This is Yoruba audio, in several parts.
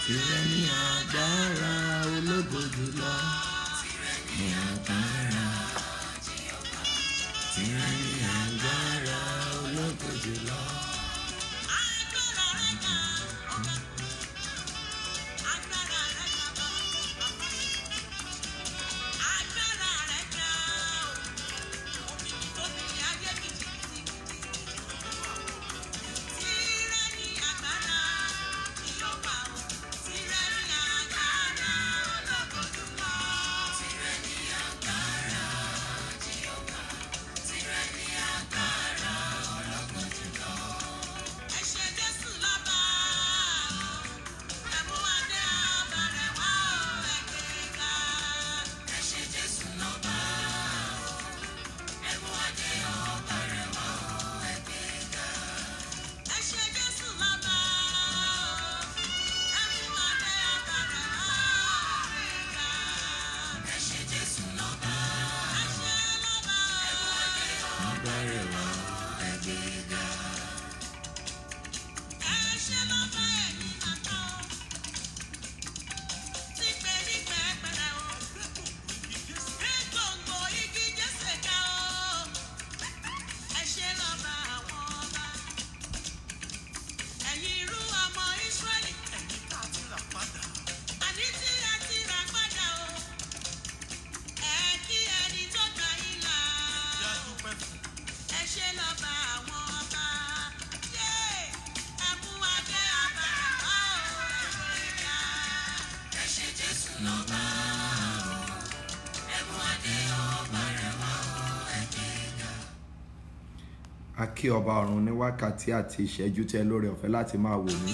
Tìrẹ ni agbára ológo jùlọ. Ní agbára. Tìrẹ ni agbára ológo jùlọ. A kí ọba ọ̀run ní wákàtí àti ìṣẹ́jú tẹ́ lórí ọ̀fẹ́ láti máa wò mí.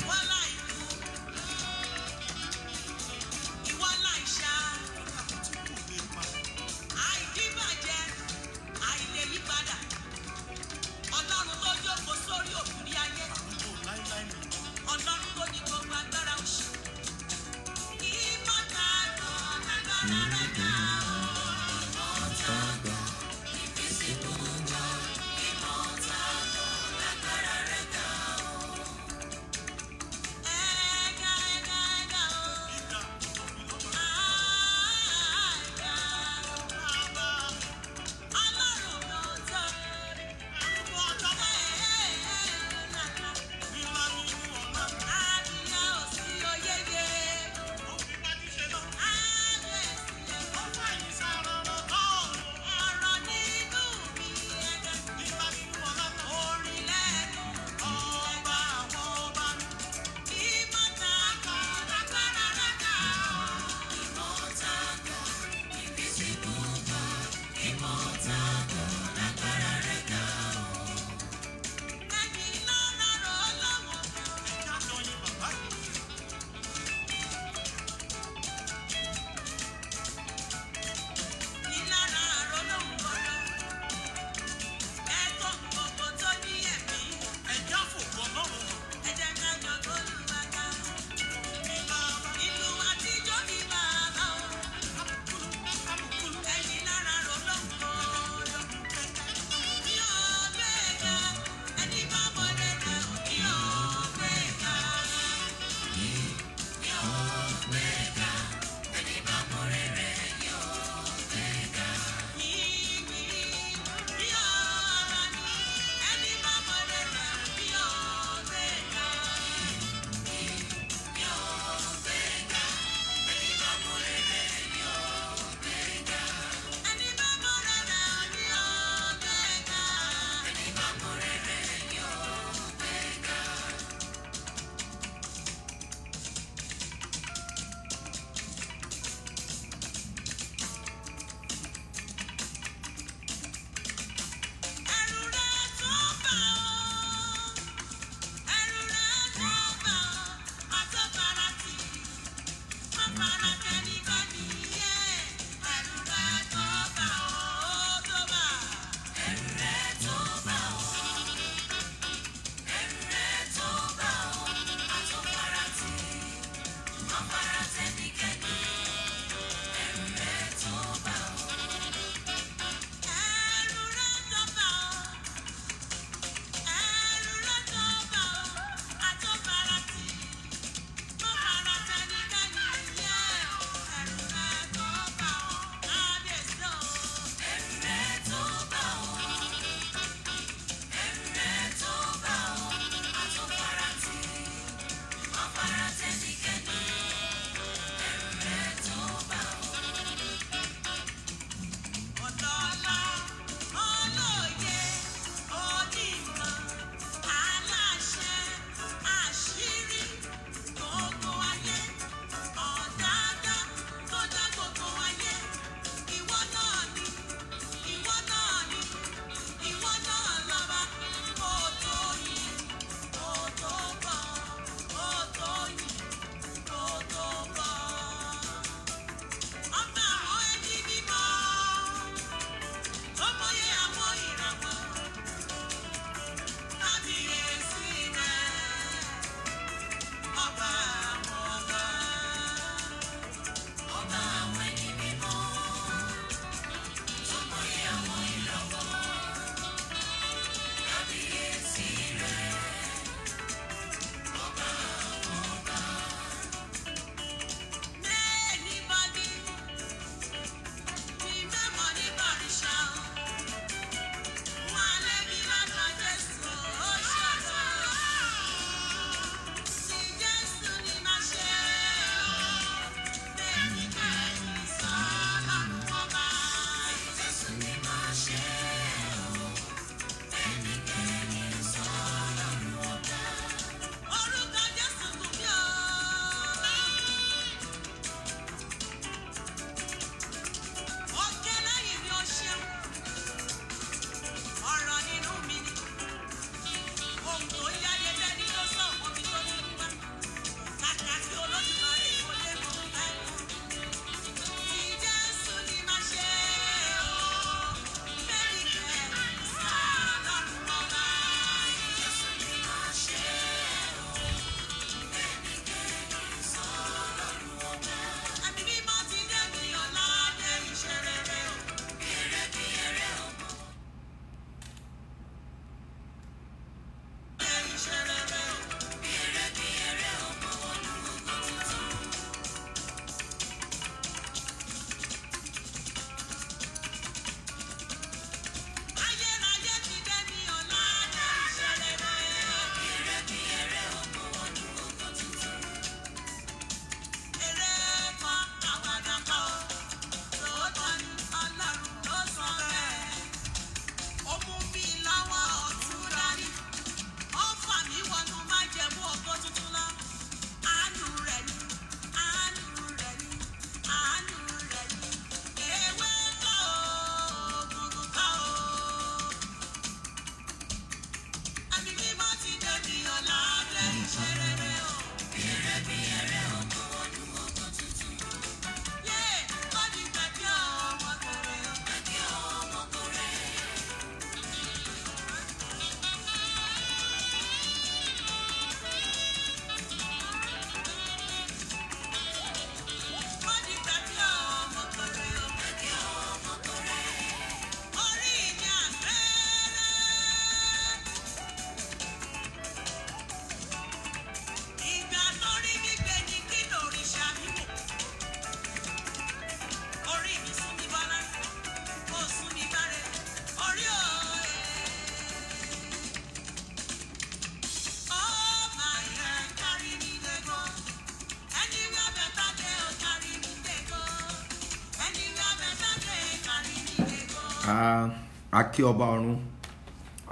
A kí ọba ọ̀run,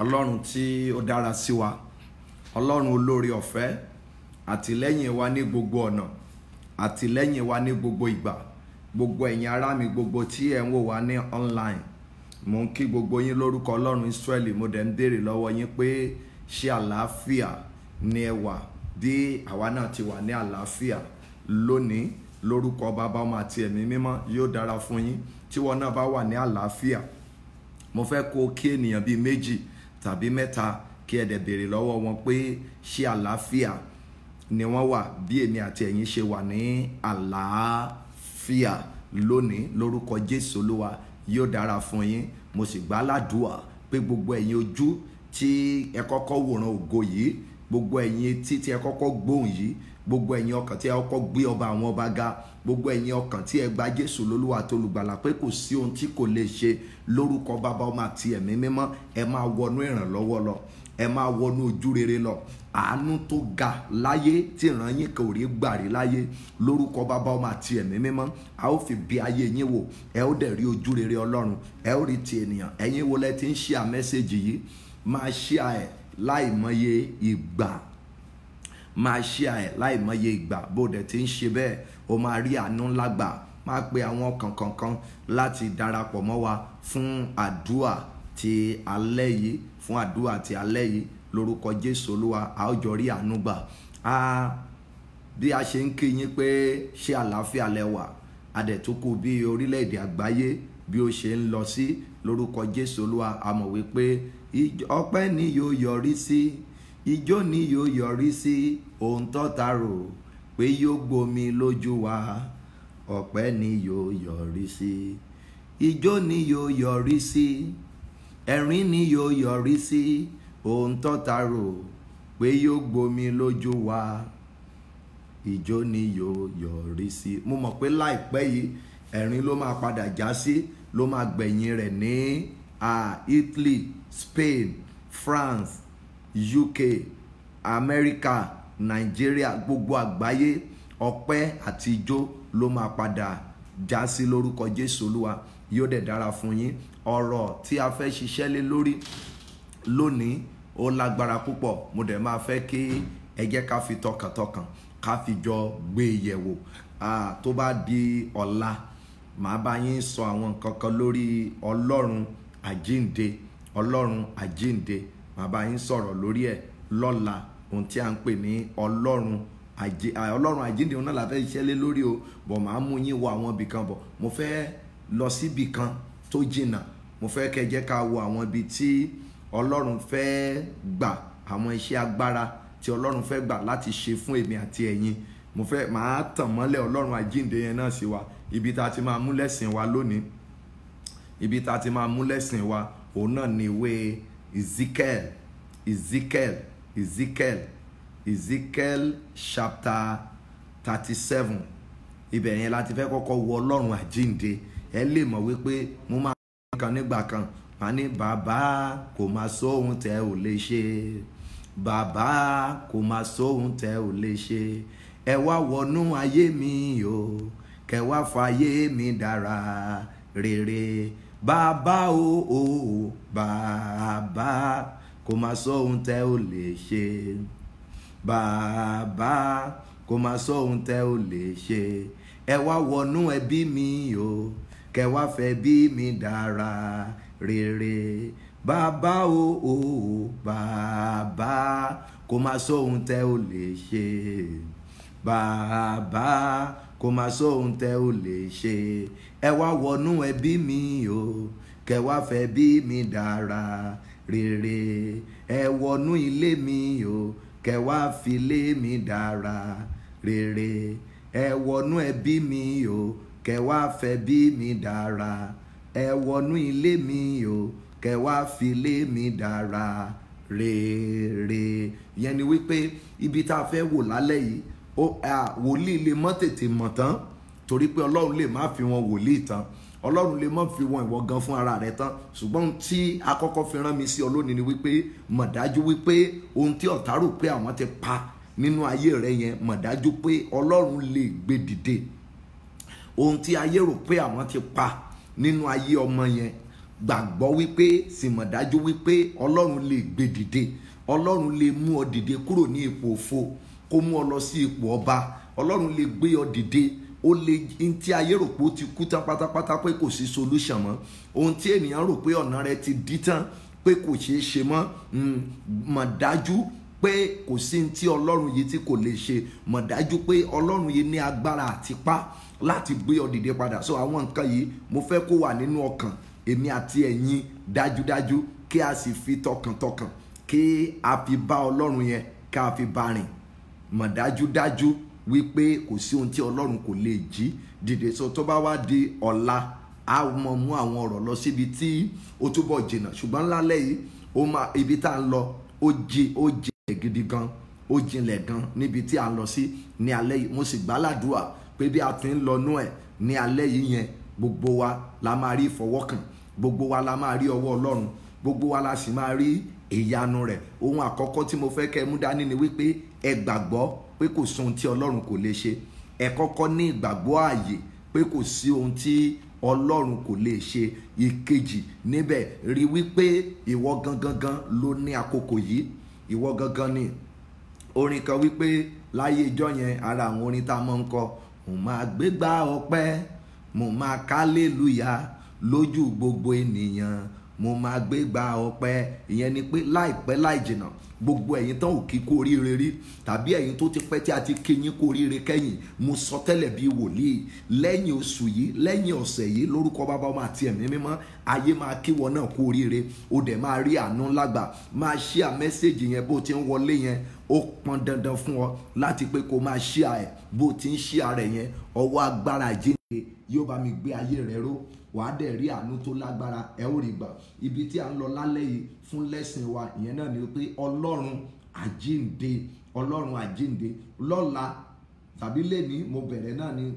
ọlọ́run tí ó dára sí wa, ọlọ́run olóore ọ̀fẹ́, àtìlẹ́yìn wa ní gbogbo ọ̀nà, àtìlẹ́yìn wa ní gbogbo ìgbà. Gbogbo ẹ̀yin ará mi gbogbo tí ẹ̀ ń wò wá ní online, mo ń kí gbogbo yín lórúkọ ọlọ́run Ísírẹ́lì. Mo dẹ̀ ń béèrè lọ́wọ́ yín pé ṣé àlàáfíà ni ẹ wà bí àwa náà ti wà ní àlàáfíà lónìí. Lórúkọ Bàbá, Ọmọ àti Ẹ̀mí Mímọ́, yóò dára fún yín. Tí wọn náà bá wà ní àlàáfíà, mo fẹ́ kó kí ènìyàn bíi méjì tàbí mẹ́ta kí ẹ dẹ̀ béèrè lọ́wọ́ wọn pé ṣé àlàáfíà ni wọ́n wà bí èmi àti ẹ̀yin ṣe wà ní àlàáfíà lónìí. Lórúkọ Jésù Olúwa, yóò dára fún yín. Mo sì gbà ládùúà pé gbogbo ẹ̀yin ojú tí ẹ kọ́kọ́ wòran ògo yìí, gbogbo ẹ̀yin etí tí ẹ kọ́kọ́ gbóhùn yìí, gbogbo ẹ̀yin ọkàn tí ẹ kọ́kọ́ gbé ọba àwọn ọba ga, gbogbo ẹ̀yin ọkàn tí ẹ gba Jésù lólúwa tó olùgbàlà pé kò sí ohun tí kò lè ṣe. Lórúkọ Bàbá, Ọmọ àti Ẹ̀mí Mímọ́, ẹ máa wọnú ìrànlọ́wọ́ lọ, ẹ máa wọnú ojú rere lọ. Àánú tó ga láyé tí ìran yín kò rí gbàrí láyé, lórúkọ Bàbá, Ọmọ àti Ẹ̀mí Mímọ́, a ó fi bí ayé yín wò, ẹ ó dẹ̀ rí ojú rere Ọlọ́run, ẹ ó rí ti ènìyàn. Ẹ̀yin wo lẹ ti ń share mẹ́sẹ̀gì yìí, máa share ẹ̀ láìmọye ìgbà, máa share ẹ̀ láìmọye ìgbà. Bó dẹ̀ ti ń ṣe bẹ́ẹ̀, o máa rí àánú ńlá gbà. Máa pe àwọn kankan láti darapọ̀ mọ́ wa fún àdúà ti alẹ́ yìí, fún àdúà ti alẹ́ yìí. Lórúkọ Jésù Olúwa, a ó jọ rí àánú gbà. Bí a ṣe ń kí yín pé ṣé àlàáfíà lẹ wà, a dẹ̀ tún kù bí orílẹ̀-èdè àgbáyé bí ó ṣe ń lọ sí. Lórúkọ Jésù Olúwa, a mọ̀ wípé ọpẹ́ ni yóò yọrí sí, ijó ni yóò yọrí sí, ohun tọ́ta rò pé yóò gbomi lójú wa. Ọpẹ́ ni yóò yọrí sí, ijó ni yóò yọrí sí, ẹ̀rín ni yóò yọrí sí, ohun tọ́ta rò pé yóò gbomi lójú wa. Ijó ni yóò yọrí sí. Mo mọ̀ pé láìpẹ́ yìí ẹ̀rín ló máa padà já sí, ló máa gbẹ̀yìn rẹ̀ ní Italy, Spain, France, UK, America, Nigeria, gbogbo àgbáyé. Ọpẹ́ àti ijó ló máa padà já sí lórúkọ Jésù Olúwa. Yóò dẹ̀ dára fún yín. Ọ̀rọ̀ tí a fẹ́ ṣiṣẹ́ lé lórí lónìí ó lágbára púpọ̀. Mo dẹ̀ máa fẹ́ kí ẹ jẹ́ ká fi tọkàntọkàn ká fi jọ gbé yẹ̀wò. Tó bá di ọ̀la, màá bá yín sọ àwọn nǹkan kan lórí Ọlọ́run àjíǹde. Ọlọ́run àjíǹde, màá bá yín sọ̀rọ̀ lórí ẹ̀ lọ́la. Ohun tí a ń pè ní Ọlọ́run àjíǹde, òun náà la fẹ́ ṣiṣẹ́ lé lórí o. Bọ̀ màá mú yín wo àwọn ibì kan bọ̀. Mo fẹ́ lọ síbì kan tó jìnnà. Mo fẹ́ kẹ́ jẹ́ ká wo àwọn ibi tí Ọlọ́run fẹ́ gbà, àwọn iṣẹ́ agbára tí Ọlọ́run fẹ́ gbà láti ṣe fún èmi àti ẹ̀yin. Màá tàn mọ́lẹ̀ Ọlọ́run àjíǹde yẹn náà sí wa. Ibi tá a ti máa mú lẹ́sìn wa lónìí, ibi tá a ti máa mú lẹ́sìn wa, òun náà ni ìwé Ezekiel chapter 37. Ibẹ̀ yẹn láti fẹ́ kọ́kọ́ wo Ọlọ́run àjíǹde. Ẹ lè mọ̀ wípé mo máa ń kan nígbà kan, màá ní bàbá kò máa sóhun tẹ́ ò lè ṣe, bàbá kò máa sóhun tẹ́ ò lè ṣe. Ẹ wá wọnú ayé mi o, kẹ wá fàyè mi dára rere. Bàbá o, bàbá kò máa sóhun tẹ́ ò lè ṣe, bàbá kò máa sóhun tẹ́ ò lè ṣe. Ẹ wá wọnú ẹbí mi o, kẹ wá fẹ́ bí mi dára rere. Bàbá o, bàbá kò máa sóhun tẹ́ ò lè ṣe, bàbá kò máa sóhun tẹ́ ò lè ṣe. Ẹ wá wọnú ẹbí mi o, kẹ wá fẹ́ bí mi dára rere. Ẹ wọnú ilé mi o, kẹ wá fi lé mi dára rere. Ẹ wọnú ẹbí mi o, kẹ wá fẹ́ bí mi dára. Ẹ wọnú ilé mi o, kẹ wá fi lé mi dára rere. Ìyẹn ni wípé ibi tá a fẹ́ wò lálẹ́ yìí, wòlíì lè mọ́ tètè mọ̀ tán, torí pé Ọlọ́run lè má fi wọn wòlíì tán. Ọlọ́run lè má fi wọn ìwọ gan fún ara rẹ tán. Ṣùgbọ́n tí àkọ́kọ́ fi rán mi sí ọ lónìí ni wípé mọ̀ dájú wípé ohun tí ọ̀tá rò pé àwọn ti pa nínú ayé rẹ yẹn, mọ̀ dájú pé Ọlọ́run lè gbé dìde. Ohun tí ayé rò pé àwọn ti pa nínú ayé ọmọ yẹn, gbàgbọ́ wípé sì mọ̀ dájú wípé Ọlọ́run lè gbé dìde, Ọlọ́run lè mú ọ dìde kúrò ní ipò òfo kó mú ọ lọ sí ipò ọba, Ọlọ́run lè gbé ọ dìde. Ó lè tí ayé rò pé ó ti kú tán pátápátá pé kò sí solution mọ́, ohun tí ènìyàn rò pé ọ̀nà rẹ̀ ti dí tán pé kò ṣeé ṣe mọ́, mọ̀ dájú pé kò sí tí Ọlọ́run yìí tí kò lè ṣe. Mọ̀ dájú pé Ọlọ́run yìí ní agbára àti ipá láti gbé ọ dìde padà. So àwọn nǹkan yìí mo fẹ́ kó wà nínú ọkàn èmi àti ẹ̀yin dájúdájú, kí a sì fi tọkàntọkàn kí a fi bá Ọlọ́run yẹn ká fi bá rìn. Mọ̀ dájúdájú wípé kò sí ohun tí Ọlọ́run kò lè jí dìde. So tó bá wá di ọ̀la, a mọ̀ mú àwọn ọ̀rọ̀ lọ síbi tí ó túbọ̀ jìnnà, ṣùgbọ́n lálẹ́ yìí ibi tá à ń lọ ó jinlẹ̀ gidi gan, ó jinlẹ̀ gan níbi tí à ń lọ sí ní alẹ́ yìí. Mo sì gbàládùá pé bí a ti ń lọ nú ẹ̀ ní alẹ́ yìí yẹn, gbogbo wa la máa rí ìfọwọ́kàn, gbogbo wa la máa rí ọwọ́ Ọlọ́run, gbogbo wa la sì máa rí ìyanu rẹ̀. Ohun àkọ́kọ́ tí mo fẹ́ kẹ́ mú dání ni wípé ẹ gbàgbọ́ pé kò sí ohun tí Ọlọ́run kò lè ṣe. Ẹ kọ́kọ́ ní ìgbàgbọ́ ààyè pé kò sí ohun tí Ọlọ́run kò lè ṣe. Ìkejì níbẹ̀, rí wípé ìwọ gangan ló ní àkókò yìí, ìwọ gangan ni. Orin kan wípé láyé ìjọ yẹn, ara àwọn orin tá a máa ń kọ, mo máa gbégbá ọpẹ́, mo máa kálélúyà lójú gbogbo ènìyàn, mo máa gbégbá ọpẹ́. Ìyẹn ni pé láìpẹ́ láì jìnnà, gbogbo ẹ̀yin tán ò kí kú oríire rí, tàbí ẹ̀yin tó ti pẹ́ tí a ti kí yín kú oríire kẹ́yìn, mo sọ tẹ́lẹ̀ bí wòlíì, lẹ́yìn oṣù yìí, lẹ́yìn ọ̀sẹ̀ yìí, lórúkọ Bàbá, Ọmọ àti Ẹ̀mí Mímọ́, ayé máa kí wọn náà kú oríire. O dẹ̀ máa rí àánú lágbà. Máa share message yẹn bó ti ń wọlé yẹn, ó pọn dandan fún ọ láti pé kó máa share ẹ̀. Bó ti ń share rẹ̀ yẹn, ọwọ́ agbára ìjíǹde yóò bá mi gbé ayé rẹ ró. Wàá dẹ̀ rí àánú tó lágbára, ẹ ó rí gbà. Ibi tí a ń lọ lálẹ́ yìí fún lesson wa, ìyẹn náà ni pé Ọlọ́run àjíǹde, Ọlọ́run àjíǹde. Lọ́la tàbí lẹ́ni mo bẹ̀rẹ̀ náà ni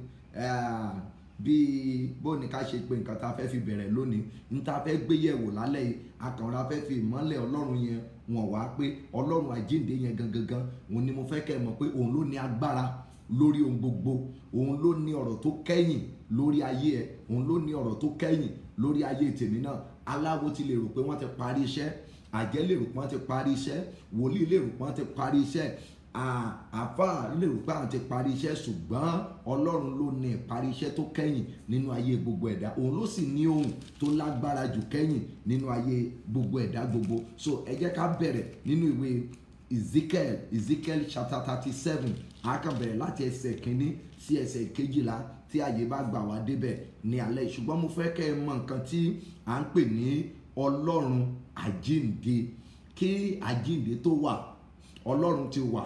bí bó ní ká ṣe pé nǹkan tá a fẹ́ fi bẹ̀rẹ̀ lónìí, ní tá a fẹ́ gbé yẹ̀wò lálẹ́ yìí, akànra fẹ́ fi ìmọ́lẹ̀ Ọlọ́run yẹn wọ̀n wá pé Ọlọ́run àjíǹde yẹn gangan, òun ni mo fẹ́ kẹ́ mọ̀ pé òun ló ní agbára lórí ohun gbogbo, òun ló ní ọ̀rọ̀ tó kẹ́yìn lórí ayé ẹ̀, òun ló ní ọ̀rọ̀ tó kẹ́yìn lórí ayé tèmi náà. Aláwo ti lè rò pé wọ́n ti parí iṣẹ́, àjẹ́ lè rò pé wọ́n ti parí iṣẹ́, wòlíì lè rò pé wọ́n ti parí iṣẹ́, àfáà lè rò pé àwọn ti parí iṣẹ́, ṣùgbọ́n Ọlọ́run ló ní ìparí iṣẹ́ tó kẹ́yìn nínú ayé gbogbo ẹ̀dá. Òun ló sì ní ohun tó lágbára jù kẹ́yìn nínú ayé gbogbo ẹ̀dá gbogbo. So ẹ jẹ́ ká bẹ̀rẹ̀ nínú ìwé Ezekiel chapter 37. A kàn bẹ̀rẹ̀ láti ẹsẹ̀ kínní sí ẹsẹ̀ kejìlá tí àyè bá gbà wá débẹ̀ ní alẹ́. Ṣùgbọ́n mo fẹ́ kẹ́ ẹ mọ̀ nǹkan tí à ń pè ní Ọlọ́run àjíǹde. Kí àjíǹde tó wà, Ọlọ́run ti wà.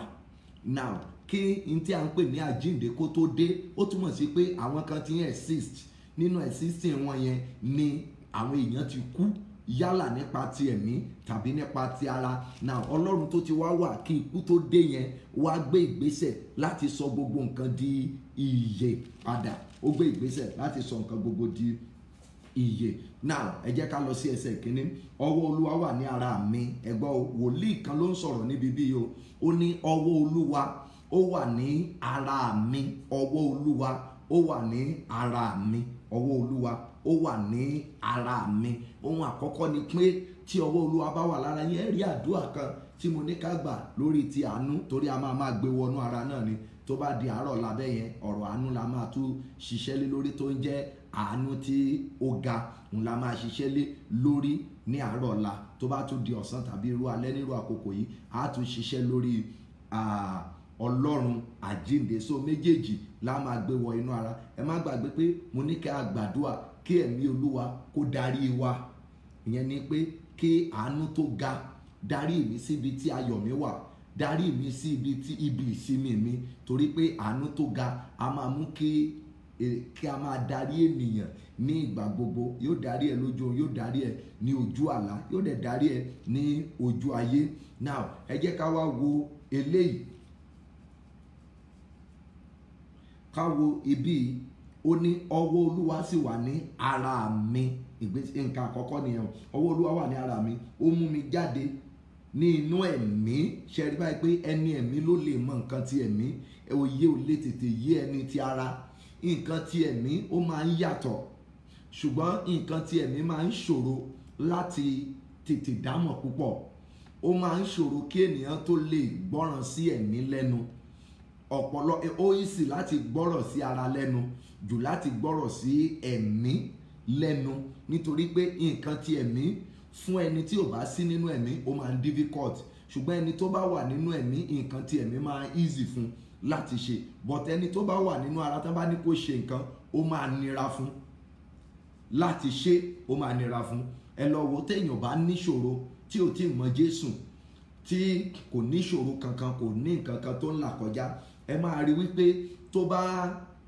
Now kí n tí à ń pè ní àjíǹde kó tó dé, ó túmọ̀ sí pé àwọn kan ti ń exist. Nínú existing wọn yẹn ni àwọn èèyàn ti kú, yálà nípa ti ẹ̀mí tàbí nípa ti ara. Now Ọlọ́run tó ti wá wà kí ikú tó dé yẹn wá gbé ìgbésẹ̀ láti sọ gbogbo nǹkan di ìyè padà. Ó gbé ìgbésẹ̀ láti sọ nǹkan gbogbo di ìyè. Now ẹ jẹ́ ká lọ sí ẹsẹ̀ kínní. Ọwọ́ Olúwa wà ní ara mi. Ẹ gbọ́, wòlíì kan ló ń sọ̀rọ̀ níbi bí o. Ó ní ọwọ́ Olúwa ó wà ní ara mi. Ọwọ́ Olúwa ó wà ní ara mi. Ọwọ́ Olúwa ó wà ní ara mi. Ohun àkọ́kọ́ ni pé tí ọwọ́ Olúwa bá wà lára yín, ẹ rí àdúrà kan tí mo ní ká gbà lórí ti àánú, torí a máa gbé wọnú ara náà ni. Tó bá di àárọ̀ lábẹ́ yẹn, ọ̀rọ̀ àánú la máa tún ṣiṣẹ́ lé lórí, tó ń jẹ́ àánú tí ó ga, òun la máa ṣiṣẹ́ lé lórí ní àárọ̀ ọ̀la. Tó bá tún di ọ̀sán tàbí irú alẹ́ nírú àkókò yìí, a tún ṣiṣẹ́ lórí Ọlọ́run àjíǹde. So méjèèjì la máa gbé wọ inú ara. Ẹ má gbàgbé pé mo ní kí a gbàdúrà kí ẹ̀mí Olúwa kó darí wa. Ìyẹn ni pé kí àánú tó ga darí mi síbi tí ayọ̀ mi wà, darí mi sí ibi ìsinmi mi, torí pé àánú tó ga a máa mú kí a máa darí ènìyàn ní ìgbà gbogbo. Yóò darí ẹ lójú, yóò darí ẹ ní ojú àlá, yóò dẹ̀ darí ẹ ní ojú ayé. Now ẹ jẹ́ ká wá wo eléyìí, ká wo ibi. Ó ní ọwọ́ Olúwa sì wà ní ara mi. Nǹkan àkọ́kọ́ nìyẹn. Ọwọ́ Olúwa wà ní ara mi. Ó mú mi jáde ní inú ẹ̀mí. Ṣe rí báyìí pé ẹni ẹ̀mí ló lè mọ nǹkan ti ẹ̀mí. Òye ò lè tètè yé ẹni ti ara. Nǹkan ti ẹ̀mí ó máa ń yàtọ̀. ṣùgbọ́n nǹkan tí ẹ̀mí máa ń ṣòro láti tètè dámọ̀ púpọ̀. Ó máa ń ṣòro kí ènìyàn tó lè gbọ́ràn sí ẹ̀mí lẹ́nu. Ó easy láti gbọ́rọ̀ sí ara lẹ́nu jù láti gbọ́rọ̀ sí ẹ̀mí lẹ́nu, nítorí pé nǹkan tí ẹ̀mí fún ẹni tí ò bá sí nínú ẹ̀mí ó máa ń difficult, ṣùgbọ́n ẹni tó bá wà nínú ẹ̀mí nǹkan tí ẹ̀mí máa easy fún láti ṣe, but ẹni tó bá wà nínú ara tán bá ní kó ṣe nǹkan ó máa nira fún láti ṣe, ó máa nira fún. Ẹ lọ wo téèyàn bá níṣòro tí ò tí mọ Jésù, tí kò níṣòro kankan, kò ní nǹkan kan tó ń là kọjá, ẹ máa rí wípé tó bá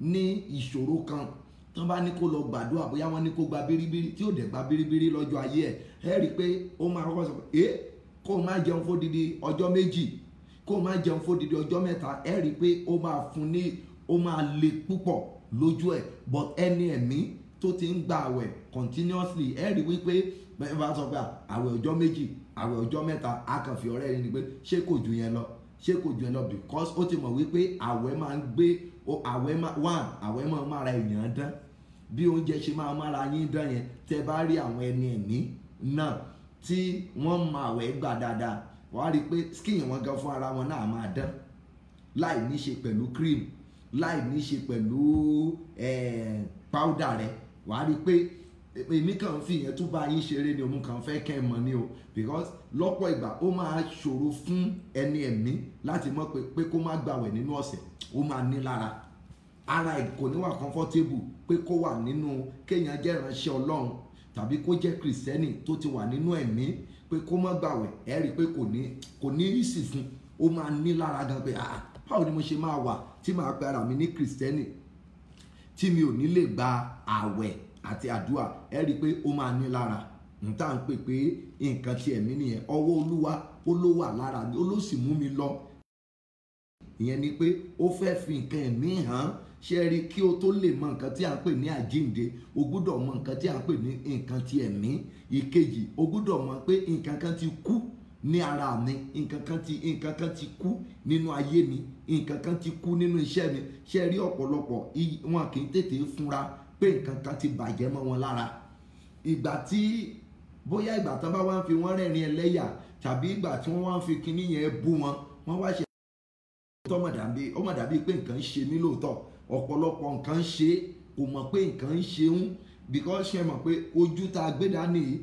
ní ìṣòro kan tán bá ní kó lọ gbàdúrà, bóyá wọ́n ní kó gba bíríbírí tí ò dẹ̀ gba bíríbírí lọ́jọ́ ayé ẹ rí pé ó máa kọ́kọ́ sọ pé kó má jẹun fódìdí ọjọ́ méjì, kó má jẹun fódìdí ọjọ́ mẹ́ta, ẹ rí pé ó máa le púpọ̀ lójú ẹ̀. But ẹni ẹ̀mí tó ti ń gba àwẹ̀ continuously, ẹ rí wípé bẹ́ẹ̀ bá sọ pé àwẹ̀ ọjọ́ méjì, àwẹ̀ ọjọ́ mẹ́ta, a kàn fi ọ̀rẹ́ rẹ̀ ni pé ṣé kò ju yẹn lọ, ṣé kò ju yẹn lọ, because ó ti mọ̀ wípé àwẹ̀ máa ń gbé àwẹ̀ máa ra èèyàn dán. Bí oúnjẹ ṣe máa ra yín dán yẹn, tẹ bá rí àwọn ẹni ẹ̀mí náà tí wọ́n máa àwẹ̀ gbà dáadáa, wàá rí pé skin wọn gan fún ara wọn náà máa dán, láì ní ṣe pẹ̀lú cream, láì ní ṣe pẹ̀lú powder rẹ̀. Wàá rí pé èmi kàn fi ìyẹn tún bá yín ṣeré ni, òun kàn fẹ́ kẹ́ ẹ mọ̀ ni o, because lọ́pọ̀ ìgbà ó máa ṣòro fún ẹni ẹ̀mí láti mọ̀ pé kó má gbàwẹ̀ nínú ọ̀sẹ̀, ó máa ní lára. Ara ẹ̀ kò ní wà comfortable pé kó wà nínú kéèyàn jẹ́ ìránṣẹ́ Ọlọ́run tàbí kó jẹ́ kìrìsìtẹ́nì tó ti wà nínú ẹ̀mí pé kó má gbàwẹ̀, ẹ rí i pé kò ní ìsì fún, ó máa ní lára gan pé báwo ni mo ṣe máa wà tí màá pe ara mi ní kìrìsìtẹ́nì tí mi ò ní lè gba àwẹ̀ àti àdúrà, ẹ rí i pé ó máa ní lára. n tá ń pè pé nǹkan tí ẹ̀mí nìyẹn. Ọwọ́ Olúwa ó ló wà lára mi, ó ló sì mú mi lọ. Ìyẹn ni pé ó fẹ́ fi nǹkan ẹ̀mí hàn. Ṣé rí, kí o tó lè mọ nǹkan tí à ń pè ní àjíǹde, o gbúdọ̀ mọ nǹkan tí à ń pè ní nǹkan tí ẹ̀mí. Ìkejì, o gbúdọ̀ mọ̀ pé nǹkan kan ti kú ní ara mi, nǹkan kan ti kú nínú ayé mi, nǹkan kan ti kú nínú iṣẹ́ mi. Ṣé rí, ọ̀pọ̀lọpọ̀ wọn kì í tètè fúnra pé nǹkan kan ti bàjẹ́ mọ́ wọn lára. Bóyá ìgbà tán bá wá ń fi wọ́n rẹ́rìn ẹlẹ́yà, tàbí ìgbà tí wọ́n wá ń fi kinní yẹn bú wọn, wọ́n wá ṣe ó mà dàbí pé nǹkan ń ṣe mí lóòótọ́. Ọ̀pọ̀lọpọ̀ nǹkan ń ṣe, kò mọ̀ pé nǹkan ń ṣe ń, because ṣe mọ̀ pé ojú tá a gbé dání yìí,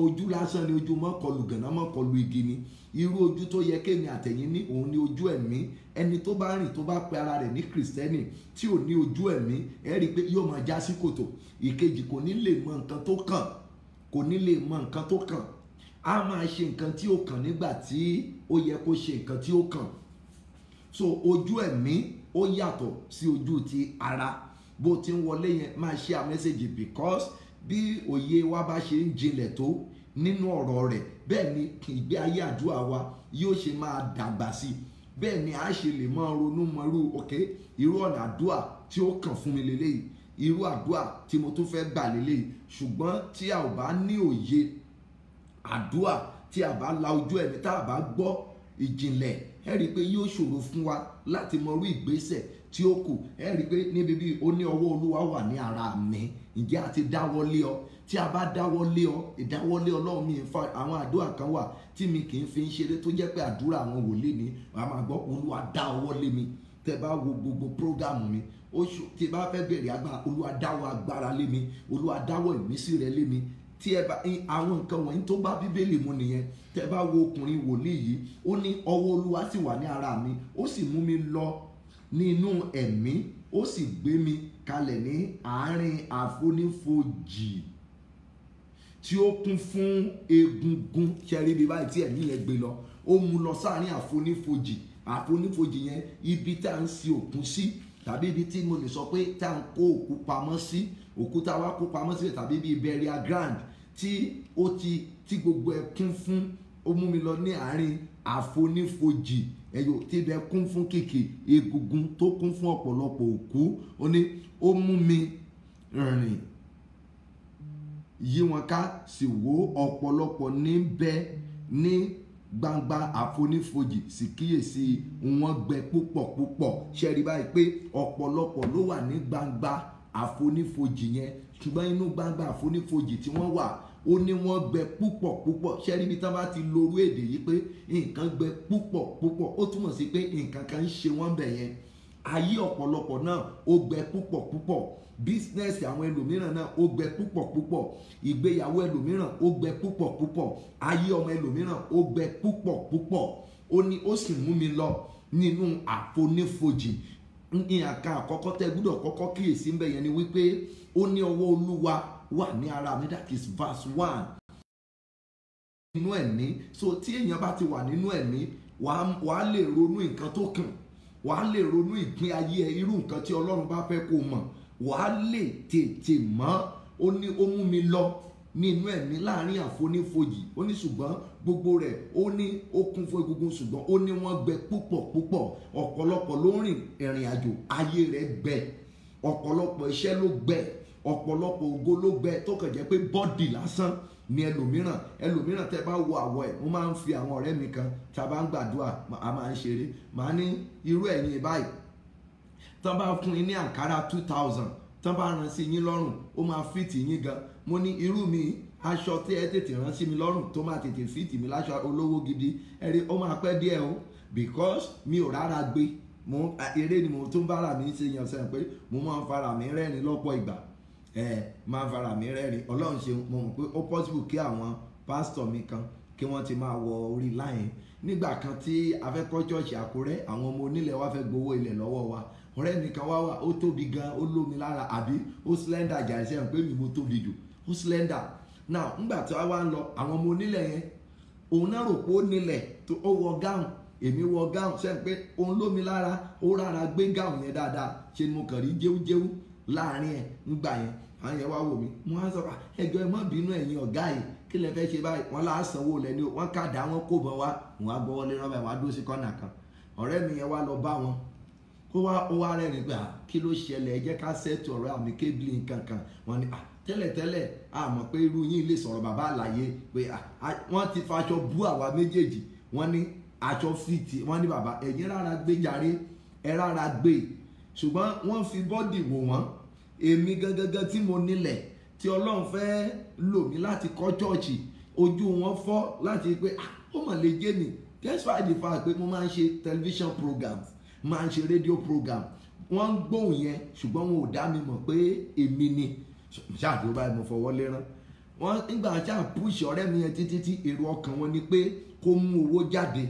ojú lásán ni, ojú mọ́kọlù gànà mọ́kọlù igi ni. Irú ojú tó yẹ kémi àtẹ̀yìn ní, òun ni ojú ẹ̀mí. Ẹni tó bá rìn tó bá pe ara rẹ̀ ní kìrìsìtẹ́nì tí ò ní ojú ẹ̀mí, ẹ rí i pé yóò máa já sí kòtò. Ìkejì, kò ní lè mọ nǹkan tó kàn, kò ní lè mọ nǹkan tó kàn. A máa ṣe nǹkan tí ó kàn nígbà tí ó yẹ kó ṣe nǹkan tí ó kàn. So ojú ẹ̀mí ó yàtọ̀ sí ojú ti ara. Bó ti ń wọlé yẹn, máa share message, because bí òye wa bá ṣe ń jinlẹ̀ tó nínú ọ̀rọ̀ rẹ̀, bẹ́ẹ̀ ni ìgbé ayé àdúrà wa yóò ṣe máa dàgbà sí. Bẹ́ẹ̀ ni a ṣe lè máa ronú mọ irú ọ̀nà àdúrà tí ó kàn fún mi lélẹ́yìí, irú àdúrà tí mo tún fẹ́ gbà lélẹ́yìí. Ṣùgbọ́n tí a ò bá ní òye àdúrà, tí a bá la ojú ẹ̀mí, tá a bá gbọ́ ìjìnlẹ̀, ẹ rí i pé yóò ṣòro fún wa láti mọ irú ìgbésẹ̀ tí ó kù. Ẹ rí i pé níbi bí ó ní ọwọ́ Olúwa wà ní ara mi, ǹjẹ́ a ti dáwọ́lé ọ? Tí a bá dáwọ́lé ọ, ìdáwọ́lé Ọlọ́run mi fa àwọn àdúrà kan wà tí mi kì í fi ń ṣeré, tó jẹ́ pé àdúrà àwọn wòlíì ni. Wàá máa gbọ́ Olúwa dá ọwọ́ lé mi. Tẹ bá wo gbogbo prógámù mi, tí bá fẹ́ bẹ̀rẹ̀ agbára, Olúwa dáwọ́ agbára lé mi, Olúwa dáwọ́ ìmísí rẹ̀ lé mi. Tí ẹ bá àwọn nǹkan wọ̀nyí tó bá Bíbélì mu nìyẹn. Tẹ bá wo ọkùnrin wòlíì yìí, ó ní ọwọ́ Olúwa sì wà ní ara mi, ó sì mú mi lọ nínú ẹ̀mí, ó sì gbé mi kalẹ̀ ní àárín àfonífojì tí ó kún fún egungun. Ṣẹ́rí bí báyìí tí ẹ̀mí yẹn gbé lọ, ó mú lọ sáàárín àfonífojì. Àfonífojì yẹn ibi tá à ń sin òkú sí, tàbí ibi tí mo lè sọ pé tá à ń kó òkú pamọ́ sí, òkú tá a wá kó pamọ́ síbẹ̀, tàbí bíi burial ground tí gbogbo ẹ̀ kún fún. Ó mú mi lọ ní àárín àfonífojì, tí ibẹ̀ kún fún kìkì egungun tó kún fún ọ̀pọ̀lọpọ̀ òkú. Ó ní ó mú mi rìn yí wọn ká, sì wò ọ̀pọ̀lọpọ̀ níbẹ̀ ní gbangba àfonífojì, sì kíyèsí wọn gbẹ púpọ̀ púpọ̀. Ṣé rí báyìí pé ọ̀pọ̀lọpọ̀ ló wà ní gbangba àfonífojì yẹn, ṣùgbọ́n inú gbangba àfonífojì tí wọ́n wà ó ní wọ́n gbẹ púpọ̀ púpọ̀. ṣẹ́rí bí tán bá ti lorú èdè yìí pé nǹkan gbẹ púpọ̀ púpọ̀, ó túmọ̀ sí pé nǹkan kan ń ṣe wọ́n bẹ̀ yẹn. Ayé ọ̀pọ̀lọpọ̀ náà ó gbẹ púpọ̀ púpọ̀, bísínẹ́sì àwọn ẹlòmíràn náà ó gbẹ púpọ̀ púpọ̀, ìgbéyàwó ẹlòmíràn ó gbẹ púpọ̀ púpọ̀, ayé ọmọ ẹlòmíràn ó gbẹ púpọ̀ púpọ̀. Ó ní ó sì mú mi lọ nínú àfonífojì. Ìyànká àkọ́kọ́ tẹ́ gbọ́dọ̀ kọ́kọ́ kíyèsí ńbẹ̀ yẹn ni wípé ó ní ọwọ́ Olúwa wà ní ara mi, that is verse 1. Nínú ẹ̀mí, so tí èèyàn bá ti wà nínú ẹ̀mí, wàá lè ronú nǹkan tó kàn, wàá lè ronú ìpín ayé ẹ, irú nǹkan tí Ọlọ́run bá fẹ́ kó mọ̀, wàá lè tètè mọ̀. Ó ní ó mú mi lọ nínú ẹ̀mí láàrin àfonífojì, ó ní ṣùgbọ́n gbogbo rẹ̀ ó ní ó kún fún egungun, ṣùgbọ́n ó ní wọ́n gbẹ púpọ̀ púpọ̀. Ọ̀pọ̀lọpọ̀ ló ń rìn ìrìn àjò, ayé rẹ̀ gbẹ, ọ̀pọ̀lọpọ̀ iṣẹ́ ló gbẹ, ọ̀pọ̀lọpọ̀ ògo ló gbẹ, tó kàn jẹ́ pé bọ́dì lásán ni ẹlòmíràn tẹ́ bá wo àwọ̀ ẹ̀. Mo máa ń fi àwọn ọ̀rẹ́ mi kan tá a bá ń gbàdúrà, a máa ń ṣeré, màá ní irú ẹ̀yin báyìí tán bá fún yín ní àǹkárá 2000 tán bá rán sí yín lọ́rùn, ó máa fìtì yín gan. Mo ní irú mi, aṣọ tí ẹ tètè rán sí mi lọ́rùn tó máa tètè fìtì mi, láṣọ olówó gidi, ẹ̀rí ó máa pẹ́ díẹ̀ o, because mi ò rárá gbé, eré ni mo tún bára mi ṣe yàn sẹ́yìn pé mo máa ń fara mi rẹ́rìn lọ́pọ̀ ìgbà, máa ń fara mi rẹ́rìn. Ọlọ́run ṣe, mo mọ̀ pé ó possible kí àwọn pásítọ̀ mi kan kí wọ́n ti máa wọ orí láyìn. Nígbà kan tí a fẹ́ kọ́ chọ́ọ̀chì Àkúrẹ́, àwọn ọmọ onílẹ̀ wa fẹ́ gbowó ilẹ̀ lọ́wọ́ wa. Ọ̀rẹ́ mi kan wá wà, ó tóbi gan, ó lómi lára, àbí ó slender jà ìṣẹ́ pé mi mo tóbi jù, ó slender. Now nígbà tí wá ń lọ, àwọn ọmọ onílẹ̀ yẹn, òun náà rò pé ó nílẹ̀, tó ó wọ gáùn, èmi wọ gáùn, ṣe pé òun lómi lára, ó rárá gbé gáùn yẹn dáadáa, ṣe ni mo kàn rí jéwújéwú láàrin ẹ̀ nígbà yẹn. Àwọn yẹn wá wò mí, mo wá sọ pé ẹjọ́ ẹ má bínú ẹ̀yin ọ̀gá yìí, kí lẹ fẹ́ ṣe báyìí? Wọ́n lá sanwó lẹ́ni o, wọ́n kàdá wọn kó bọ̀ wá, wọ́n á gbọ́wọ́lé rán báyìí, wọ́n á dúró sí kọ́nà kan. Ọ̀rẹ́ mi yẹn wá lọ bá wọn, ó wá rẹ́rìn pé kí ló ṣẹlẹ̀, ẹ jẹ́ ká sẹ́tù ọ̀rọ̀ àmì kébìlì nǹkan kan. Wọ́n ní tẹ́lẹ̀tẹ́lẹ̀ a mọ̀ pé irú yín lè sọ̀rọ̀ bàbá àlàyé pé wọ́n ti faṣọ bú àwa méjèèjì, wọ́n ní aṣọ fìtì, wọ́n ní bàbá ẹ̀yin rárá gbé jàre, ẹ rárá gbé. Ṣùgbọ́n wọ́n fi bọ́dì wò wọ́n, èmi gangan tí mo nílẹ̀, tí Ọlọ́run fẹ́ lò mí láti kọ́ chọ́ọ̀chì, ojú wọn fọ́ láti pé ó mọ̀ lè jẹ́ mi. Despite the fact pé mo máa ń ṣe television programs, máa ń ṣe radio program, wọ́n ń gbóhùn yẹn, ṣùgbọ́n wọn ò dá mi mọ̀ pé èmi ni. Ṣáàdúró báyìí mo fọwọ́ lérán. Wọ́n nígbà tí a push ọ̀rẹ́ mi yẹn títí tí èrò ọkàn wọn ni pé kó mú owó jáde,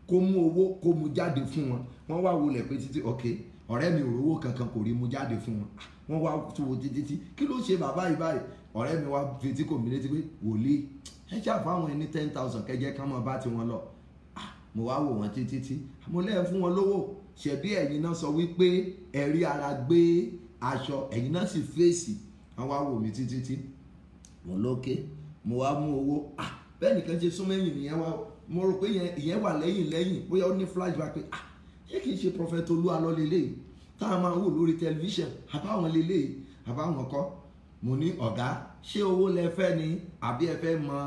kó mú owó kó mú jáde fún wọn. Wọ́n wá wọlé pé títí ok, ọ̀rẹ́ mi ò rówó kankan kò rí mú jáde fún wọn. Wọ́n wá tún wo títí tí kí ló ṣe bàbá yìí báyìí. Ọ̀rẹ́ mi wá fetí kò mí létí pé wòlíì ẹ ṣàfù àwọn ẹni 10,000 kẹjẹ kán mọ́ bá ti wọn lọ. Mo wá wò wọ́n títí tí mo lẹ́ẹ̀ fún wọn lówó, ṣebí ẹ̀yin náà sọ wípé ẹ̀rí ara gbé aṣọ, ẹ̀yin náà sì fèsì. Wọ́n wá wò mí títí tí mo lókè, mo wá mú owó. Bẹ́ẹ̀ nìkan ṣe súnmọ́ ẹ̀yìn nìyẹn wá, mo rò pé ìyẹn wà lẹ́yìn bóyá ó ní flashback pé ṣé kìí ṣe Prophet Olúalọ lélẹ́yìí tá a máa wò lórí tẹlifíṣàn, àbáwọn lélẹ́yìí àbáwọn kọ́. Mo ní ọ̀gá, ṣé owó lẹ fẹ́ ni àbí ẹ fẹ́ mọ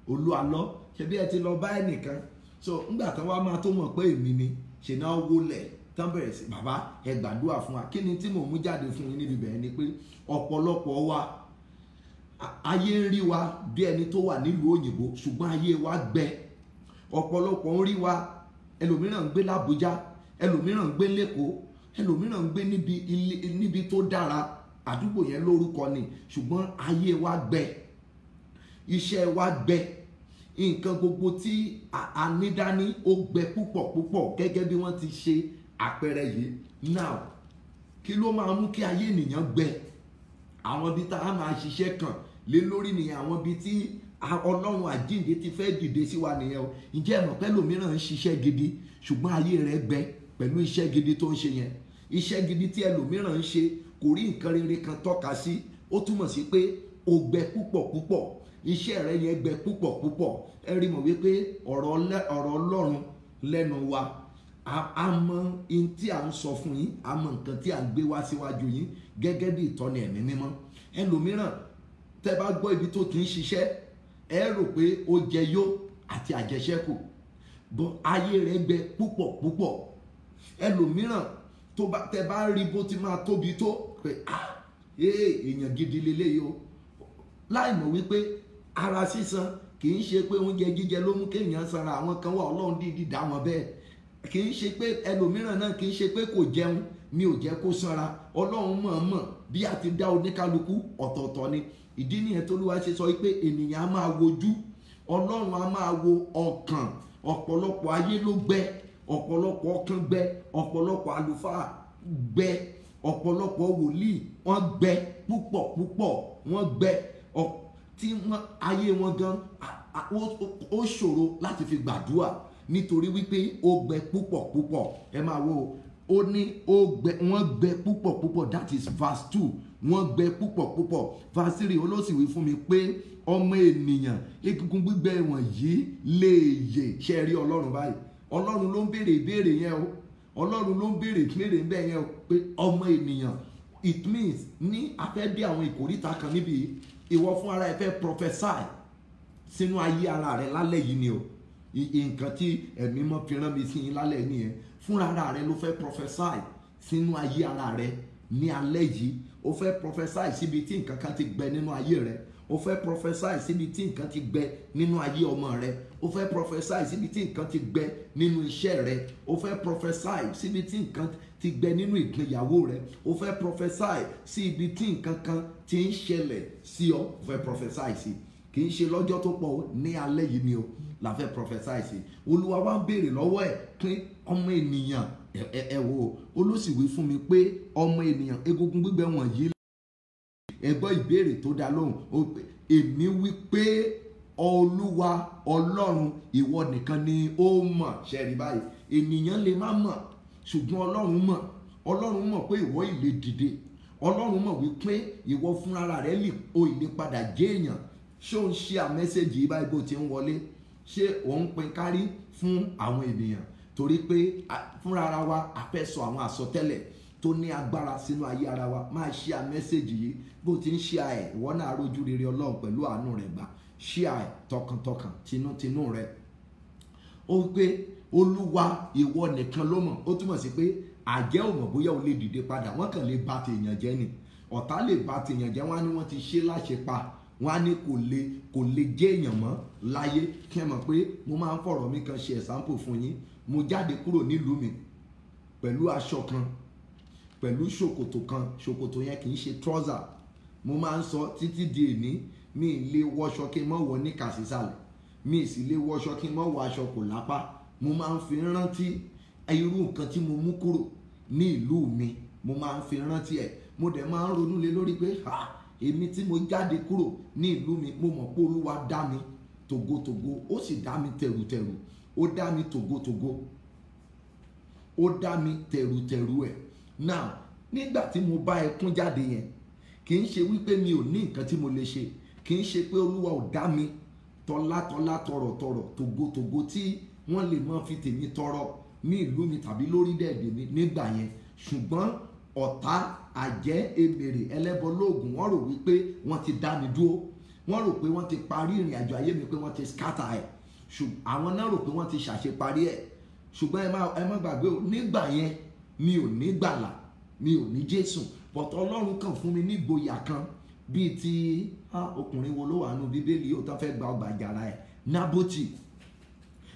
Olúalọ? Ṣebí ẹ ti lọ bá ẹnìkan. So ńgbà tán wá máa tó mọ̀ pé èmi ni, ṣe náà wólẹ̀ tán bẹ̀rẹ̀ sí bàbá ẹ gbàdúrà fún wa. Kí ni tí mò ń mú jáde fún yín níbi bẹ̀rẹ̀ ni pé ọ̀pọ̀lọpọ̀ wa, ayé ń rí wa bí ẹni tó wà nílùú òyìnbó, ṣùgbọ́n ayé wa gbẹ. Ọ̀pọ̀lọpọ̀ ń rí wa, ẹlòmíràn ń gbé l'Àbújá, ẹlòmíràn ń gbé l'Ékòó, ẹlòmíràn ń gbé níbi tó dára, àdúgbò yẹn lórúkọ ni, ṣùgbọ́n ayé wa gbẹ, iṣẹ́ wa gbẹ, nǹkan gbogbo tí a ní dání ó gbẹ púpọ̀ púpọ̀, gẹ́gẹ́ bí wọ́n ti ṣe àpẹẹrẹ yìí. Now kí ló máa mú kí ayé ènìyàn gbẹ? Àwọn ibi tá a máa ṣiṣẹ́ kàn lé lórí nìyẹn, àwọn ibi tí Ọlọ́run àjíǹde ti fẹ́ dìde sí wa nìyẹn o. Ǹjẹ́ ẹ mọ̀ pé ẹlòmíràn ń ṣiṣẹ́ gidi ṣùgbọ́n ayé rẹ̀ gbẹ pẹ̀lú iṣẹ́ gidi tó ń ṣe yẹn. Iṣẹ́ gidi tí ẹlòmíràn ń ṣe kò rí nǹkan rere kan tọ́ka sí, ó túmọ̀ sí pé ó gbẹ púpọ̀ púpọ̀, iṣẹ́ rẹ̀ yẹn gbẹ púpọ̀ púpọ̀. Ẹ rí mọ̀ wípé ọ̀rọ̀ Ọlọ́run lẹ́nu wa, a mọ ohun tí a ń sọ fún yín, a mọ nǹkan tí a ń gbé wá síwájú yín gẹ́gẹ́ bí ìtọ́ni ẹ̀mí mímọ́. Ẹlòmíràn tẹ́ bá gbọ́ ibi tó ti ń ṣiṣẹ́, ẹ rò pé ó jẹ yó àti àjẹṣẹ́kù, bọ́ ayé rẹ̀ gbẹ púpọ̀ púpọ̀. Ẹlòmíràn tó bá tẹ bá rí bó ti máa tóbi tó pé èèyàn gidi leléyìí o, láì mọ̀ wípé ara sísan kì í ṣe pé oúnjẹ jíjẹ ló mú kéèyàn sanra. àwọn kan wà Ọlọ́run dídì dá wọn bẹ́ẹ̀, kì í ṣe pé ẹlòmíràn náà kì í ṣe pé kò jẹun ni ò jẹ́ kó sanra. Ọlọ́run mọ̀ọ́mọ̀ bí a ti dá oníkálukú ọ̀tọ̀ọ̀tọ̀ ni. ìdí nìyẹn t'Olúwa ṣe sọ pé ènìyàn á máa wojú, Ọlọ́run á máa wo ọkàn. ọ̀pọ̀lọpọ̀ ayé ló gbẹ, ọ̀pọ̀lọpọ̀ ọkàn gbẹ, ọ̀pọ̀lọpọ̀ àlùfáà gbẹ, ọ̀pọ̀lọpọ̀ wòlíì wọ́n gbẹ púpọ̀ wọ́n gbẹ tí ayé wọn gan ó ṣòro láti fi gbàdúrà nítorí wípé ó gbẹ púpọ̀. ẹ máa wo, ó ní wọ́n gbẹ púpọ̀. That is verse 2. wọ́n gbẹ púpọ̀. verse 3 olóṣìwí fún mi pé ọmọ ènìyàn egungun gbígbẹ wọ̀nyí lè yè. ṣe rí Ọlọ́run báyìí, Ọlọ́run ló ń béèrè ìbéèrè yẹn o, Ọlọ́run ló ń béèrè ìbéèrè bẹ́ẹ̀ yẹn o, pé ọmọ ènìyàn. It means ní afẹ́ dé àwọn ìkórìtà kan níbi ìwọ fún ara ẹ fẹ́ prophesy sínú ayé ara rẹ lálẹ́ yìí ni o. nǹkan tí ẹ̀mí mọ́ fi rán mi sí yín lálẹ́ nìyẹn. fúnra ara rẹ ló fẹ́ prophesy sínú ayé ara rẹ ní alẹ́ yìí. o fẹ́ prophesy síbi tí nǹkan kan ti gbẹ nínú ayé rẹ, o fẹ́ prophesy síbi tí nǹkan ti gbẹ nínú ayé ọmọ rẹ, o fẹ́ prophesy síbi tí nǹkan ti gbẹ nínú iṣẹ́ rẹ, o fẹ́ prophesy síbi tí nǹkan ti gbẹ nínú ìgbéyàwó rẹ, o fẹ́ prophesy sí ibi tí nǹkan kan ti ń ṣẹlẹ̀ sí ọ, o fẹ́ prophesy sí. kì í ṣe lọ́jọ́ tó pọ̀, ní alẹ́ yìí ni o la fẹ́ prophesy sí. Olúwa wá ń béèrè lọ́wọ́ ẹ̀ pé ọmọ ènìyàn ẹ wo, olóṣìwí fún mi pé ọmọ ènìyàn egungun gbígbẹ wọ̀nyí. ẹ gbọ́ ìbéèrè tó dá lóhùn, èmi wí pé Olúwa Ọlọ́run ìwọ nìkan ni ó mọ̀. ṣẹ́rí báyìí, ènìyàn lè má mọ̀ ṣùgbọ́n Ọlọ́run mọ̀. Ọlọ́run mọ̀ pé ìwọ ìlè dìde, Ọlọ́run mọ̀ wípé ìwọ fúnra rẹ lè padà jẹ́ èèyàn. ṣé o ń ṣe àmẹ́sẹ̀jì báyìí bó ti ń wọlé? ṣé o ń pín kárí fún àwọn ènìyàn? torí pé fúnra ara wa a fẹ́ sọ àwọn àsọtẹ́lẹ̀ tó ní agbára sínú ayé ara wa. máa ṣe àmẹ́sẹ̀jì yìí bó ti ń ṣe ẹ̀, ìwọ náà rójú rere Ọlọ́run pẹ̀lú àánú rẹ̀ gbà. ṣe ẹ̀ tọkàntọkàn tinútinú rẹ̀. ó pé Olúwa ìwọ nìkan ló mọ̀. ó túmọ̀ sí pé àjẹ́ ò mọ̀ bóyá o lè dìde padà, wọ́n kàn lè bà tèèyàn jẹ́ ni. ọ̀tá lè bà tèèyàn jẹ́, wọ́n á ní wọ́n ti ṣe láṣepa, wọ́n á ní kò lè jẹ́ èèyàn mọ́ láyé. kí ẹ mọ̀ pé mo máa ń fọ̀rọ̀ mi kan ṣe example fún yín. mo jáde kúrò nílùú mi pẹ̀lú aṣọ kan, pẹ̀lú ṣòkòtò kan. ṣòkòtò yẹn kì í ṣe trouser. mo máa ń sọ títí di èní, mi ì lè wọṣọ kí n mọ̀ wọ níkà sísàlẹ̀, mi ì sì lè wọṣọ kí n mọ̀ wọ aṣọ kò lápá. mo máa ń fi rántí irú nǹkan tí mo mú kúrò ní ìlú mi, mo máa ń fi rántí ẹ̀. mo dẹ̀ máa ń ronú lé lórí pé èmi tí mo jáde kúrò ní ìlú mi, mo mọ̀ pé Olúwa dá mi tògótògó, ó sì dá mi tẹ̀rùtẹ̀rù, ó dá mi tògótògó, ó dá mi tẹ̀rùtẹ̀rù ẹ̀. now nígbà tí mo bá ẹkún jáde yẹn, kì í ṣe wípé mi ò ní nǹkan tí mo lè ṣe, kì í ṣe pé Olúwa ò dá mi tọ́látọ́lá tọ̀rọ̀tọ̀rọ̀ tògótògó tí wọ́n lè máa fi tèmi tọrọ ní ìlú mi tàbí lórílẹ̀-èdè mi nígbà yẹn. ṣùgbọ́n ọ̀tá, àjẹ́, èmèrè, ẹlẹ́bọ lóògùn, wọ́n rò wípé wọ́n ti dá mi dúró, wọ́n rò pé wọ́n ti parí ìrìn àjò ayé mi, pé wọ́n ti scatter ẹ̀. àwọn náà rò pé wọ́n ti ṣàṣeparí ẹ̀. ṣùgbọ́n ẹ má gbàgbé o, nígbà yẹn mi ò ní gbàlà, mi ò ní Jésù, but Ọlọ́run kàn fún mi ní ìgboyà kan bíi ti ọkùnrin wo ló wà nínú Bíbélì yóò tán fẹ́ gba ọgbà àjàrà ẹ̀,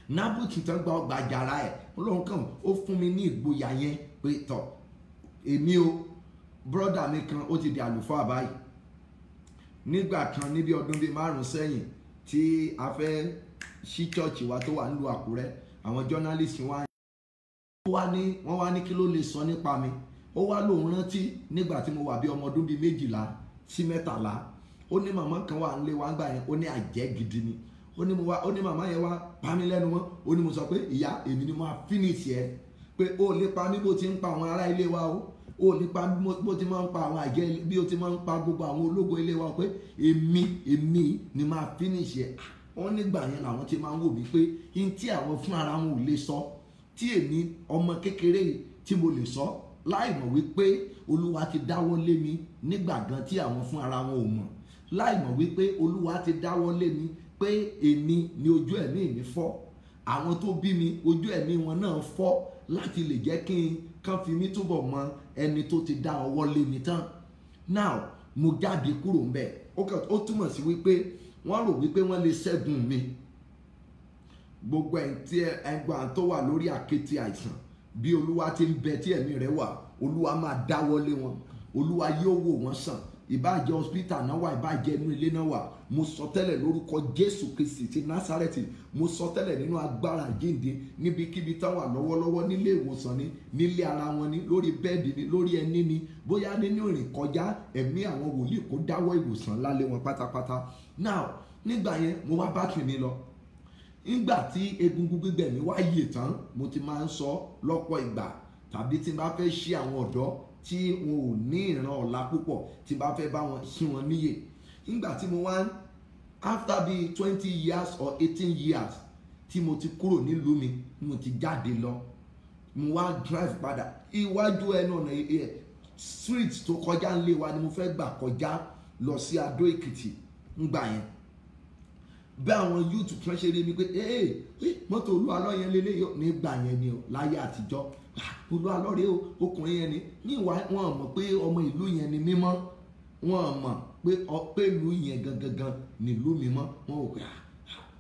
Nábótì tán gba ọgbà àjàrà ẹ̀. Ọlọ́run kàn ó fún mi ní ìgboyà yẹn pé tọ̀ èmi o, brọ́dà mi kan ó ti di àlùfáà báyìí. nígbà kan níbi ọdún bíi 5 sẹ́yìn tí a fẹ́ ṣí chọ́ọ̀chì wa tó wà nílùú Àkúrẹ́, àwọn journalist wọ́n wá ní kí ló lè sọ nípa mi. ó wá lóun rántí nígbà tí mo wà bí ọmọ ọdún bíi 12 sí 13. ó ní màmá kan wà nílé wa gbà yẹn, ó ní àjẹ́ gidi ni. ó ní màmá yẹn wá pa mí lẹ́nu mọ́. ó ní mo sọ pé ìyá èmi ni mo máa finish ẹ, pé ó lè pa mí bó ti ń pa àwọn ará ilé wa o, ó lè pa mí bó ti máa ń pa àwọn àjẹ́, bí ó ti máa ń pa gbogbo àwọn ológo ilé wa, pé èmi ni máa finish ẹ. wọ́n nígbà yẹn làwọn ti máa ń wò mí pé n tí àwọn fún ara wọn ò lè sọ, tí èmi ọmọ kékeré tí mo lè sọ, láì mọ̀ wípé Olúwa ti dáwọ́ lé mi nígbà gan tí àwọn fún ara wọn ò mọ̀, láì mọ̀ wípé Olúwa ti dáwọ́ lé mi pé èmi ni ojú ẹ̀mí mi fọ́, àwọn tó bí mi ojú ẹ̀mí wọn náà fọ́ láti lè jẹ́ kí n kàn fi mí túbọ̀ mọ ẹni tó ti dá ọwọ́ lé mi tán. Now mo jáde kúrò ńbẹ̀, ó túmọ̀ sí wípé wọ́n rò wípé wọ́n lè ṣẹ́gun mi. Gbogbo ẹgbàá tó wà lórí àkéte àìsàn, bí Olúwa ti ń bẹ tí ẹ̀mí rẹ̀ wà, Olúwa máa dáwọ́lé wọn, Olúwa yóò wò wọ́n sàn. Ìbájẹ́ hospital náà wà, ìbájẹ́ inú ilé náà wà, mo sọ tẹ́lẹ̀ lórúkọ Jésù Kristi ti Násárẹ́tì, mo sọ tẹ́lẹ̀ nínú agbára àjíǹde, níbikíbi tán wà lọ́wọ́lọ́wọ́, nílé ìwòsàn ni, nílé ara wọn ni, lórí bẹ́ẹ̀dì ni, lórí ẹní ni, bóyá nínú ìrìn kọjá, ẹ̀mí àwọn wòlíì kó dáwọ́ ìwòsàn lálé wọn pátápátá. Now nígbà yẹn mo wá bá kìíní lọ. Nígbà tí egungun gbígbẹ mi wá yè tán, mo ti máa ń sọ lọ́pọ̀ ìgbà, tàbí tí n bá fẹ́ ṣí àwọn ọ̀dọ́ tí wọn ò ní ìran ọ̀la púpọ̀, tí n bá fẹ́ bá wọn ṣí wọn níyè. Nígbà tí mo wá after bíi 20 years or 18 years tí mo ti kúrò nílùú mi, mo ti jáde lọ, mo wá drive padà, iwájú ẹnu ọ̀nà street tó kọjá ńlé wa ni mo fẹ́ gbà kọjá lọ sí Adó Èkìtì. Ngbà yẹn bí àwọn youth kan ṣe rí mi pé mọ́tò Olúalọ́ yẹn lélẹ́yọ̀, nígbà yẹn ni o, láyé àtijọ́, Olúalọ́ rèé o, ọkùnrin yẹn ni, níwá wọn mọ̀ pé ọmọ ìlú yẹn ni mímọ́, wọn mọ̀ pé ìlú yẹn gangan ni ìlú mímọ́. Wọn ò pé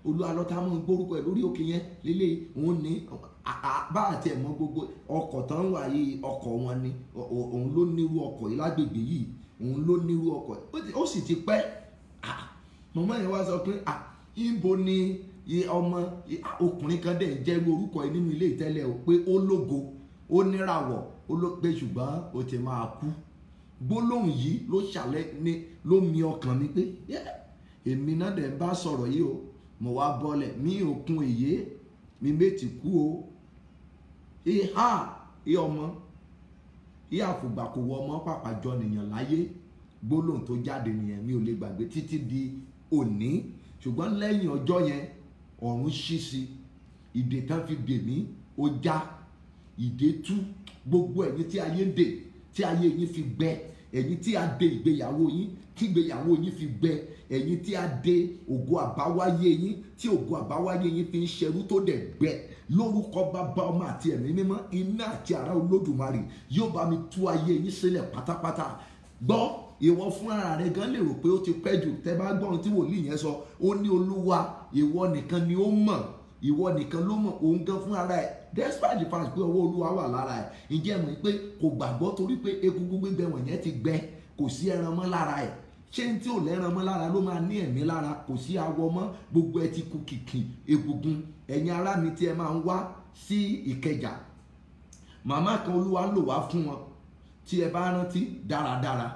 Olúalọ́ tá mọ̀ gbórúkọ ẹ̀ lórí òkè yẹn lélẹ́yìí, òun ní bá àti ẹ̀mọ́ gbogbo ọkọ̀ tán wà yìí, ọkọ̀ wọn ni, òun ló nírú ọkọ̀ yìí lágbègbè yìí, òun ló nírú ọkọ̀ yìí, ó sì ti pẹ́. Màmá yẹn wá sọ pé ibo ni ọmọ ọkùnrin kan dẹ̀ jẹ́rú orúkọ yìí nínú ilé ìtẹ́lẹ̀ o, pé ó lógo, ó níràwọ̀, ó ló pé ṣùgbọ́n ó ti máa kú. Gbólóhùn yìí ló ṣàlẹ̀ ní ló mi ọkàn mi pé èmi náà dẹ̀ bá sọ̀rọ̀ yìí o. Mo wá bọ́lẹ̀ mi òkun èyí mi méjì kú o. Ọmọ àfùgbà kò wọ ọmọ pàpàjọ nìyàn láyé. Gbólóhùn tó jáde nìyẹn, mi ò lè gbàgbé títí di òní. Ṣùgbọ́n lẹ́yìn ọjọ́ yẹn ọ̀run ṣí sí, ìdè tán fi dè mí ó já, ìdè tú. Gbogbo ẹ̀yin tí ayé ń dè, tí ayé yín fi gbẹ, ẹ̀yin tí a dè ìgbéyàwó yín, tí ìgbéyàwó yín fi gbẹ, ẹ̀yin tí a dè ògo àbáwáyé yín, tí ògo àbáwáyé yín fi ń ṣerú tó dẹ̀ gbẹ, lórúkọ Bàbá, Ọmọ àti Ẹ̀mí Mímọ́, iná àti àrá Olódùmarè yóò bá mi tú ayé yín sílẹ̀ pátápátá. Gbọ́, ìwọ fún ara rẹ gan lè rò pé ó ti pẹ́ jù. Tẹ́ bá gbọ́ ohun tí wòlíì yẹn sọ, ó ní Olúwa ìwọ nìkan ni ó mọ̀, ìwọ nìkan ló mọ̀, òun gan fún ara ẹ̀, despite the fact pé ọwọ́ Olúwa wà lára ẹ̀. Ǹjẹ́ mọ̀ pé kò gbàgbọ́ torí pé egungun gbígbẹ wọ̀nyẹn ti gbẹ, kò sí ẹran mọ́ lára ẹ̀. Ṣé ní tí ò lẹ́ran mọ́ lára ló máa ní ẹ̀mí lára? Kò sí awọ mọ́, gbogbo ẹ ti kú kìkì egungun. Ẹ̀yin ará mi tí ẹ máa ń wá sí Ìkẹjà, màmá kan Olúwa lò wá fún wọn, tí ẹ bá rántí dáradára.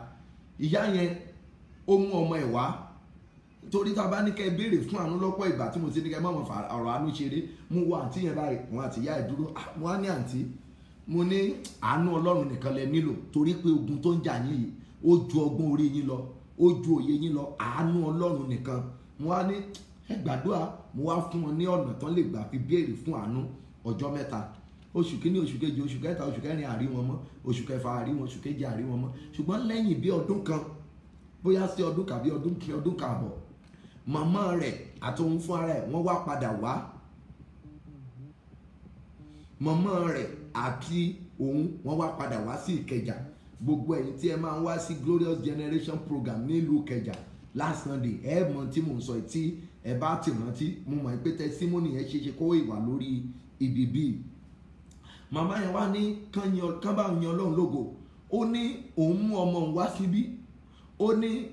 Ìyá yẹn ó mú ọmọ ẹ̀ wá, torí tá a bá ní kẹ́ béèrè fún àánú lọ́pọ̀ ìgbà tí mo ti ní kẹ́ mọ̀ fà ọ̀rọ̀ àánú ṣeré. Mo wo àǹtí yẹn báyìí, wọn àti ìyá ẹ̀ dúró. Mo wá ní àǹtí, mo ní àánú Ọlọ́run nìkan lẹ nílò, torí pé ogun tó ń jà yín yìí ó ju ọgbọ́n orí yín lọ, ó ju òye yín lọ, àánú Ọlọ́run nìkan. Mo wá ní ẹ gbàdúrà. Mo wá fún wọn ní ọ̀nà tán lè gbà fi béèrè fún àánú. Ọjọ́ mẹ́ta, oṣù kìíní, oṣù kejì, oṣù kẹta, oṣù kẹrin àrí wọn mọ́, oṣù kẹfà àrí wọn, oṣù keje àrí wọn mọ́. Ṣùgbọ́n lẹ́yìn bí ọdún kan, bóyá sí ọdún kàbí ọdún kààbọ̀, màmá rẹ̀ àti òun fún ara ẹ̀ wọ́n wá padà wá. Màmá rẹ̀ àti òun wọ́n wá padà wá sí Ìkẹjà. Gbogbo ẹ̀yin tí ẹ máa ń wá sí Glorious Generation Program nílùú Ìkẹjà last Sunday, ẹ mọ̀ tí mò ń sọ tí ẹ bá ti rántí, mo mọ̀ pé testimony yẹn ṣe kó ìwà lórí ibi bíi. Màmá yẹn wá ní kán bá yan Ọlọ́run lógo. Ó ní òun mú ọmọ òun wá síbí. Ó ní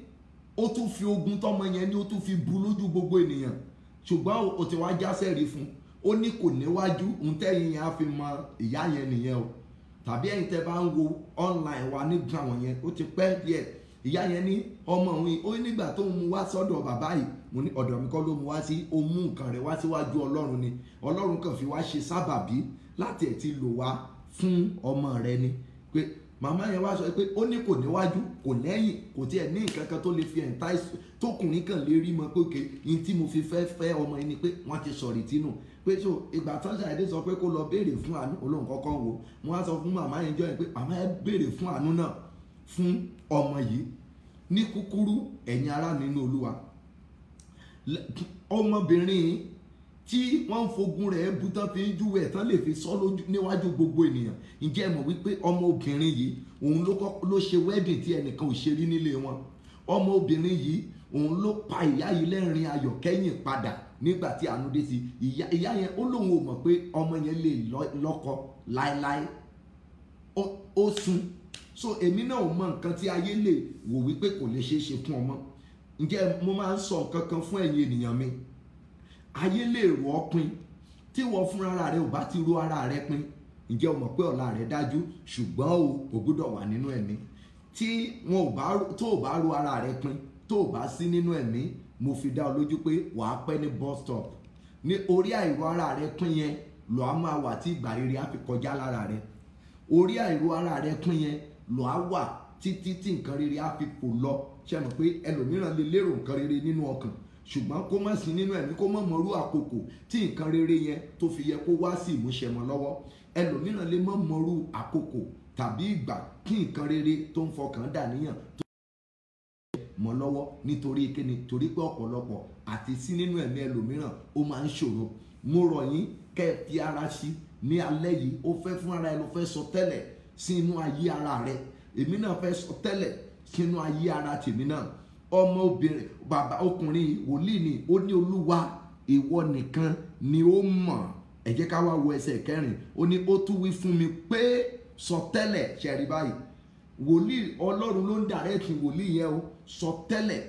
ó tún fi ogun tọ́mọ yẹn ní ó tún fi bu lójú gbogbo ènìyàn, ṣùgbọ́n ó ti wá jásẹ̀ rí fún. Ó ní kò níwájú, ń tẹ́yìn yẹn á fi mọ ìyá yẹn nìyẹn o. Tàbí ẹ̀yin tẹ́ bá ń wo online wa nígbà wọ̀nyẹn, ó ti pẹ́ díẹ̀. Ìyá yẹn ní ọmọ òun, ó nígbà tó ń mú wá sọ́dọ̀ bàbá yìí, mo ní ọ̀dọ̀ mi kọ́ ló mú wá sí, ó mú nǹkan rẹ̀ wá síwájú Ọlọ́run ni. Ọlọ́run kàn fi wá ṣe sábàbí láti ẹ̀ ti lò wá fún ọmọ rẹ̀ ni. Pé màmá yẹn wá sọ pé ó ní kò níwájú, kò lẹ́yìn, kò tiẹ̀ ní nǹkan kan tó lè fi entice, tókùnrin kan lè rí mọ́ pé òkè ní tí mo fi fẹ́ ọmọ yìí ni pé wọ́n ti sọ̀rì tínú. Pé so ìgbà tán ṣàdé sọ pé kó lọ béèrè fún àánú, Ọlọ́run kọ́kọ́ wò. Wọ́n á sọ fún màmá yẹn jọ yẹn pé màmá yẹn béèrè fún àánú náà fún ọmọ yìí. Ní kúkúrú, ẹ̀yin ará nínú Olúwa, ọmọbìnrin tí wọ́n ń fogun rẹ̀ bú tán fi ń júwèé tán lè fi sọ níwájú gbogbo ènìyàn. Ǹjẹ́ ẹ mọ̀ wípé ọmọbìnrin yìí òun ló ṣe wedding tí ẹnìkan ò ṣe rí nílé wọn. Ọmọbìnrin yìí òun ló pa ìyá yìí lẹ́rìn ayọ̀ kẹ́yìn padà nígbà tí àánú dé sí. Ìyá yẹn ó lóun ò mọ̀ pé ọmọ yẹn lè lọ́kọ láéláé, ó sún. So èmi náà ò mọ nǹkan tí ayé lè wò wípé kò lè ṣeé ṣe fún ọmọ. Ǹjẹ́ mo máa ń sọ nǹkan kan fún ẹ̀yin ènìyàn mi? Ayé lè rò ọ́ pin tí wọ́n fúnra rẹ̀ ò bá ti ro ara rẹ̀ pin. Ǹjẹ́ o mọ̀ pé ọ̀la rẹ̀ dájú? Ṣùgbọ́n o gbọ́dọ̀ wà nínú ẹ̀mí. Tí tó o bá ro ara rẹ̀ pin, tó o bá sí nínú ẹ̀mí, mo fi dá ọ lójú pé wàá pẹ́ ní bus stop. Ní orí àìro ara rẹ̀ pin yẹn lọ á máa wà tí ìgbà rere á fi kọjá lára rẹ̀. Orí àìro ara rẹ̀ pin yẹn lọ á wà títí tí nǹkan rere á fi fò lọ. Ṣé mọ̀ pé ẹlòmíràn lè lérò nǹkan rere nínú ọkàn, ṣùgbọ́n kó má sí nínú ẹ̀mí, kó má mọrú àkókò tí nǹkan rere yẹn tó fi yẹ kó wá sí ìmúṣẹ mọ́ lọ́wọ́. Ẹlòmíràn lè má mọrú àkókò tàbí ìgbà kí nǹkan rere tó ń fọkàn dàníyàn tó mọ́ lọ́wọ́. Nítorí kíni? Torí pé ọ̀pọ̀lọpọ̀ àti sí nínú ẹ̀mí ẹlòmíràn ó máa ń ṣòro. Mo rọ̀ yín kẹ́ ẹ fi ara sí ní alẹ́ yìí. Ó fẹ́ fún ara ẹ ló fẹ́ sọ tẹ́lẹ̀ sínú ayé ara rẹ. Èmi náà fẹ́ sọ tẹ́lẹ̀ sínú ayé ara tèmi náà. Ọmọbìnrin bàbá ọkùnrin wòlíì ni ó ní Olúwa ìwọ nìkan ni ó mọ̀. Ẹ jẹ́ ká wá wo ẹsẹ̀ 4. Ó ní ó tún wí fún mi pé sọ tẹ́lẹ̀. Ṣe rí báyìí, wòlíì Ọlọ́run ló ń dàrẹ́kì wòlíì yẹn o. Sọ tẹ́lẹ̀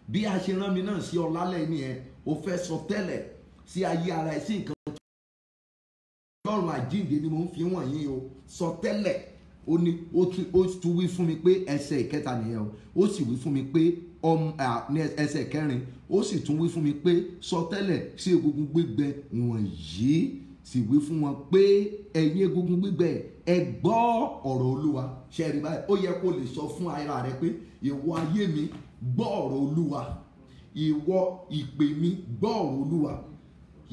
bí a ṣe rán mi náà sí ọ lálẹ́ nìyẹn. O fẹ́ sọ tẹ́lẹ̀ sí ayé ara ẹ, sí nǹkan Ọlọ́run àjíǹde ni mo ń fi wọ̀nyí o. Sọ tẹ́lẹ̀. Ó ní ó tún wí fún mi pé ẹsẹ̀ 5 nìyẹn o. Ó sì wí fún mi pé ní ẹsẹ̀ 4 ó sì tún wí fún mi pé sọ tẹ́lẹ̀ sí egungun gbígbẹ wọ̀nyí, sì wí fún wọn pé ẹ̀yin egungun gbígbẹ ẹ gbọ́ ọ̀rọ̀ Olúwa. Ṣé rí báyìí? Ó yẹ kó lè sọ fún ara rẹ pé ìwọ ayé mi gbọ́ ọ̀rọ̀ Olúwa, ìwọ ìpè mi gbọ́ ọ̀rọ̀ Olúwa,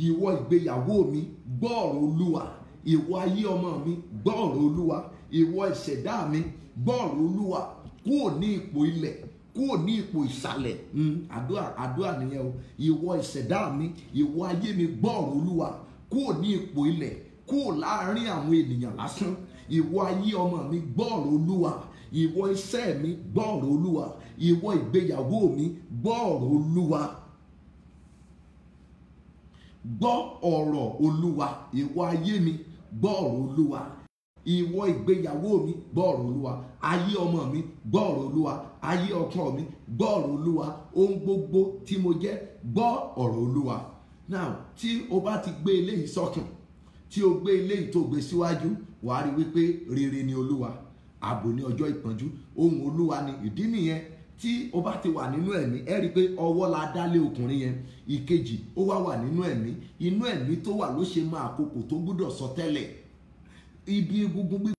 ìwọ ìgbéyàwó mi gbọ́ ọ̀rọ̀ Olúwa, ìwọ ayé ọmọ mi gbọ́ ọ̀rọ̀ Olúwa, ìwọ ìṣẹ̀dá mi gbọ́ ọ̀rọ̀ Olúwa. Kúrò ní ipò ilẹ̀, kúrò ní ipò ìsàlẹ̀. Àdúrà nìyẹn o. Ìwọ ìṣẹ̀dá mi, ìwọ ayé mi gbọ́ ọ̀rọ̀ Olúwa. Kúrò ní ipò ilẹ̀, kúrò láàárín àwọn ènìyàn lásán. Ìwọ ayé ọmọ mi gbọ́ ọ̀rọ̀ Olúwa, ìwọ iṣẹ́ mi gbọ́ ọ̀rọ̀ Olúwa, ìwọ ìgbéyàwó mi gbọ́ ọ̀rọ̀ Olúwa. Gbọ́ ọ̀rọ̀ Olúwa. Ìwọ ayé mi gbọ́ ọ̀rọ̀ Olúwa, ìwọ ìgbéyàwó mi gbọ́ ọ̀rọ̀ Olúwa, ayé ọmọ mi gbọ́ ọ̀rọ̀ Olúwa, ayé ọkọ mi gbọ́ ọ̀rọ̀ Olúwa, ohun gbogbo tí mo jẹ́ gbọ́ ọ̀rọ̀ Olúwa. Now tí o bá ti gbé eléyìí sọ́kàn, tí o gbé eléyìí tó gbé síwájú, wàá rí wípé rere ni Olúwa, ààbò ní ọjọ́ ìpọ́njú, ohun Olúwa ni. Ìdí nìyẹn tí o bá ti wà nínú ẹ̀mí, ẹ rí i pé ọwọ́ la dálé ọkùnrin yẹn. Ìkejì, ó wà nínú ẹ̀mí. Inú ẹ̀mí tó wà ló ṣe máa àkókò tó gbọ́dọ̀ sọ tẹ́lẹ̀. Ibi egungun gbígbẹ.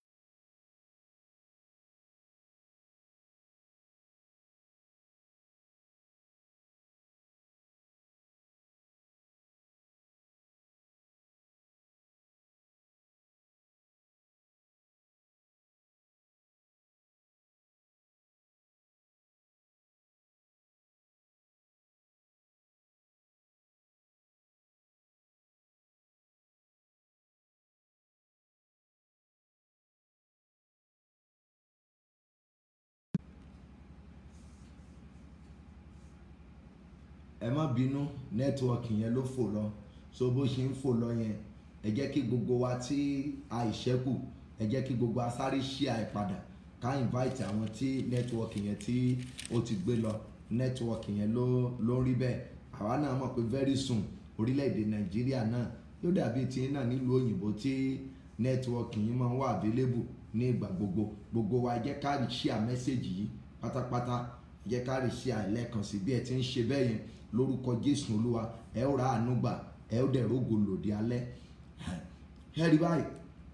Ẹ má bínú, nẹ́tíwọ̀kì yẹn ló fò lọ. So bó ṣe ń fò lọ yẹn, ẹ jẹ́ kí gbogbo wa tí a ìṣẹ́kù, ẹ jẹ́ kí gbogbo wa sáré share ẹ̀ padà. Ká invite àwọn tí nẹ́tíwọ̀kì yẹn tí ó ti gbé lọ. Nẹ́tíwọ̀kì yẹn ló ń rí bẹ́ẹ̀. Àwa náà mọ̀ pé very soon orílẹ̀-èdè Nàìjíríà náà yóò dàbí tí náà nílùú òyìnbó tí nẹ́tíwọ̀kì yìí máa ń wà available ní ìgbà gbogbo. Gbogbo wa ẹ jẹ́ ká share message yìí pátápátá. Ẹ jẹ́ ká share lẹ́ẹ̀kan sí bí ẹ ti ń ṣe bẹ́ẹ̀ yẹn. Lórúkọ Jésù Olúwa, ẹ ó ra àánú gbà, ẹ ó dẹ̀ rógo lòdì alẹ́. Ẹ rí báyìí,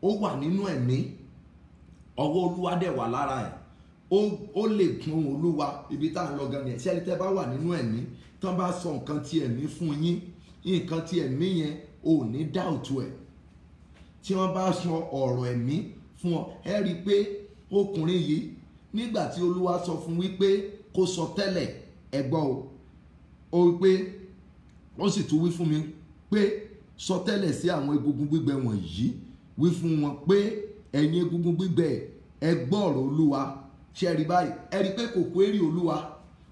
ó wà nínú ẹ̀mí, ọwọ́ Olúwa dẹ̀ wà lára ẹ̀. Ó lè gun ohùn Olúwa. Ibi tá à ń lọ gan ni ẹ̀. Ṣé ẹni tẹ́ bá wà nínú ẹ̀mí, tí wọ́n bá sọ nǹkan ti ẹ̀mí fún yín, nǹkan ti ẹ̀mí yẹn ò ní doubt ẹ̀. Tí wọ́n bá sọ ọ̀rọ̀ ẹ̀mí fún ọ, ẹ rí i pé ọkùnrin yìí nígbà tí Olúwa sọ fún wípé kó sọ tẹ́lẹ̀, ẹ gbọ́ o. Ó wí pé ó sì tún wí fún mi pé sọtẹ́lẹ̀ sí àwọn egungun gbígbẹ wọ̀nyí, wí fún wọn pé ẹ̀yin egungun gbígbẹ ẹ gbọ́ ọ̀rọ̀ Olúwa. ṣe rí báyìí, ẹ rí pé kò query Olúwa,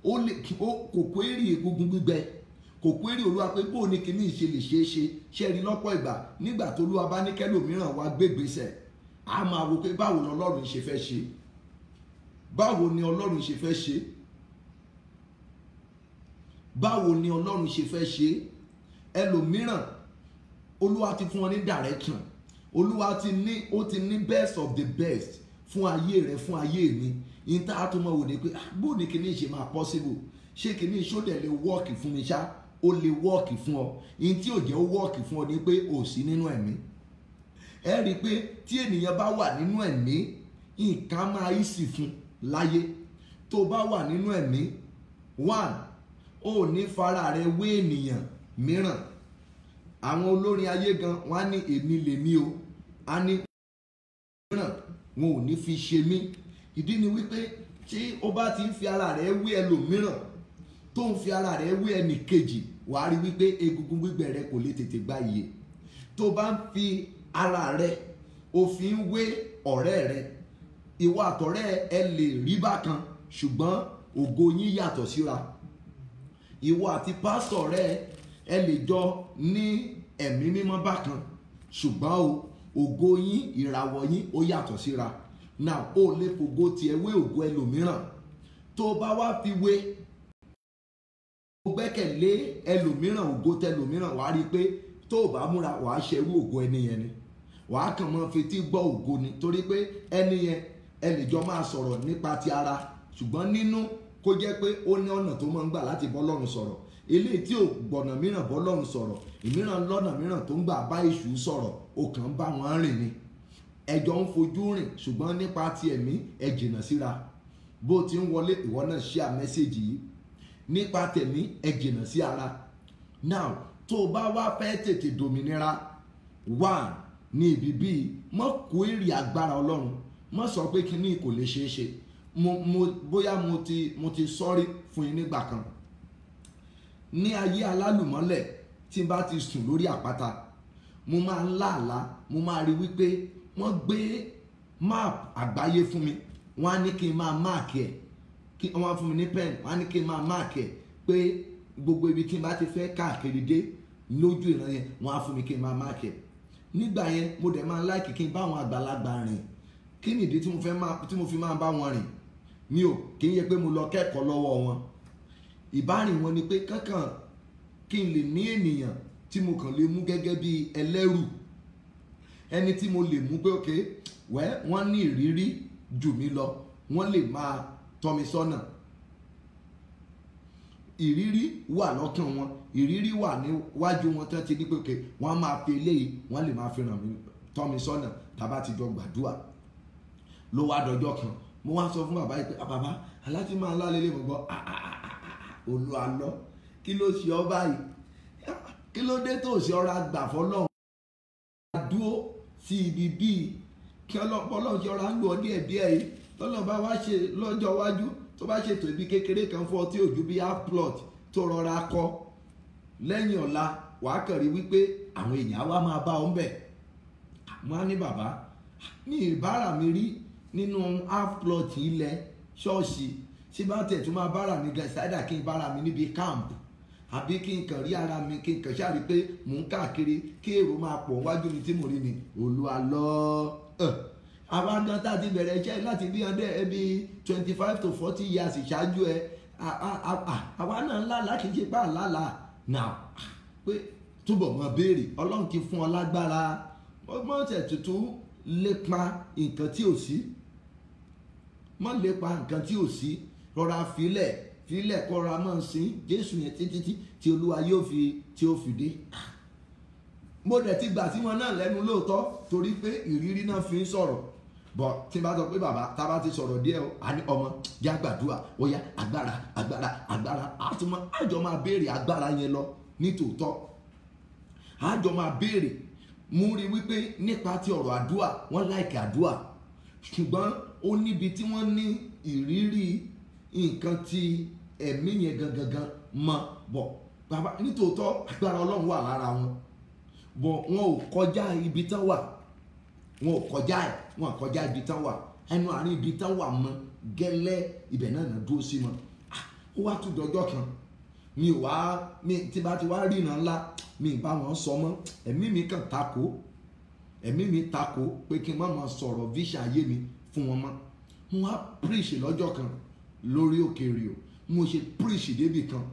kò query egungun gbígbẹ, kò query Olúwa pé bó ni kíní ìṣe lè ṣeé ṣe. ṣe rí lọ́pọ̀ ìgbà nígbà tó Olúwa bá ní kẹ́lòmíràn wá gbégbèsè, a máa wo pé báwo ni Ọlọ́run ṣe fẹ́ ṣe, báwo ni Ọlọ́run ṣe fẹ́ ṣe, báwo ni Ọlọ́run ṣe fẹ́ ṣe. ẹlòmíràn Olúwa ti fún wọn ní direction, Olúwa ti ní best of the best fún ayé rẹ, fún ayé mi. ìta àtúmọ̀ wò ni pé bó ni kíní ṣe máa possible, ṣé kíní ìṣòdẹ̀ lè wọ́ọ̀kì fún mi ṣá, ó lè wọ́ọ̀kì fún ọ. ìyẹn tí ò jẹ́ ó wọ́ọ̀kì fún ọ ni pé ò sí nínú ẹ̀mí. ẹ rí i pé tí ènìyàn bá wà nínú ẹ̀mí, nǹkan máa easy fún láyé. tó bá wà nínú ẹ̀mí, one, ó ní fara rẹ wé ènìyàn mìíràn. àwọn olórin ayé gan wọn á ní èmi lèmi o, á ní mìíràn wọn ò ní fi ṣe mí. ìdí ni wípé tí ó bá ti ń fi ara rẹ̀ wé ẹlòmíràn, tó ń fi ara rẹ̀ wé ẹnì kejì, wàá rí wípé egungun gbígbẹ rẹ kò lè tètè gba iye. tó bá ń fi ara rẹ̀ òfin wé ọ̀rẹ́ rẹ, ìwọ àtọ̀rẹ́ ẹ lè rí bákan ṣùgbọ́n ògo yín yàtọ̀ síra. ìwọ àti pásítọ̀ rẹ ẹ lè jọ ní ẹ̀mí mímọ́ bákan ṣùgbọ́n ògo yín, ìràwọ̀ yín ó yàtọ̀ síra. now ó lè fògo tiẹ̀ wé ògo ẹlòmíràn. tó bá wá fi wé, ó gbẹ́kẹ̀lé ẹlòmíràn, ògo tẹlòmíràn, wàá rí i pé tó o bá múra wàá ṣerú ògo ẹni yẹn ni, wàá kàn mọ́ fetí gbọ́ ògo ni. torí pé ẹni yẹn ẹ lè jọ máa sọ̀rọ̀ nípa ti ara ṣùgbọ́n nínú kó jẹ́ pé ó ní ọ̀nà tó máa ń gbà láti bọ́ Ọlọ́run sọ̀rọ̀. eléyìí tí ò gbọ̀nà mìíràn bọ́ Ọlọ́run sọ̀rọ̀, ìmíràn lọ́nà mìíràn tó ń gbà bá èṣù sọ̀rọ̀, ó kàn ń bá wọn rìn ni. ẹjọ́ ń fojú rìn ṣùgbọ́n nípa ti ẹ̀mí ẹ jìnnà síra. bó ti ń wọlé ìwọ náà share message yìí, nípa tẹ̀mí ẹ jìnnà sí ara. now tó o bá wá fẹ́ tètè dòmìnira, one ní ibi bíi mọ́ query agbára Ọlọ́run, mọ́ sọ pé kíní kò lè ṣeé ṣe. bóyá mo ti sọ́rí fún yín nígbà kan ní ayé alálùmọ́lẹ̀. tí n bá ti sùn lórí àpáta, mo máa ń láàlá, mo máa rí wípé wọ́n gbé map àgbáyé fún mi, wọ́n á ní kí n máa máàkì ẹ̀, kí wọ́n á fún mi ní pen, wọ́n á ní kí n máa máàkì ẹ̀ pé gbogbo ibi tí n bá ti fẹ́ káàkiri dé lójú ìran yẹn, wọ́n á fún mi kí n máa máàkì ẹ̀. nígbà yẹn mo dẹ̀ máa láìkì kí n bá àwọn àgbàlagbà rìn. kí nìdí tí mo fi máa bá wọn rìn? mi ò kì í yẹ pé mo lọ kẹ́kọ̀ọ́ lọ́wọ́ wọn. ìbárìn wọn ni pé kankan kí n lè ní ènìyàn tí mo kàn lè mú gẹ́gẹ́ bí ẹlẹ́rù, ẹni tí mo lè mú pé ok wọ́n ní ìrírí jù mí lọ, wọ́n lè máa tọ́ mi sọ́nà. ìrírí wà lọ́kàn wọn, ìrírí wà níwájú wọn tó ti ní pé ok wọ́n á máa fi eléyìí, wọ́n lè máa fi ràn mí, tọ́ mi sọ́nà tàbá ti jọ gbàdúrà. ló wá dọjọ́ kan mo wá sọ fún bàbá yìí pé bàbá aláti máa ń lálẹ́ lé mọ̀ gbọ́ Olúwa lọ, kí ló ṣe ọ báyìí, kí ló dé tó ṣe ọ̀rọ̀ àgbà fọlọ́run dúró sí ibi bíi kí ọlọ́run ṣe ọ̀rọ̀ àgbọ̀ díẹ̀díẹ̀ yìí tọ́lọ́ bá wá ṣe lọ́jọ́ iwájú tó bá ṣètò ibi kékeré kan fún ọ tí òjú bí half plot tó rọra kọ lẹ́yìn ọ̀la wàá kàn rí wípé àwọn èèyàn wá máa bá ọ ń bẹ̀. mo á ní bàbá ní ìbára mi rí nínú half plot ilẹ̀ ṣọ́ọ̀ṣì tí bá tẹ̀ tó máa bára mi gan ṣáìdà kí n bára mi níbi camp àbí kí n kàn rí ara mi kí n kàn ṣáà rí pé mò ń káàkiri kí èrò máa pọ̀ wájú mi tí mo rí ni Olúwa lọ. àwa gan tá a ti bẹ̀rẹ̀ iṣẹ́ láti bí 25 to 40 years ìṣáájú ẹ àwa náà ńlá láti ṣe pa àlálà náà pé túbọ̀ mọ́ béèrè Ọlọ́run ti fún ọ lágbára ọgbọ́n tẹ̀ tuntun lépa nǹkan tí ò sí, mọ́ lépa nǹkan tí ò sí, rọra filẹ̀ kọ́ra máa ń sin Jésù yẹn títí tí Olúwa yóò fi dé. mo dẹ̀ ti gbà sí wọn náà lẹ́nu lóòótọ́ torí pé ìrírí náà fi ń sọ̀rọ̀ bọ̀ tí n bá sọ pé bàbá tá a bá ti sọ̀rọ̀ díẹ̀ o a ní ọmọ já gbàdúrà ó yá agbára àjọ máa béèrè agbára yẹn lọ nítòótọ́ àjọ máa béèrè. mú rí wípé nípa ti ọ̀rọ̀ àdúà wọ́n láìkì àdúà ṣùgbọ́n ó níbi tí wọ́n ní ìrírí nǹkan tí ẹ̀mí yẹn gangan mọ bọ̀ bàbá nítòótọ́ agbára Ọlọ́run wà lára wọn bọ̀ wọn ò kọjá ibi tán wà, wọn ò kọjá ibi tán wà, ẹnu àárín ibi tán wà mọ́ gẹ́lẹ́ ibẹ̀ náà dúró sí mọ́. Ó wá tún dọjọ́ kan mi tí bá ti wá ríran ńlá mi bá wọn sọ mọ́, ẹ̀mí mi kàn takò pé kí n má máa sọ̀rọ̀ vision ayé mi fún wọn mọ́. Mo wá preach lọ́jọ́ kan lórí òkèèrè o, mo ṣe preach débì kan,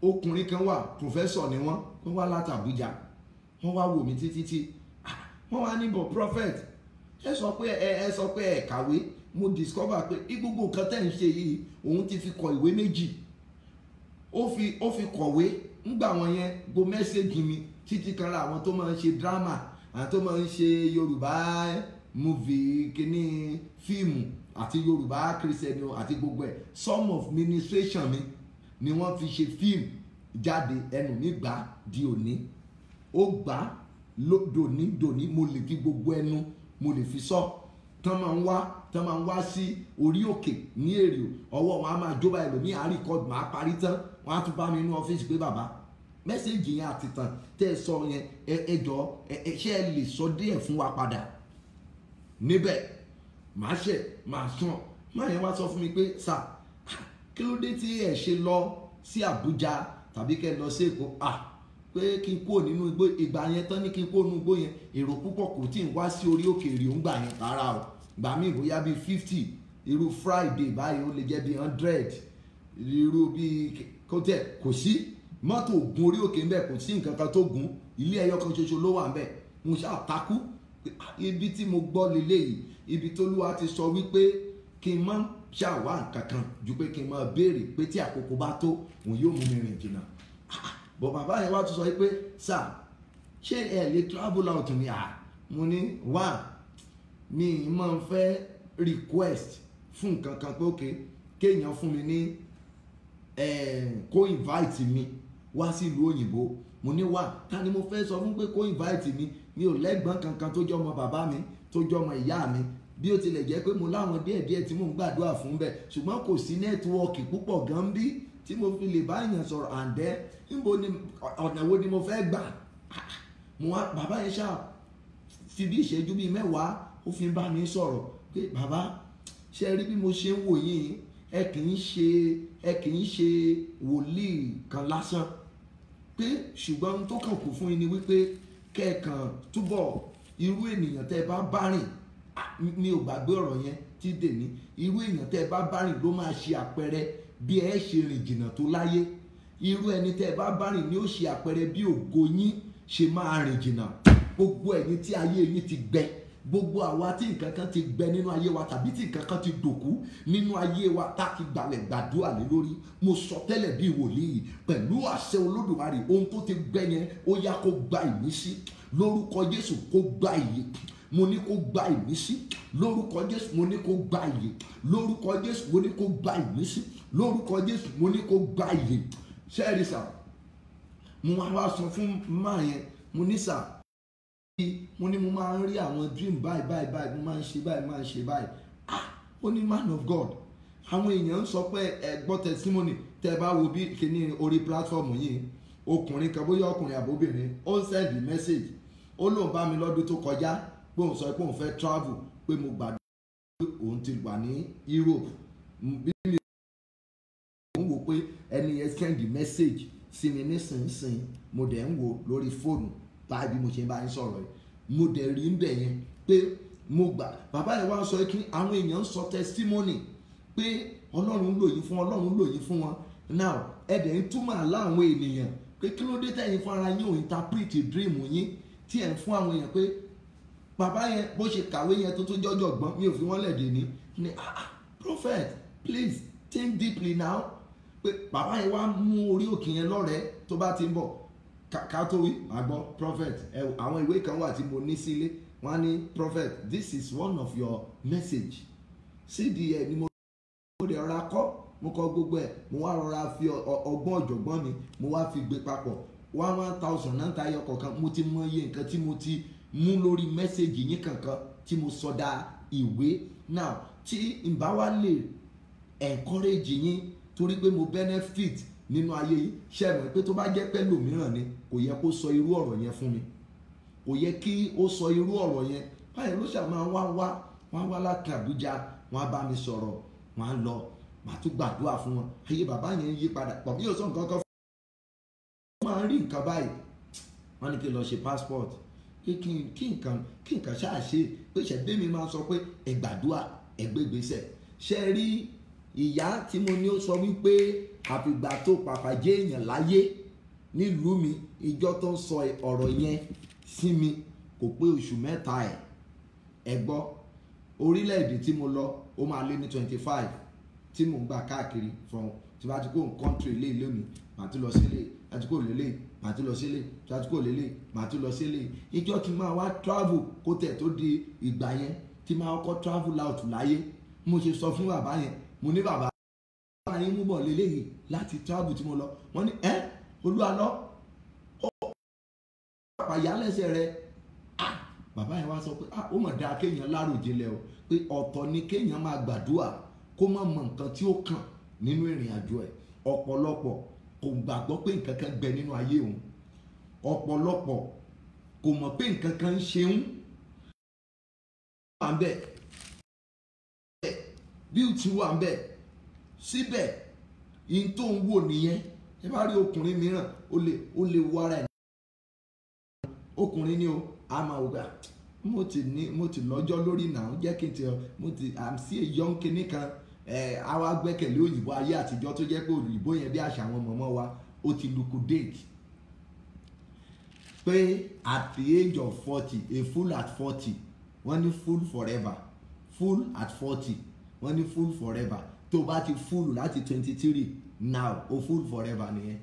ọkùnrin kan wà professor ni wọ́n wá láti Àbújá, wọ́n wá wò mí títí wọ́n wá ní bọ̀ prophet ẹ sọ pé ẹ kàwé, mo discover pé gbogbo nǹkan tẹ́ ń ṣe yìí òun ti fi kọ ìwé méjì, ó fi kọ̀wé ńgbà wọn yẹn gbo mẹ́sẹ̀gì mi títí kan ra àwọn tó máa ń ṣe drama, àwọn tó máa ń ṣe Yorùbá movie kíní fíìmù àti Yorùbá Christian àti gbogbo ẹ̀, some of ministration mi ni wọ́n fi ṣe fíìmù jáde, ẹnu mi gbà di òní, ó gbà dòní mo lè fi gbogbo ẹnu mo lè fi sọ. Tán máa ń wá sí orí òkè ní èrè ọwọ́ wọn á máa jó báyìí lómi àríkọ́dù máa parí tán wọ́n á tún bá mi inú ọ́fíìsì pé bàbá mẹ́sẹ̀gì yẹn àti tàn tẹ́ ẹ sọ yẹn ẹ jọ ṣé ẹ lè sọ díẹ̀ fún wa padà níbẹ̀, máa sàn. Máa yẹn wá sọ fún mi pé sà kí ló dé tí ẹ ṣe lọ sí Àbújá tàbí kẹ́ lọ sí Èkó, pé kí n kúrò nínú igbó, ìgbà yẹn tán ní kí n kúrò nínú igbó yẹn èrò púpọ̀ kò tí ń wá sí orí òkèèrè òun gbà yẹn rárá o, gbà mí bóyá bíi 50, irú Friday báyìí ó lè jẹ́ bíi 100, irú bíi kọ́tẹ̀ kò sí mọ́tò gun orí òkè ń bẹ̀, kò sí nǹkan kan tó gun, ilé ẹyọ kan ṣoṣo ló wà ń bẹ̀. Mo ṣáà takú ibi tí mo gbọ́ leléyìí, ibi t'Olúwa ti sọ wípé kí n má ṣàwá nǹkan kan ju pé kí n máa béèrè pé tí àkókò bá tó òun yóò mú mi rìn jìnnà. Bọ̀ bàbá yẹn wá tún sọ pé sà ṣé ẹ lè travel out ni mo ní mi máa ń fẹ́ request fún nǹkan kan pé òkè kéèyàn fún mi ní kó invite mi wá sí ìlú òyìnbó. Mo ní ta ni mo fẹ́ sọ fún pé kó invite mi ò lẹ́gbọ́n kankan tó jọ ọmọ bàbá mi tó jọ ọmọ ìyá mi, bí ó tilẹ̀ jẹ́ pé mo láwọn díẹ̀díẹ̀ tí mò ń gbàdúrà fún bẹ́ẹ̀, ṣùgbọ́n kò sí nẹ́tíwọ́ọ̀kì púpọ̀ gan bí tí mo fi lè bá èèyàn sọ̀rọ̀ àǹdẹ́ níbo ni ọ̀nà wo ni mo fẹ́ gbà. Bàbá yẹn ṣáà fi bí ìṣẹ́jú bíi 10 ó fi ń bá mi sọ̀rọ̀ pé bàbá ṣe rí bí mo ṣe ń wò yín, ẹ kì í ṣe wòlíì kan lásán, pé ṣùgbọ́n tó kàn kù fún yín ni wípé kẹ́ẹ̀kan túbọ̀ irú ènìyàn tẹ́ bá bá rìn, mi ò gbàgbé ọ̀rọ̀ yẹn tí dèní, irú èèyàn tẹ́ bá bá rìn ló máa ṣe àpẹẹrẹ bí ẹ ṣe rìn jìnnà tó láyé, irú ẹni tẹ́ bá bá rìn ni ó ṣe àpẹẹrẹ bí ògo yín ṣe máa rìn jìnnà. Gbogbo ẹ̀yin tí ayé yín ti gbẹ, gbogbo àwa tí nǹkan kan ti gbẹ nínú ayé wa tàbí tí nǹkan kan ti dòkú nínú ayé wa tá a ti gbàlẹ̀ gbàdúrà lé lórí, mo sọ tẹ́lẹ̀ bí wòlíì pẹ̀lú àṣẹ Olódùmarè, ohun tó ti gbẹ yẹn ó yá kó gba ìmísí lórúkọ Jésù, kó gba ìyè. Mo ní kó gba ìmísí lórúkọ Jésù, mo ní kó gba ìyè lórúkọ Jésù, mo ní kó gba ìmísí lórúkọ Jésù, mo ní kó gba ìyè. Ṣẹ́ẹ̀rì sà, mo wá sọ fún máa yẹn, mo ní sà, mo ní mo máa ń rí àwọn dream báyìí mo máa ń ṣe báyìí. Ó ní man of God, àwọn èèyàn ń sọ pé ẹ gbọ́ testimony tẹ́ bá wo bí kíní orí platform yìí, ọkùnrin kan bóyá ọkùnrin àbóbìnrin ó ń send message, ó lóun bá mi lọ́dún tó kọjá pé òun sọ pé òun fẹ́ travel, pé mo gbàdúrà pé òun ti wà ní Europe, bí mi ò ń wò pé ẹni yẹn send message sí mi nísinsìnyí, mo dẹ̀ ń wò lórí fóònù báyìí bí mo ṣe bá ń sọ̀rọ̀ yìí, mo dẹ̀ rí ń bẹ̀ yẹn pé mo gbà. Bàbá yẹn wá sọ kí àwọn èèyàn ń sọ testimony pé Ọlọ́run lò yín fún wọn. Now ẹ̀dẹ̀ ń túmọ̀ àlá àwọn ènìyàn pé kí ló dé tẹ̀yìn fún ara yín ò interpret dream yín tí ẹ̀ ń fún àwọn èèyàn pé bàbá yẹn bó ṣe kàwé yẹn tó jọjọ gbọ́n, mi ò fi wọ́n lẹ̀dẹ̀ ní prophet please think deeply now, pé bàbá yẹn wá mú orí òkè yẹn lọ́rẹ̀ẹ́ tó bá ti ń bọ̀ ká tó wí màá gbọ́ prophet àwọn ìwé kan wà tí mo ní sílé, wọ́n á ní prophet this is one of your message cd ẹ̀ ni mo dẹ̀ rọra kọ́, mo kọ gbogbo ẹ̀, mo wá rọra fi ọgbọ́n ọ̀jọ̀gbọ́n mi mo wá fi gbé papọ̀ 1,000 náà tayọ kọ̀ọ̀kan, mo ti mọ iye nǹkan tí mo ti mú lórí mẹ́sẹ̀gì yín kankan tí mo sọdá ìwé. Now tí n bá wá lè encourage yín torí pé mo benefit nínú ayé yìí. Ṣé ẹ mọ̀ pé tó bá jẹ́ pé lòmíràn ni kò yẹ kó sọ irú ọ̀rọ̀ yẹn fún mi, kò yẹ kí ó sọ irú ọ̀rọ̀ yẹn. Báyìí ló ṣàmà wọ́n wá láti Àbújá, wọ́n á bá mi sọ̀rọ̀, wọ́n á lọ, màá tún gbàdúrà fún wọn. Ayé bàbá yẹn yí padà, pọ̀ bí yóò sọ nǹkan kan fún wọn. Máa rí nǹkan báyìí, wọ́n ní kí n lọ ṣe passport, kí nǹkan ṣáà ṣe pé ṣẹ̀gbẹ́ mi máa sọ pé ẹ gbàdúrà, ẹ gbé ìgbésẹ̀. Ṣé rí ìyá tí mo ní ó sọ wípé àfìgbà tó pàpà jẹ́ èèyàn láyé nílùú mi, ìjọ tó ń sọ ọ̀rọ̀ yẹn sí mi kò pé oṣù mẹ́ta ẹ gbọ́. Orílẹ̀-èdè tí mo lọ ó máa lé ní 25 tí mò ń gbà káàkiri from tí bá ti kó country ilé lónìí màá tún lọ sílé, àti kó lélẹ̀ màá tún lọ sílé, àti kó lélẹ̀ màá tún lọ sílé. Ìjọ tí máa wá travel kó tẹ̀ tó di ìgbà yẹn tí máa kọ́ travel out láyé. Mo ṣe sọ fún bàbá yẹn, mo ní bàbá yín mú bọ̀ lélẹ́yìí láti travel tí mo lọ. Wọ́n ní Olúwa lọ ó pàpàyà lẹ́sẹ̀ rẹ̀. Bàbá yẹn wá sọ pé ó mọ̀ dáa kéèyàn láròjinlẹ̀ o, pé ọ̀tọ̀ ni kéèyàn máa gbàdúrà kó má mọ nǹkan tí ó kàn nínú ìrìn àjò ẹ̀. Ọ̀pọ̀lọpọ̀ kò gbàgbọ́ pé nǹkan kan gbẹ nínú ayé òun, ọ̀pọ̀lọpọ̀ kò mọ̀ pé nǹkan kan ń ṣe ń wà ń bẹ̀, bí ó ti wà ń bẹ̀ síbẹ̀ yìí tó ń wò nìyẹn. Ẹ bá rí ọkùnrin mìíràn ó lè wọ ara ẹ̀, ọkùnrin ni o, a máa wò gbà mo ti lọ́jọ́ lórí náà, jẹ́ kí n ti I'm still a young kinní kan. Àwa gbẹ́kẹ̀lé òyìnbó ayé àtijọ́ tó jẹ́ pé òyìnbó yẹn bí àṣà àwọn mọ̀mọ́ wa ó ti liquidate. Pé at the age of 40, a fool at 40, wọ́n ní fool forever, fool at 40, wọ́n ní fool forever. Tó bá ti fool láti 23 now o fool forever nìyẹn.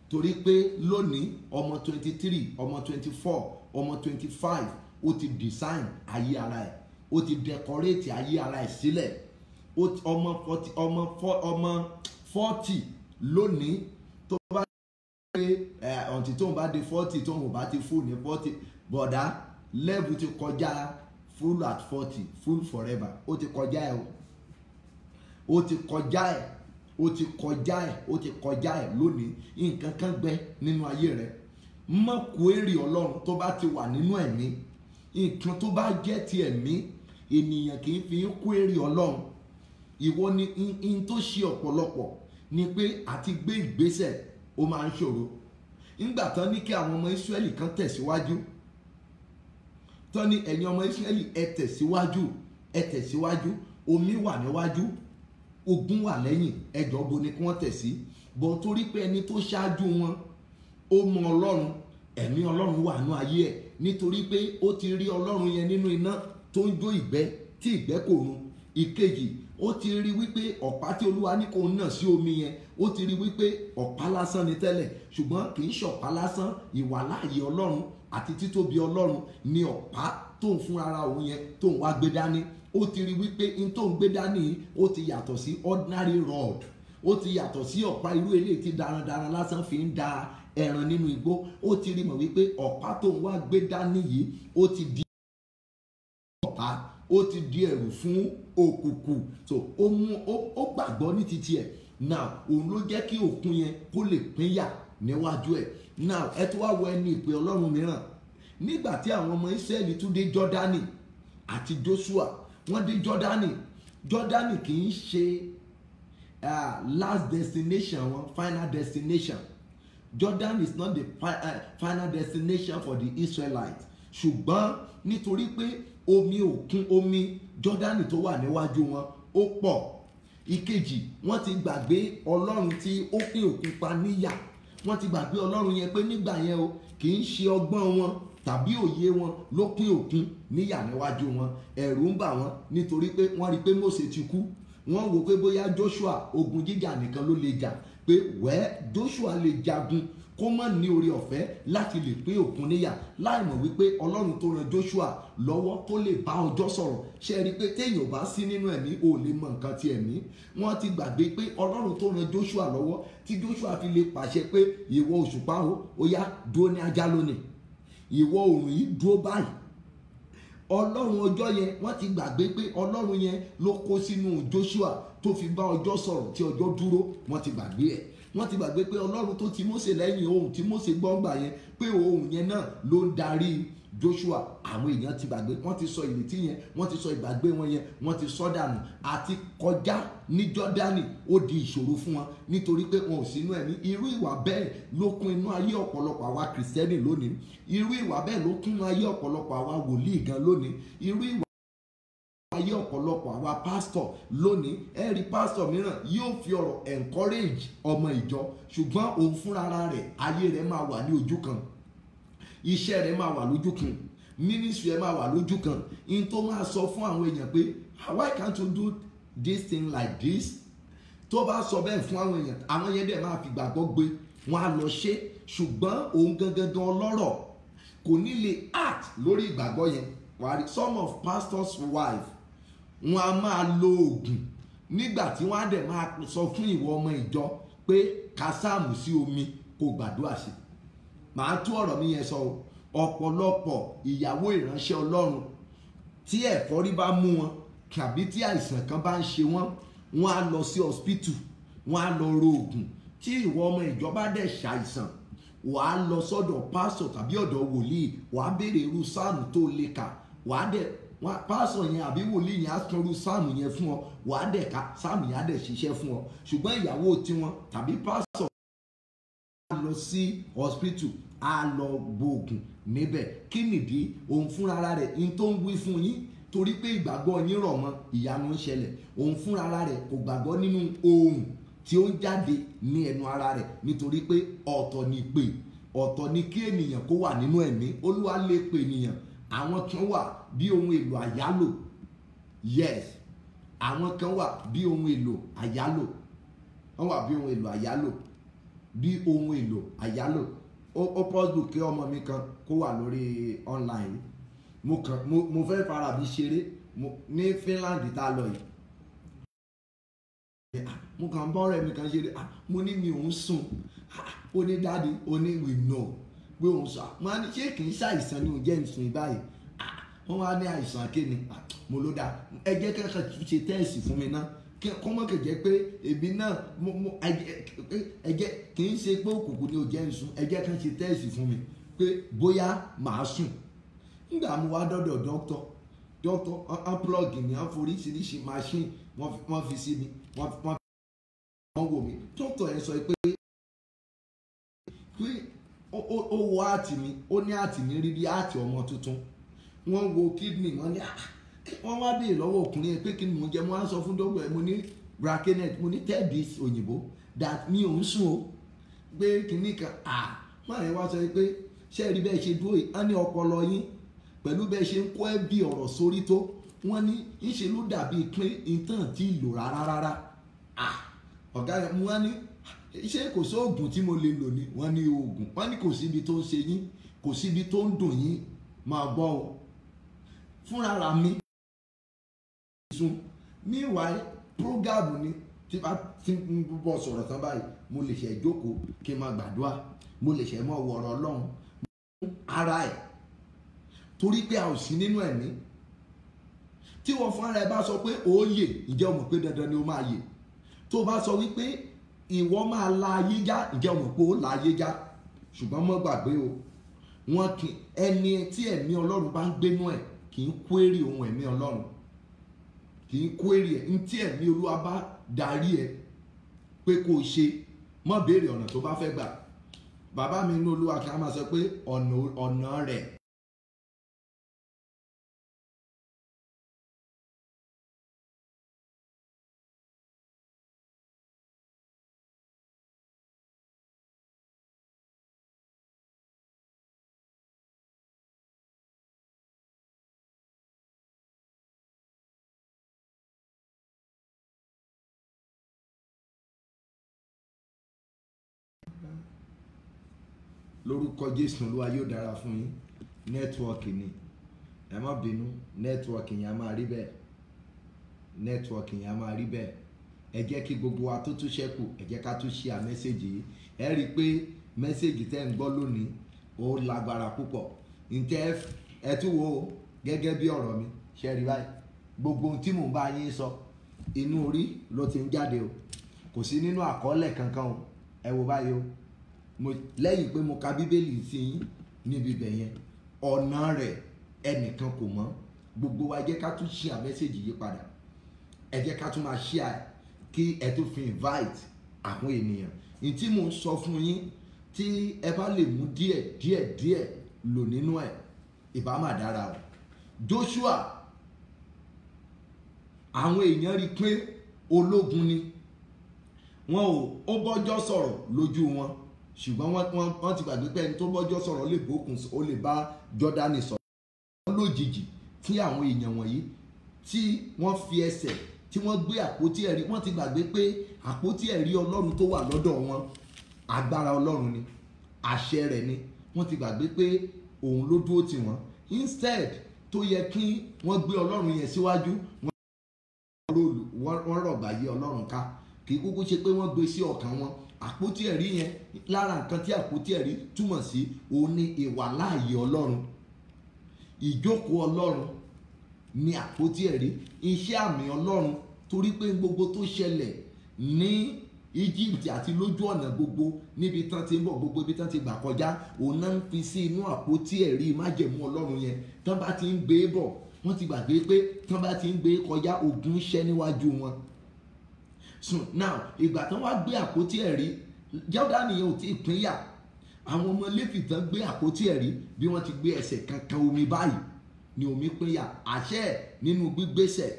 Torí pé lónìí ọmọ 23, ọmọ 24, ọmọ 25 ó ti design ayé ara ẹ̀, ó ti decorate ayé ara ẹ̀ sílẹ̀. Ọmọ 40 lónìí tó bá pé ọ̀ntì tóun bá dé 40 tóun bá ti fool ní 40, bọ̀dá level ti kọjá fool at 40, fool forever. Ó ti kọjá ẹ̀ o, ó ti kọjá ẹ̀, ó ti kọjá ẹ̀, ó ti kọjá ẹ̀ lónìí. Nǹkan kan gbẹ nínú ayé rẹ̀. Má query Ọlọ́run tó bá ti wà nínú ẹ̀mí. Nǹkan tó bá jẹ́ ti ẹ̀mí ènìyàn kì í fi query Ọlọ́run. Ìwọ ni in tó ṣe ọ̀pọ̀lọpọ̀ ni pé àti gbé ìgbésẹ̀ ó máa ń ṣòro. Nígbà tán ní kí àwọn ọmọ Ísírẹ́lì kan tẹ̀síwájú, tán ní ẹ̀yin ọmọ Ísírẹ́lì ẹ tẹ̀síwájú, omi wà níwájú, ogun wà lẹ́yìn, ẹjọ́ bo ni kí wọ́n tẹ̀ sí. Bọ̀ torí pé ẹni tó ṣáájú wọn ó mọ Ọlọ́run, ẹ̀mí Ọlọ́run wà nínú ayé ẹ̀, nítorí pé ó ti rí Ọlọ́run yẹn nínú iná tó ń jó ìgbẹ́ tí ìgbẹ́ kò run. Ìkejì, ó ti rí wípé ọ̀pá tí Olúwa ní kó nà sí omi yẹn, ó ti rí wípé ọ̀pá lásán ni tẹ́lẹ̀, ṣùgbọ́n kì í ṣọ̀pá lásán. Ìwàláàyè Ọlọ́run àti títóbi Ọlọ́run ni ọ̀pá tó ń fún ara òun yẹn tó ń wá gbé dání. Ó ti rí wípé in tó ń gbé dání ó ti yàtọ̀ sí ordinary rod, ó ti yàtọ̀ sí ọ̀pá irú eléyìí tí darandaran lásán fi ń da ẹran nínú igbó. Ó ti rí mọ̀ wípé ọ̀pá tó ń wá gbé dání yìí ó ti di ọ̀pá, ó ti di ẹ̀rù fún òkùnkùn. So ó gbàgbọ́ ní titi ẹ̀. Now òun ló jẹ́ kí òkun yẹn kó lè pínyà níwájú ẹ̀. Now ẹ tó wá wọ ẹni ìpè Ọlọ́run mìíràn. Nígbà tí àwọn ọmọ Ísírẹ́lì tún dé Jọ́dánì àti Joshua, wọ́n dé Jọ́dánì kì í ṣe last destination wọn, final destination. Jordan is not the final destination for the Israelites. Ṣùgbọ́n nítorí pé omi Jordan tó wà níwájú wọn ó pọ̀. Ìkejì, wọ́n ti gbàgbé Ọlọ́run tí ó pín òkun pa níyà. Wọ́n ti gbàgbé Ọlọ́run yẹn pé nígbà yẹn o kì í ṣe ọgbọ́n wọn tàbí òye wọn ló pín òkun níyà níwájú wọn. Ẹ̀rù ń bà wọ́n nítorí pé wọ́n rí pé Mósè ti kú. Wọ́n wò pé bóyá Joshua ogun jíjà nìkan ló lè jà, pé Joshua lè jagun kó má ní oore ọ̀fẹ́ láti lè pín òkun níyà, láì mọ̀ wípé Ọlọ́run tó ran Joshua lọ́wọ́ tó lè bá ọjọ́ sọ̀rọ̀. Ṣé rí i pé téèyàn bá sí nínú ẹ̀mí ò lè mọ nǹkan ti ẹ̀mí. Wọ́n ti gbàgbé pé Ọlọ́run tó ran Joshua lọ́wọ́ tí Joshua fi lè pàṣẹ pé ìwọ òṣùpá ó yá dúró ní ajá lónìí, ìwọ oòrùn yìí dúró báyìí. Ọlọ́run ọjọ́ yẹn wọ́n ti gbàgbé pé Ọlọ́run yẹn ló kó sínú Joshua tó fi bá ọjọ́ sọ̀rọ̀ tí ọjọ́ dúró. Wọ́n ti gbàgbé ẹ̀. wọ́n ti gbàgbé pé ọlọ́run tó ti Mósè lẹ́yìn ohun tí Mósè gbọ́ngbà yẹn pé ohun yẹn náà ló ń darí Joshua. Àwọn èèyàn ti gbàgbé, wọ́n ti sọ ìrètí yẹn, wọ́n ti sọ ìgbàgbé wọn yẹn, wọ́n ti sọ dànù. Àti kọjá ní Jọ́dánì ó di ìṣòro fún wọn nítorí pé wọn ò sínú ẹ̀mí. Irú ìwà bẹ́ẹ̀ ló kún inú ayé ọ̀pọ̀lọpọ̀ àwa kìrìsìtẹ́nì lónìí. Irú ìwà bẹ́ẹ̀ ló kún inú ayé ọ̀pọ̀lọpọ̀ àwa wòlíì gan lónìí. Irú ìwà ayé ọ̀pọ̀lọpọ̀ àwa pásítọ̀ lónìí. Ẹ rí pásítọ̀ mìíràn yóò fi ọ̀rọ̀ encourage ọmọ ìjọ, ṣùgbọ́n òun fúnra rẹ̀ ayé rẹ̀ máa wà ní ojú kan, iṣẹ́ rẹ̀ máa wà lójú kan, ministry rẹ̀ máa wà lójú kan. In tó máa sọ fún àwọn èèyàn pé why can't you do this thing like this? Tó bá sọ bẹ́ẹ̀ fún àwọn yẹn dẹ̀ máa fi gbàgbọ́ gbé, wọn á lọ ṣe. Ṣùgbọ́n òun gangan ọlọ́rọ̀ kò ní lè act lórí ìgbàgbọ́ yẹn. Some of pastors' wives wọn a máa lo oògùn nígbà tí wọn á dẹ̀ máa sọ fún ìwọ ọmọ ìjọ pé kásáàmù sí omi kò gbàdúrà sí. Màá tú ọ̀rọ̀ mi yẹn sọ o. Ọ̀pọ̀lọpọ̀ ìyàwó ìránṣẹ́ Ọlọ́run tí ẹ̀fọ́rí bá mú wọn tàbí tí àìsàn kan bá ń ṣe wọ́n, wọ́n á lọ sí hospital, wọ́n á lọ ro oògùn. Tí ìwọ ọmọ ìjọ bá dẹ̀ ṣàìsàn, wàá lọ sọ́dọ̀ pásọ̀ tàbí ọ̀dọ̀ wòlíì, wàá béèrè irú sáàmù tó lè kà, wàá dẹ̀ pásọ̀ yẹn àbí wòlíì yẹn á tún irú sáàmù yẹn fún ọ, wàá dẹ̀ ká sáàmù yẹn á dẹ̀ ṣiṣẹ́ fún ọ. Ṣùgbọ́n ìyàwó tiwọn tàbí pásọ̀ á lọ sí hospital, á lọ gbóògùn níbẹ̀. Kí nìdí? Òun fúnra rẹ̀ in tó ń wí fún yín torí pé ìgbàgbọ́ yín rọ̀ mọ́ ìyanu ń ṣẹlẹ̀. Òun fúnra rẹ̀ kò gbàgbọ́ nínú ohun tí ó ń jáde ní ẹnu ara rẹ̀ nítorí pé ọ̀tọ̀ ni ìpè, ọ̀tọ̀ ni kí ènìyàn kó wà nínú ẹ̀mí. Olúwa lè pe ènìyàn. Àwọn kan wà bí ohun èlò àyálò. Yes, àwọn kan wà bí ohun èlò àyálò. Wọ́n wà bí ohun èlò àyálò, bí ohun èlò àyálò. Ó possible kí ọmọ mi kan kó wà lórí online. Mo fẹ́ fara mi ṣeré ní Finland tá lọ yìí. Mo kàn bọ́ ọ̀rẹ́ mi kan ṣeré. Mo ní mi ò ń sùn. Ó ní dáàdi, ó ní we know pé òun sọ. Mo á ní ṣé kì í ṣàìsàn ni òun jẹ́ ìsùn báyìí. Wọ́n wá ní àìsàn akéni. Mo ló dáa. Ẹ jẹ́ kẹ́kẹ́ ṣe tẹ́ẹ̀sì fún mi náà. Kọ́mọ́ kẹ̀jẹ́ pé èmi náà ẹ jẹ́ kì í ṣe pé òkùnkùn ni ò jẹ́ ìsùn. Ẹ jẹ́ kẹ́ ṣe tẹ́ẹ̀sì fún mi pé bóyá màá sùn. Nígbà mo wá dọ́dọ̀ dọ́kítọ̀ unplug ni wọ́n foríṣiríṣi machine wọ́n fi sí mi. Wọ́n wò mí. Dọ́kítọ̀ yẹn sọ pé ó wo àtì mi, ó ní àtì mi rí bí àtì ọmọ tuntun. Wọ́n wo kidney, wọ́n ní wọ́n wá béèrè lọ́wọ́ ọkùnrin yẹn pé kí ni mò ń jẹ. Mo wá sọ fún dọ́kítọ̀ yẹn, mo ní brakenet, mo ní tell this òyìnbó that mi ò ń sùn o pé kìíní kan. Máa yẹn wá sọ pé ṣé rí bẹ́ẹ̀ ṣe dúró yìí, á ní ọpọlọ yín pẹ̀lú bẹ́ẹ̀ ṣe ń kọ́ ẹ́ bí ọ̀rọ̀ sórí tó. Wọ́n ní ìṣe ló dàbí pé ìtàn tí ì lò rárá. Ọ̀gá yẹn mo wá ní ṣé kò sí oògùn tí mo lè lò ní? Wọ́n ní oògùn. Wọ́n ní kò síbi tó ń ṣe yín, kò síbi tó ń dùn yín. Máa gbọ́ o. Fúnra mi sùn. Meanwhile program ni tí bá ti ń bọ̀ sọ̀rọ̀ tán báyìí, mo lè ṣe jókòó kí n máa gbàdúrà, mo lè ṣe mọ́ wọ̀rọ̀ Ọlọ́run ara ẹ̀ torí pé a ò sí nínú ẹ̀mí. Tí wọ́n fún ara ẹ bá sọ pé ó yè, ǹjẹ́ o mọ̀ pé dandan ni ó máa yè? Tó bá sọ wípé ìwọ máa la ayé já, ǹjẹ́ o mọ̀ pé ó la ayé já? Ṣùgbọ́n mọ́ gbàgbé o, wọn kì ẹni tí ẹ̀mí Ọlọ́run bá ń gbénú ẹ̀ kì í query ohun ẹ̀mí Ọlọ́run, kì í query ẹ̀. Ní tí ẹ̀mí Olúwa bá darí ẹ pé kó o ṣe, mọ́ béèrè ọ̀nà tó bá fẹ́ gbà. Bàbá mi inú Olúwa kí a máa sọ pé ọ̀nà rẹ̀ lórúkọ Jésù. Olúwa yóò dára fún yín. Nẹ́tíwọ́ọ̀kì ni, ẹ má bínú. Nẹ́tíwọ́ọ̀kì yẹn a máa rí bẹ́ẹ̀. Nẹ́tíwọ́ọ̀kì yẹn a máa rí bẹ́ẹ̀. Ẹ jẹ́ kí gbogbo wa tó tún ṣẹ́kù, ẹ jẹ́ ká tún ṣí à mẹ́sẹ̀gì yìí. Ẹ rí i pé mẹ́sẹ̀gì tẹ́ ń gbọ́ lónìí ó lágbára púpọ̀. Ǹjẹ́ ẹ tún wo gẹ́gẹ́ bí ọ̀rọ̀ mi ṣe rí báyìí. Gbogbo ohun tí mò ń bá yín sọ inú orí ló ti ń jáde o. Kò sí nínú àkọọ́lẹ̀ kankan o. ẹ wo báyìí o, lẹ́yìn pé mo ka bíbélì sí yín níbi ibẹ̀ yẹn, ọ̀nà rẹ̀ ẹnìkan kò mọ̀. Gbogbo wa ẹ jẹ́ ká tún share message yìí padà, ẹ jẹ́ ká tún máa share kí ẹ tó fi invite àwọn ènìyàn. Ní tí mò ń sọ fún yín, tí ẹ bá lè mú díẹ̀ lò nínú ẹ̀, ìbá mà dára o. Joshua, àwọn èèyàn rí pé ológun ni, ó bọ́jọ́ sọ̀rọ̀ lójú wọn, ṣùgbọ́n wọ́n ti gbàgbé pé ẹni tó bọ́jọ́ sọ̀rọ̀ lè bókun, ó lè bá Jọ́dánì sọ̀rọ̀. Wọ́n lójijì tí àwọn èèyàn wọ̀nyí tí wọ́n fi ẹsẹ̀ tí wọ́n gbé àpótí ẹ̀rí, wọ́n ti gbàgbé pé àpótí ẹ̀rí Ọlọ́run tó wà lọ́dọ̀ wọn, agbára Ọlọ́run ni, àṣẹ rẹ̀ ni. Wọ́n ti gbàgbé pé òun ló dúró tì wọ́n. Instead tó yẹ kí wọ́n gbé Ọlọ́run yẹn síwájú, wọ́n rọ̀gbà yí Ọlọ́run ká. Kì í kúkú ṣe pé wọ́n gbé sí ọkàn wọn. Àpótí ẹ̀rí yẹn, lára nǹkan tí àpótí ẹ̀rí túmọ̀ sí, òun ni ìwàláàyè Ọlọ́run, ìjókòó Ọlọ́run ni àpótí ẹ̀rí, iṣẹ́ àmì Ọlọ́run. Torí pé gbogbo tó ṣẹlẹ̀ ní Egypt àti lójú ọ̀nà gbogbo, níbi tán ti ń bọ̀, gbogbo ibi tán ti gbà kọjá, òun náà ń fi sí inú àpótí ẹ̀rí májẹ̀mú Ọlọ́run yẹn. Tán bá ti ń gbé bọ̀, wọ́n ti gbàgbé pé tán bá ti ń gbé kọjá, ogun ṣẹ́ níwájú wọn. So now ìgbà tán wá gbé àpótí ẹ̀rí, Jọ́dánì yẹn ò tí ì pínyà. Àwọn ọmọ Léfì tán gbé àpótí ẹ̀rí, bí wọ́n ti gbé ẹsẹ̀ kankan omi báyìí ni omi pínyà. Àṣẹ nínú gbígbésẹ̀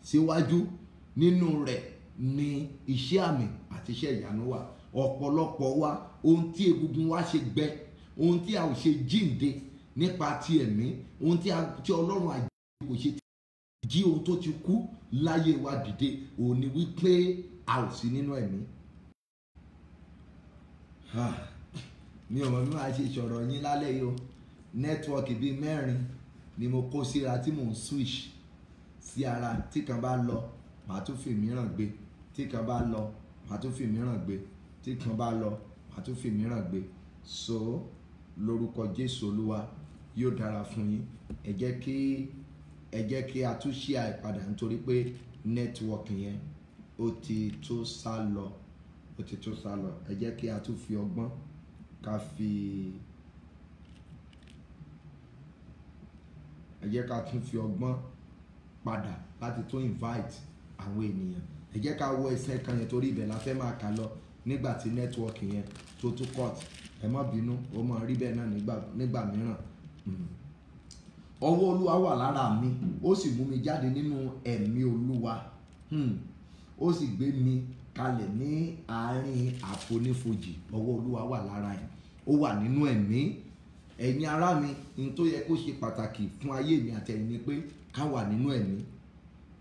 síwájú, nínú rẹ̀ ni iṣẹ́ àmì àti iṣẹ́ ìyanu wà. Ọ̀pọ̀lọpọ̀ wa, ohun tí egungun wa ṣe gbẹ, ohun tí a ò ṣe jíǹde nípa ti ẹ̀mí, ohun tí Ọlọ́run àjíǹde kò ṣe jí ohun tó ti kú láyé wa dìde, òun ni wípé a ò sí nínú ẹ̀mí. Mi ò mọ̀ bí màá ṣe sọ̀rọ̀ yín lálẹ́ yìí o. Nẹ́tíwọ́ọ̀kì bíi 4 ni mo kó síra tí mò ń switch sí ara. Tí kan bá lọ, màá tún fi mìíràn gbé. Tí kan bá lọ, màá tún fi mìíràn gbé. Tí kan bá lọ, màá tún fi mìíràn gbé. So lórúkọ Jésù Olúwa, yóò dára fún yín. Ẹ jẹ́ kí a tún share ìpadà, nítorí pé nẹ́tíwọ́ọ̀kì yẹn ó ti tó sá lọ. Ẹ jẹ́ kí a tún fi ọgbọ́n padà láti tún invite àwọn ènìyàn. Ẹ jẹ́ ká wọ ẹsẹ̀ kan yẹn, torí ibẹ̀ la fẹ́ máa kà lọ nígbà tí nẹ́tíwọ́ọ̀kì yẹn tó tún cut. Ẹ má bínú, ó máa rí bẹ́ẹ̀ náà nígbà mìíràn. Ọwọ́ Olúwa wà lára mi, ó sì mú mi jáde nínú ẹ̀mí Olúwa. Ó sì gbé mi kalẹ̀ ní àárín àfonífojì. Ọwọ́ Olúwa wà lára ẹ̀, ó wà nínú ẹ̀mí. Ẹ̀yin ará mi, ní tó yẹ kó ṣe pàtàkì fún ayé mi àtẹ̀yin ni pé ká wà nínú ẹ̀mí,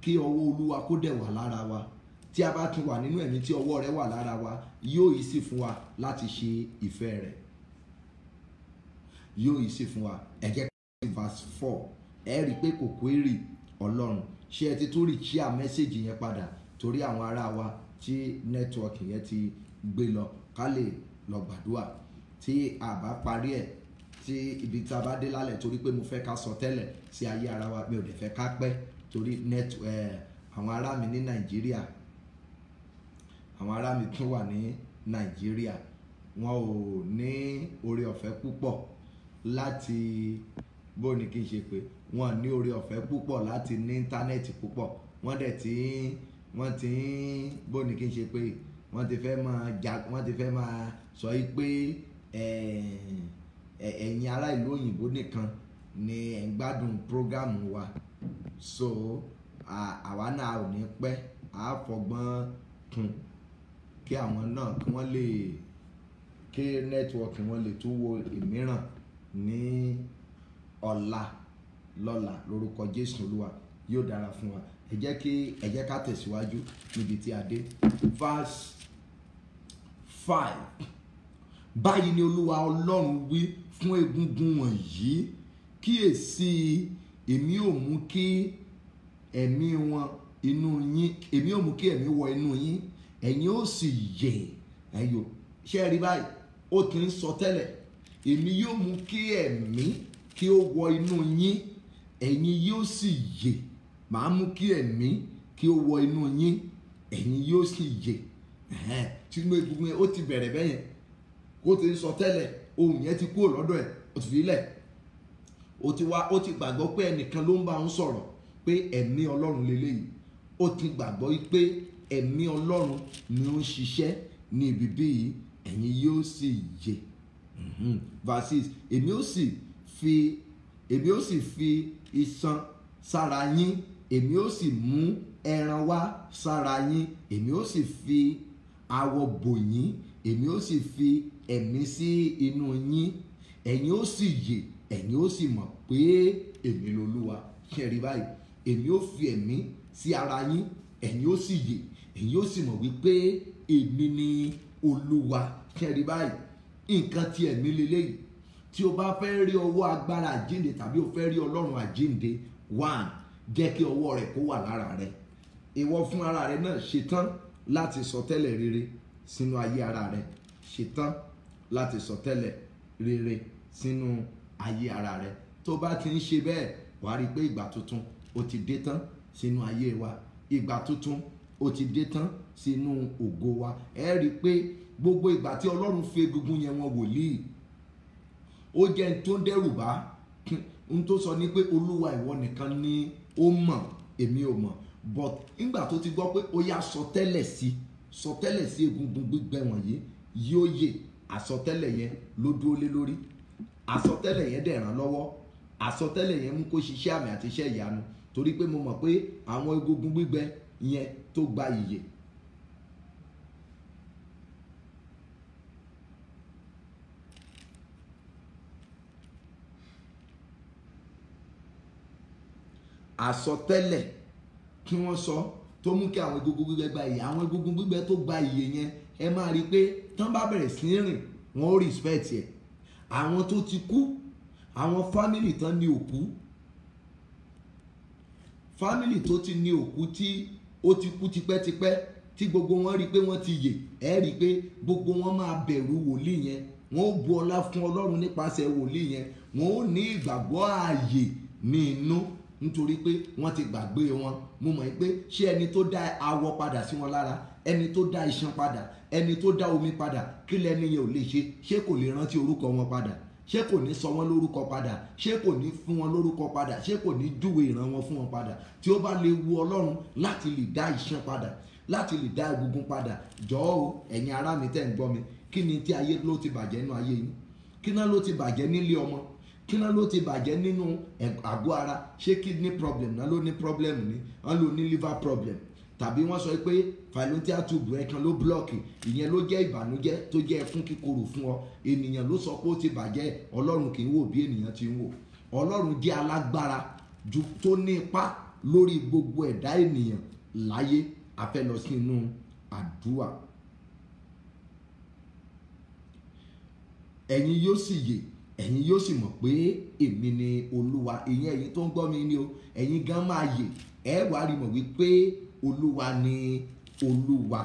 kí ọwọ́ Olúwa kó dẹ̀ wà lára wa. Tí a bá tún wà nínú ẹ̀mí, tí ọwọ́ rẹ̀ wà lára wa, yóò yí sí fún wa láti ṣe ìfẹ́ rẹ̀. Yóò yí sí fún wa. Ẹ jẹ́ ká verse 4. Ẹ rí pé kò query Ọlọ́run. Ṣé ẹ ti tún rí share message yẹn padà? Torí àwọn ará wa tí nẹ́tíwọ́ọ̀kì yẹn ti gbé lọ, ká lè lọ gbàdúrà. Tí a bá parí ẹ̀, tí ibi tí a bá dé lálẹ́, torí pé mo fẹ́ ká sọ tẹ́lẹ̀ sí ayé ara wa, mi ò dẹ̀ fẹ́ ká pẹ́. Torí àwọn ará mi ní Nàìjíríà, àwọn ará mi tún wà ní Nàìjíríà, wọn ò ní oore ọ̀fẹ́ púpọ̀ láti, bó ni kí n ṣe pé, wọn ní oore ọ̀fẹ́ púpọ̀ láti ní íńtánẹ́ẹ̀tì púpọ̀. Wọ́n ti ń, bó ni kí n ṣe pé, wọ́n ti fẹ́ máa sọ pé ẹ̀yin ará ìlú òyìnbó nìkan ni ẹ̀ ń gbádùn prógámù wa. So àwa náà ò ní pẹ́, a fọgbọ́n kún kí àwọn náà kí nẹ́tíwọ́ọ̀kì wọn lè tún wo ìmíràn ní lọ́la lórúkọ Jésù Olúwa, yóò dára fún wa. Ẹ jẹ́ ká tẹ̀síwájú níbi tí a dé. Verse 5. Báyìí ni Olúwa Ọlọ́run wí fún egungun wọ̀nyí, kíyèsí, èmi ò mú kí ẹ̀mí wọ inú yín, ẹ̀yin ó sì yè. Ẹ̀yọ̀, ṣé rí báyìí? Ó ti ń sọ tẹ́lẹ̀. Èmi yóò mú kí ẹ̀mí kí ó wọ inú yín, ẹ̀yin yóò sì yè. Màá mú kí ẹ̀mí kí ó wọ inú yín, ẹ̀yin yóò sì yè. sínú egungun yẹn ó ti bẹ̀rẹ̀ bẹ́yẹn kó ti sọ tẹ́lẹ̀ ohun yẹn ti kúrò lọ́dọ̀ ẹ̀ ó ti fi lẹ̀ ó ti gbàgbọ́ pé ẹnìkan ló ń bá ń sọ̀rọ̀ pé ẹ̀mí Ọlọ́run lélẹ́yìí ó ti gbàgbọ́ pé ẹ̀mí Ọlọ́run ni ó ń ṣiṣẹ́ ní ibi bíi ẹ̀yin yóò sì yè verses èmi ó sì fi iṣan sára yín èmi ó sì mú ẹran wá sára yín èmi ó sì fi awọ bò yín èmi ó sì fi ẹ̀mí sí inú yín ẹ̀yin ó sì yè ẹ̀yin ó sì mọ̀ pé èmi lolúwa ṣe rí báyìí èmi ó fi ẹ̀mí sí ara yín ẹ̀yin ó sì yè ẹ̀yin ó sì mọ̀ wípé èmi ni olúwa ṣe rí báyìí nǹkan tí ẹ̀mí lélẹ́yìí tí o bá fẹ́ rí ọwọ́ agbára àjíǹde tàbí o fẹ́ rí Ọlọ́run àjíǹde one jẹ́ kí ọwọ́ rẹ̀ kó wà lára rẹ̀ ìwọ fún ara rẹ̀ náà ṣetán láti sọtẹ́lẹ̀ rere sínú ayé ara rẹ̀ ṣetán láti sọtẹ́lẹ̀ rere sínú ayé ara rẹ̀ tó bá ti ń ṣe bẹ́ẹ̀ wàá rí i pé ìgbà tuntun ó ti dé tán sínú ayé wa ìgbà tuntun ó ti dé tán sínú ògo wa ẹ rí i pé gbogbo ìgbà tí Ọlọ́run fi egungun yẹn wọn wòlíì ó jẹ́ n tó ń dẹ́rù bá n tó sọ ní pé Olúwa ìwọ nìkan ni ó mọ̀ èmi ò mọ̀ but nígbà tó ti gbọ́ pé ó yá sọtẹ́lẹ̀ sí egungun gbígbẹ wọ̀nyí yóò yè àsọtẹ́lẹ̀ yẹn ló dúró lé lórí àsọtẹ́lẹ̀ yẹn dẹ̀ ràn lọ́wọ́ àsọtẹ́lẹ̀ yẹn mú kó ṣiṣẹ́ àmì àti iṣẹ́ ìyanu torí pé mo mọ̀ pé àwọn egungun gbígbẹ yẹn tó gba ìyè àsọtẹ́lẹ̀ kí wọ́n sọ tó mú kí àwọn egungun gbígbẹ gba ìyè àwọn egungun gbígbẹ tó gba ìyè yẹn ẹ máa rí i pé tán bá bẹ̀rẹ̀ sí rìn wọ́n ó respect ẹ̀ àwọn tó ti kú àwọn fámìlì tán ní òkú fámìlì tó ti ní òkú tí ó ti kú tipẹ́tipẹ́ tí gbogbo wọn rí i pé wọ́n ti yè ẹ rí i pé gbogbo wọn máa bẹ̀rù wòlíì yẹn wọ́n ó bu ọlá fún Ọlọ́run nípasẹ̀ wòlíì yẹn wọ́n ó ní ìgbàgbọ́ ààyè ní inú nítorí pé wọ́n ti gbàgbé wọn mo mọ̀ pé ṣé ẹni tó dá awọ padà sí wọn lára ẹni tó dá iṣan padà ẹni tó dá omi padà kí lẹni yẹn ò lè ṣé kò lè rántí orúkọ wọn padà ṣé kò ní sọ wọn lórúkọ padà ṣé kò ní fún wọn lórúkọ padà ṣé kò ní júwe ìran wọn fún wọn padà tí ó bá lè wu Ọlọ́run láti lè dá iṣan padà láti lè dá egungun padà jọ̀ọ́ o ẹ̀yin ará mi tẹ́ ń gbọ́ mi kí ni tí ayé ló ti bàjẹ́ nínú ayé yín kí náà ló ti bàjẹ́ nílé ọmọ kí náà ló ti bàjẹ́ nínú àgọ́ ara ṣé kidney problem náà ló ní problem ní wọ́n ló ní liver problem tàbí wọ́n sọ pé fallopian tube rẹ̀ kan ló blọ́ọ̀kì ìyẹn ló jẹ́ ìbànújẹ́ tó jẹ́ ẹkún kíkorò fún ọ ènìyàn ló sọ pé ó ti bàjẹ́ Ọlọ́run kì í wò bí ènìyàn ti ń wò Ọlọ́run jẹ́ alágbára ju tó ní ipá lórí gbogbo ẹ̀dá ènìyàn láyé a fẹ́ lọ sí inú àdúrà ẹ̀yin yóò sì yè ẹ̀yin yóò sì mọ̀ pé èmi ni Olúwa ìyẹn ẹ̀yin tó ń gbọ́ mi ni o ẹ̀yin gan máa yè ẹ wàá rí mọ̀ wípé Olúwa ni Olúwa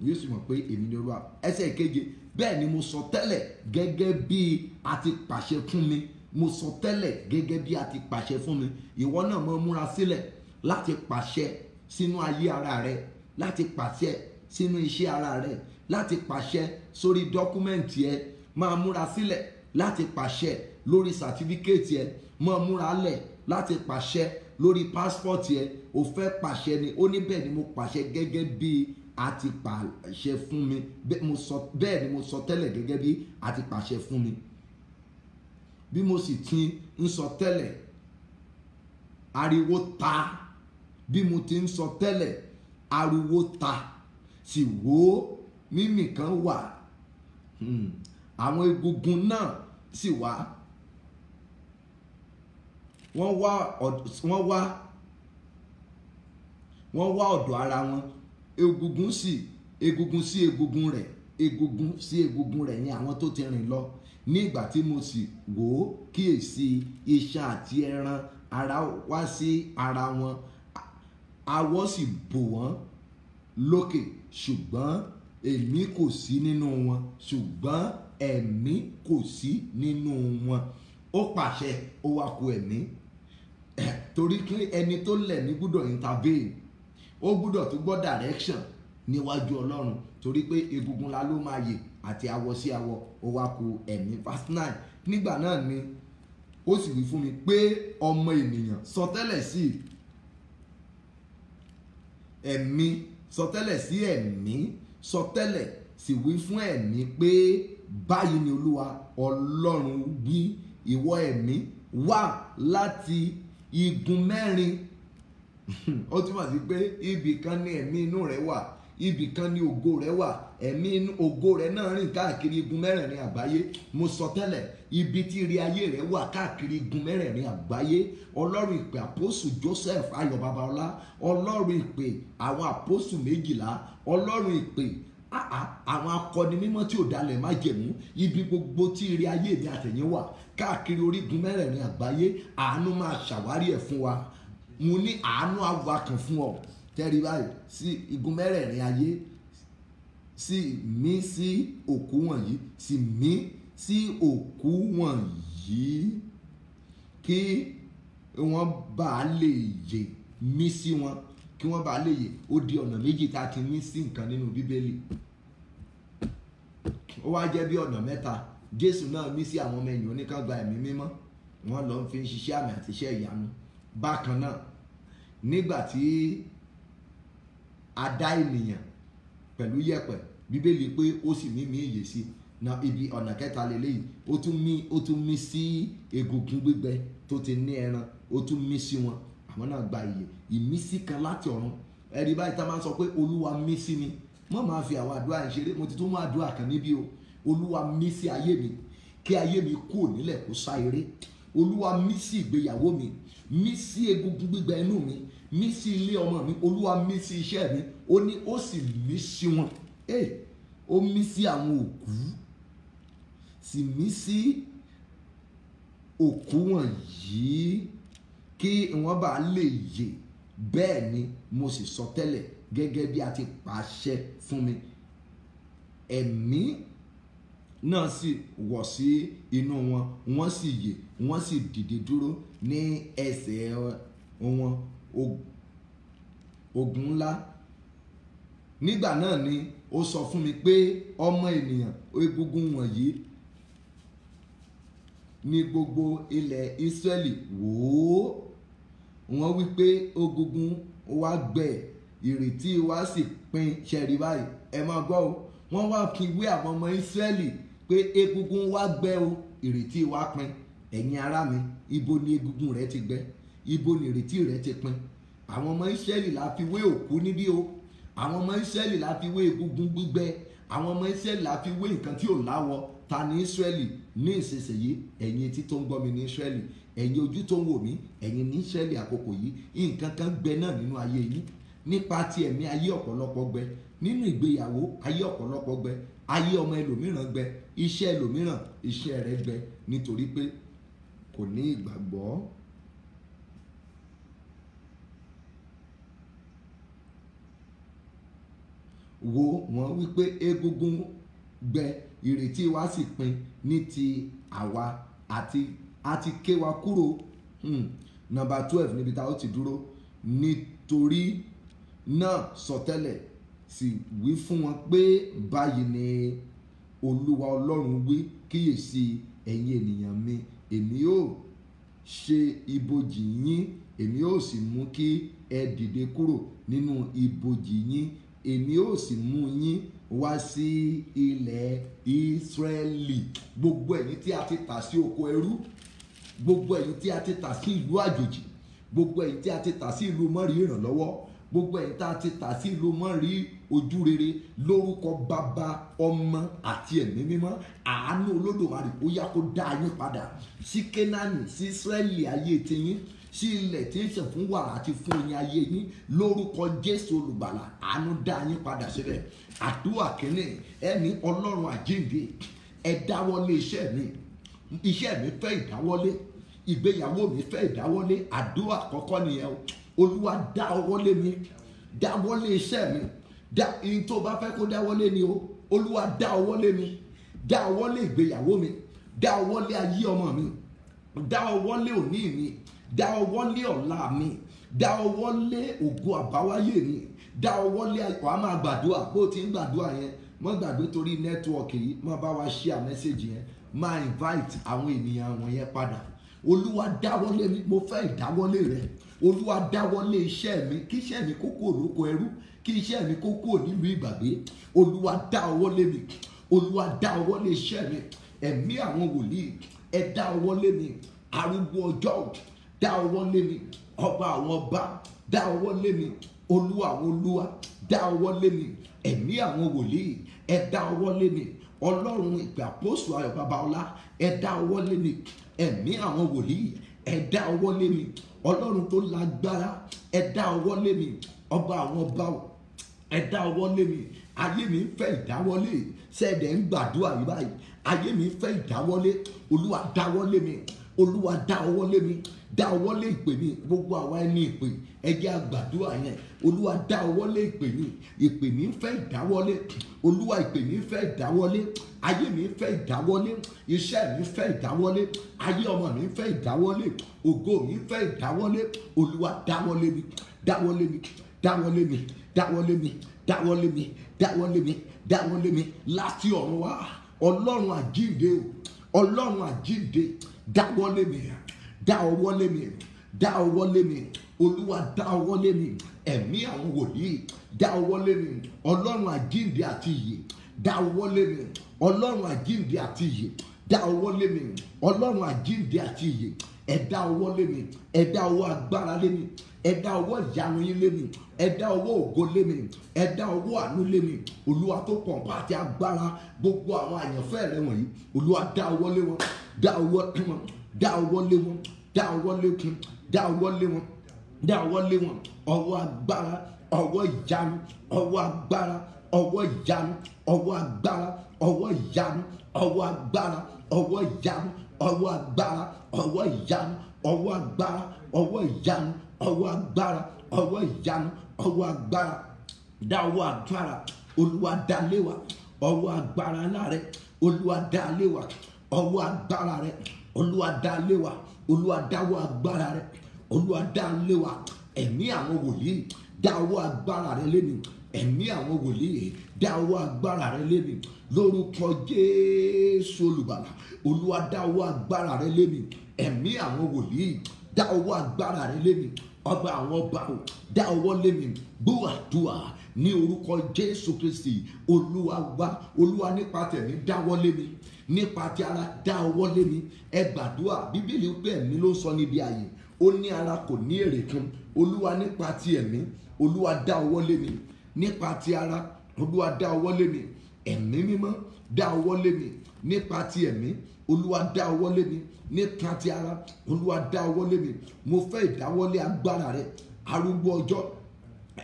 yóò sì mọ̀ pé èmi ni Olúwa ẹsẹ̀ keje bẹ́ẹ̀ ni mo sọ tẹ́lẹ̀ gẹ́gẹ́ bí a ti pàṣẹ fún mi mo sọ tẹ́lẹ̀ gẹ́gẹ́ bí a ti pàṣẹ fún mi ìwọ náà mọ̀ múra sílẹ̀ láti pàṣẹ sínú ayé ara rẹ láti pàṣẹ sínú iṣẹ́ ara rẹ láti pàṣẹ sórí dọ́kúmẹ́ǹtì ẹ máa múra sílẹ̀ láti pàṣẹ lórí sàtífíkẹ́ẹ̀tì ẹ máa múra lẹ̀ láti pàṣẹ lórí pásítọ̀tì ẹ o fẹ́ pàṣẹ ni ó ní bẹ́ẹ̀ ni mo pàṣẹ gẹ́gẹ́ bí a ti pàṣẹ fún mi bẹ́ẹ̀ ni mo sọ tẹ́lẹ̀ gẹ́gẹ́ bí a ti pàṣẹ fún mi bí mo sì ti ń sọ tẹ́lẹ̀ ariwo ta bí mo ti ń sọ tẹ́lẹ̀ ariwo ta sì wò mímì kan wà àwọn egungun náà sì wá wọ́n wá ọ̀dọ̀ ara wọn egungun sí egungun rẹ̀ egungun sí egungun rẹ̀ ní àwọn tó ti rìn lọ ní ìgbà tí mo sì wò ó kíyèsí iṣan àti ẹran ara wá sí ara wọn awọ sì bò wọ́n lókè ṣùgbọ́n èmi kò sí nínú wọn ṣùgbọ́n ẹ̀mí kò sí nínú wọn ó pàṣẹ ó wá kù ẹ̀mí torí kí ẹni tó lẹ̀mí gbúdọ̀ intervene ó gbúdọ̀ tó gbọ́ direction níwájú Ọlọ́run torí pé egungun la ló máa yè àti awọ sí awọ, ó wá ku ẹ̀mí. Verse 9, nígbà náà ni ó sì wí fún mi pé ọmọ ènìyàn sọtẹ́lẹ̀ sí ẹ̀mí, sọtẹ́lẹ̀ sí ẹ̀mí, sọtẹ́lẹ̀ sì wí fún ẹ̀mí pé báyìí ni Olúwa Ọlọ́run wí, ìwọ ẹ̀mí wá láti igun mẹ́rin. Ó túmọ̀ sí pé ibì kan ni ẹ̀mí inú rẹ̀ wà, ibì kan ni ògo rẹ̀ wà, ẹ̀mí inú ògo rẹ̀ náà rìn káàkiri igun mẹ́rẹ̀ẹ̀rin àgbáyé. Mo sọ tẹ́lẹ̀, ibi tí ire ayé rẹ̀ wà káàkiri igun mẹ́rẹ̀ẹ̀rin àgbáyé. Ọlọ́run ìpè àpọ́sù Joseph Ayọ̀ Babalọ́lá, Ọlọ́run ìpè àwọn àpọ́sù 12, Ọlọ́run ìpè àwọn akọni mímọ́ tí ò dalẹ̀ májẹ̀mú, ibi gbogbo tí ire ayé mi àtẹ̀yìn wà káàkiri orígun mẹ́rẹ̀ẹ̀rin àgbáyé, àánú máa ṣàwárí ẹ̀ fún wa. Mo ní àánú awakàn fún ọ. Tẹ́rí báyìí sí igun mẹ́rẹ̀ẹ̀rin ayé, sì mí sí òkú wọ̀nyí, sì mí sí òkú wọ̀nyí kí wọ́n bá lè yè, mí sí wọn kí wọ́n bá lè yè. Ó di ọ̀nà méjì tá a ti mí sí nǹkan nínú Bíbélì. Ó wá jẹ́ bí ọ̀nà mẹ́ta. Jésù náà mí sí àwọn ọmọ ẹ̀yìn oníkan gba ẹ̀mí mímọ́, wọ́n lọ fi ń ṣiṣẹ́ àmì àti iṣẹ́ ìyanu. Bákan náà, nígbà tí a dá ènìyàn pẹ̀lú yẹ̀pẹ̀, Bíbélì pé ó sì mí ìyè sí na ibi ọ̀nà kẹta lélẹ́yìí. Ó tún mí sí egungun gbígbẹ tó ti ní ẹran, ó tún mí sí wọn, àwọn náà gba ìyè. Ìmísí kan láti ọ̀run. Ẹ̀rí báyìí tá a máa ń sọ pé Olúwa mí sí mi, mo máa fi àwọn àdúrà yẹn ṣeré. Mo ti tún mú àdúrà kan níbí o. Olúwa mí sí ayé mi, kí ayé mi kúrò nílẹ̀ kó sá eré. Olúwa mí sí ìgbéyàwó mi, mí sí egungun gbígbẹ inú mi, mí sí ilé ọmọ mi. Olúwa mí sí iṣẹ́ mi. Ó ní ó sì mí sí wọn. Ó mí sí àwọn òkú, sì mí sí òkú wọ̀nyí kí wọ́n bá lè yè. Bẹ́ẹ̀ ni mo sì sọ tẹ́lẹ̀ gẹ́gẹ́ bí a ti pàṣẹ fún mi. Ẹ̀mí náà sì wọ̀ sí inú wọn, wọ́n sì yè, wọ́n sì dìde dúró ní ẹsẹ̀ wọn, ogun ńlá. Nígbà náà ni ó sọ fún mi pé ọmọ ènìyàn, egungun wọ̀nyí ní gbogbo ilẹ̀ Ísírẹ́lì wò ó. Wọ́n wí pé egungun wa gbẹ, ìrètí wa sì pin. Ṣẹ̀rí báyìí, ẹ máa gbọ́ o. Wọ́n wá fi wé àwọn ọmọ Ísírẹ́lì pé egungun wa gbẹ o, ìrètí wa pin. Ẹ̀yin ará mi, ibo ni egungun rẹ ti gbẹ? Ibo ni ìrètí rẹ ti pin? Àwọn ọmọ Ísírẹ́lì la fi wé òkú níbí o. Àwọn ọmọ Ísírẹ́lì la fi wé egungun gbígbẹ. Àwọn ọmọ Ísírẹ́lì la fi wé nǹkan tí ò láwọ̀. Ta ni Ísírẹ́lì ní ìsinsìnyí? Ẹ̀yin etí tó ń gbọ́ mi ní Ísírẹ́lì, ẹ̀yin ojú tó ń wò mí, ẹ̀yin ní Ísírẹ́lì àkókò yìí. Nǹkan kan gbẹ náà nínú ayé yín. Nípa ti ẹ̀mí, ayé ọ̀pọ̀lọpọ̀ gbẹ. Nínú ìgbéyàwó, ayé ọ̀pọ̀lọpọ̀ gbẹ. Ayé ọmọ ẹlòmíràn gbẹ. Iṣẹ́ ẹlòmíràn, iṣẹ́ rẹ̀ gbẹ nítorí pé kò ní ìgbàgbọ́. Wo wọ́n wípé egungun gbẹ, ìrètí wa sì pin ní ti àwa àti ké wa kúrò. Number 12 níbi tá ó ti dúró. Nítorí náà sọtẹ́lẹ̀ sì wí fún wọn pé báyìí ni Olúwa Ọlọ́run wí, kíyèsí ẹ̀yin ènìyàn mi, èmi ó ṣe ibojì yín, èmi ó sì mú kí ẹ dìde kúrò nínú ibojì yín, èmi ó sì mú yín wá sí ilẹ̀ Ísírẹ́lì. Gbogbo ẹ̀yin tí a ti tà sí oko ẹrú, gbogbo ẹ̀yin tí a ti tà sí ìlú àjòjì, gbogbo ẹ̀yin tí a ti tà sí ìlú mọ́rí ìrànlọ́wọ́, gbogbo ẹ̀yin tí a ti tà sí ìlú mọ́rí ojú rere, lórúkọ Bàbá, Ọmọ àti Ẹ̀mí Mímọ́, àánú Olódùmarè ó yá kó dá yín padà sí Kénáánì, sí Ísírẹ́lì ayé tiyín, sí ilẹ̀ tí ń ṣàn fún wàrà àti fún oyin ayé yín. Lórúkọ Jésù Olùgbàlà, àánú dá yín padà síbẹ̀. Àdúrà kínní, ẹni Ọlọ́run àjíǹde, ẹ dáwọ́lé iṣẹ́ mi. Iṣẹ́ mi fẹ́ ìdáwọ́lé, ìgbéyàwó mi fẹ́ ìdáwọ́lé. Àdúrà àkọ́kọ́ nìyẹn o. Olúwa dá ọwọ́ lé mi, dáwọ́lé iṣẹ́ mi, ihun tó bá fẹ́ kó dáwọ́lé ni o. Olúwa dá ọwọ́ lé mi, dá ọwọ́ lé ìgbéyàwó mi, dá ọwọ́ lé ayé ọmọ mi, dá ọwọ́ lé òní mi, dá ọwọ́ lé ọ̀la mi, dá ọwọ́ lé ògo àbáwáyé mi, dá ọwọ́ lé wàá máa gbàdúrà. Bó ti ń gbàdúrà yẹn, má gbàgbé torí nẹ́tíwọ̀kì yìí, má bá wa share message yẹn, má invite àwọn ènìyàn wọn yẹn padà. Olúwa dáwọ́lé mi, mo fẹ́ ìdáwọ́lé rẹ. Olúwa dáwọ́lé iṣẹ́ mi, kí iṣẹ́ mi kó kúrò lóko ẹrú, kí iṣẹ́ mi kó kúrò nílùú ìgbàgbé. Olúwa dáwọ́lé mi, Olúwa dáwọ́lé iṣẹ́ mi. Ẹ̀mí àwọn wòlíì, ẹ dáwọ́lé mi. Arúgbó ọjọ́, dáwọ́lé mi. Ọba àwọn ọba, dáwọ́lé mi. Olúwa àwọn olúwa, dáwọ́lé mi. Ẹ̀mí àwọn wòlíì, ẹ dáwọ́lé mi. Ọlọ́run ìpè àpọ́sù Ayọ̀ Babalọ́lá, ẹ dáwọ́lé mi. Ẹ̀mí àwọn wòlíì, ẹ dáwọ́lé mi. Ọlọ́run tó lágbára, ẹ dáwọ́lé mi. Ọba àwọn ọba, ẹ dáwọ́lé mi. Ayé mi ń fẹ́ ìdáwọ́lé. Sẹ́ẹ̀dẹ̀ ń gbàdúrà yìí báyìí. Ayé mi ń fẹ́ ìdáwọ́lé. Olúwa dáwọ́lé mi. Olúwa dáwọ́lé mi. Dáwọ́lé ìpè mi. Gbogbo àwa ẹni ìpè, ẹ jẹ́ á gbàdúrà yẹn. Olúwa dáwọ́lé ìpè mi. Ìpè mi ń fẹ́ ìdáwọ́lé. Olúwa ìpè mi ń fẹ́ ìdáwọ́lé. Ayé mi ń fẹ́ ìdáwọ́lé. Iṣẹ́ mi ń fẹ́ ìdáwọ́lé. Ayé ọmọ mi ń fẹ́ ìdáwọ́lé. Ògo mi ń fẹ́ ìdáwọ́lé. Olúwa dáwọ́lé mi. Dáwọ́lé mi. Dáwọ́lé mi. Dáwọ́lé mi. Dáwọ́lé mi. Dáwọ́lé mi. Dáwọ́lé mi. Láti ọ̀run wá. Ọlọ́run àjíǹde o. Ọlọ́run àjíǹde. Dáwọ́lé mi. Dáwọ́lé mi. Dáwọ́lé mi. Olúwa dáwọ́lé mi. Ẹ̀mí àwọn wòlíì, dáwọ́lé mi. Ọlọ́run àjíǹde àti ìyè, dáwọ́lé mi. Ọlọ́run àjíǹde àti ìyè, dáwọ́lé mi. Ọlọ́run àjíǹde àti ìyè, ẹ dáwọ́lé mi. Ẹ dá ọwọ́ agbára lé mi. Ẹ dá ọwọ́ ìyanu yín lé mi. Ẹ dá ọwọ́ ògo lé mi. Ẹ dá ọwọ́ àánú lé mi. Olúwa tó pọ̀npọ̀ àti agbára, gbogbo àwọn àyànfẹ́ rẹ wọ̀nyí, Olúwa dáwọ́lé wọn. Dáwọ́lé wọn. Dáwọ́lé wọn. Dáwọ́lé wọn. Dáwọ́lé wọn. Dáwọ́lé wọn. Ọwọ́ agbára, ọwọ́ ìyanu, ọwọ́ agbára, ọwọ́ ìyanu, ọwọ́ agbára, ọwọ́ ìyanu, ọwọ́ agbára, ọwọ́ ìyanu, ọwọ́ agbára, ọwọ́ ìyanu, ọwọ́ agbára, ọwọ́ ìyanu, ọwọ́ agbára, ọwọ́ ìyanu, ọwọ́ agbára. Dáwọ́ agbára, Olúwa dá lé wa. Ọwọ́ agbára ńlá rẹ, Olúwa dá lé wa. Ọwọ́ agbára rẹ, Olúwa dá lé wa. Olúwa dáwọ́ agbára rẹ, Olúwa dá lé wa. Ẹ̀mí àwọn wòlíì, dáwọ́ agbára rẹ lé mi. Ẹ̀mí àwọn wòlíì, dáwọ́ agbára rẹ lé mi. Lórúkọ Jésù Olùgbàlà, Olúwa dáwọ́ agbára rẹ lé mi. Ẹ̀mí àwọn wòlíì, dáwọ́ agbára rẹ lé mi. Ọba àwọn ọba, dáwọ́ lé mi. Gbọ́ àdúrà ní orúkọ Jésù Kristi. Olúwa wá, Olúwa nípa tẹ̀mí dáwọ́ lé mi. Nípa ti ara dáwọ́ lé mi. Ẹ gbàdúrà, Bíbélì pé ẹ̀mí ló sọ níbi ààyè. Ó ní ara kò ní èrè kan. Olúwa nípa ti ẹ̀mí, Olúwa dá ọwọ́ lé mi. Nípa ti ara, Olúwa dá ọwọ́ lé mi. Ẹ̀mí mímọ́ dá ọwọ́ lé mi. Nípa ti ẹ̀mí, Olúwa dá ọwọ́ lé mi. Nípa ti ara, Olúwa dá ọwọ́ lé mi. Mo fẹ́ ìdáwọ́lé agbára rẹ. Arúgbó ọjọ́,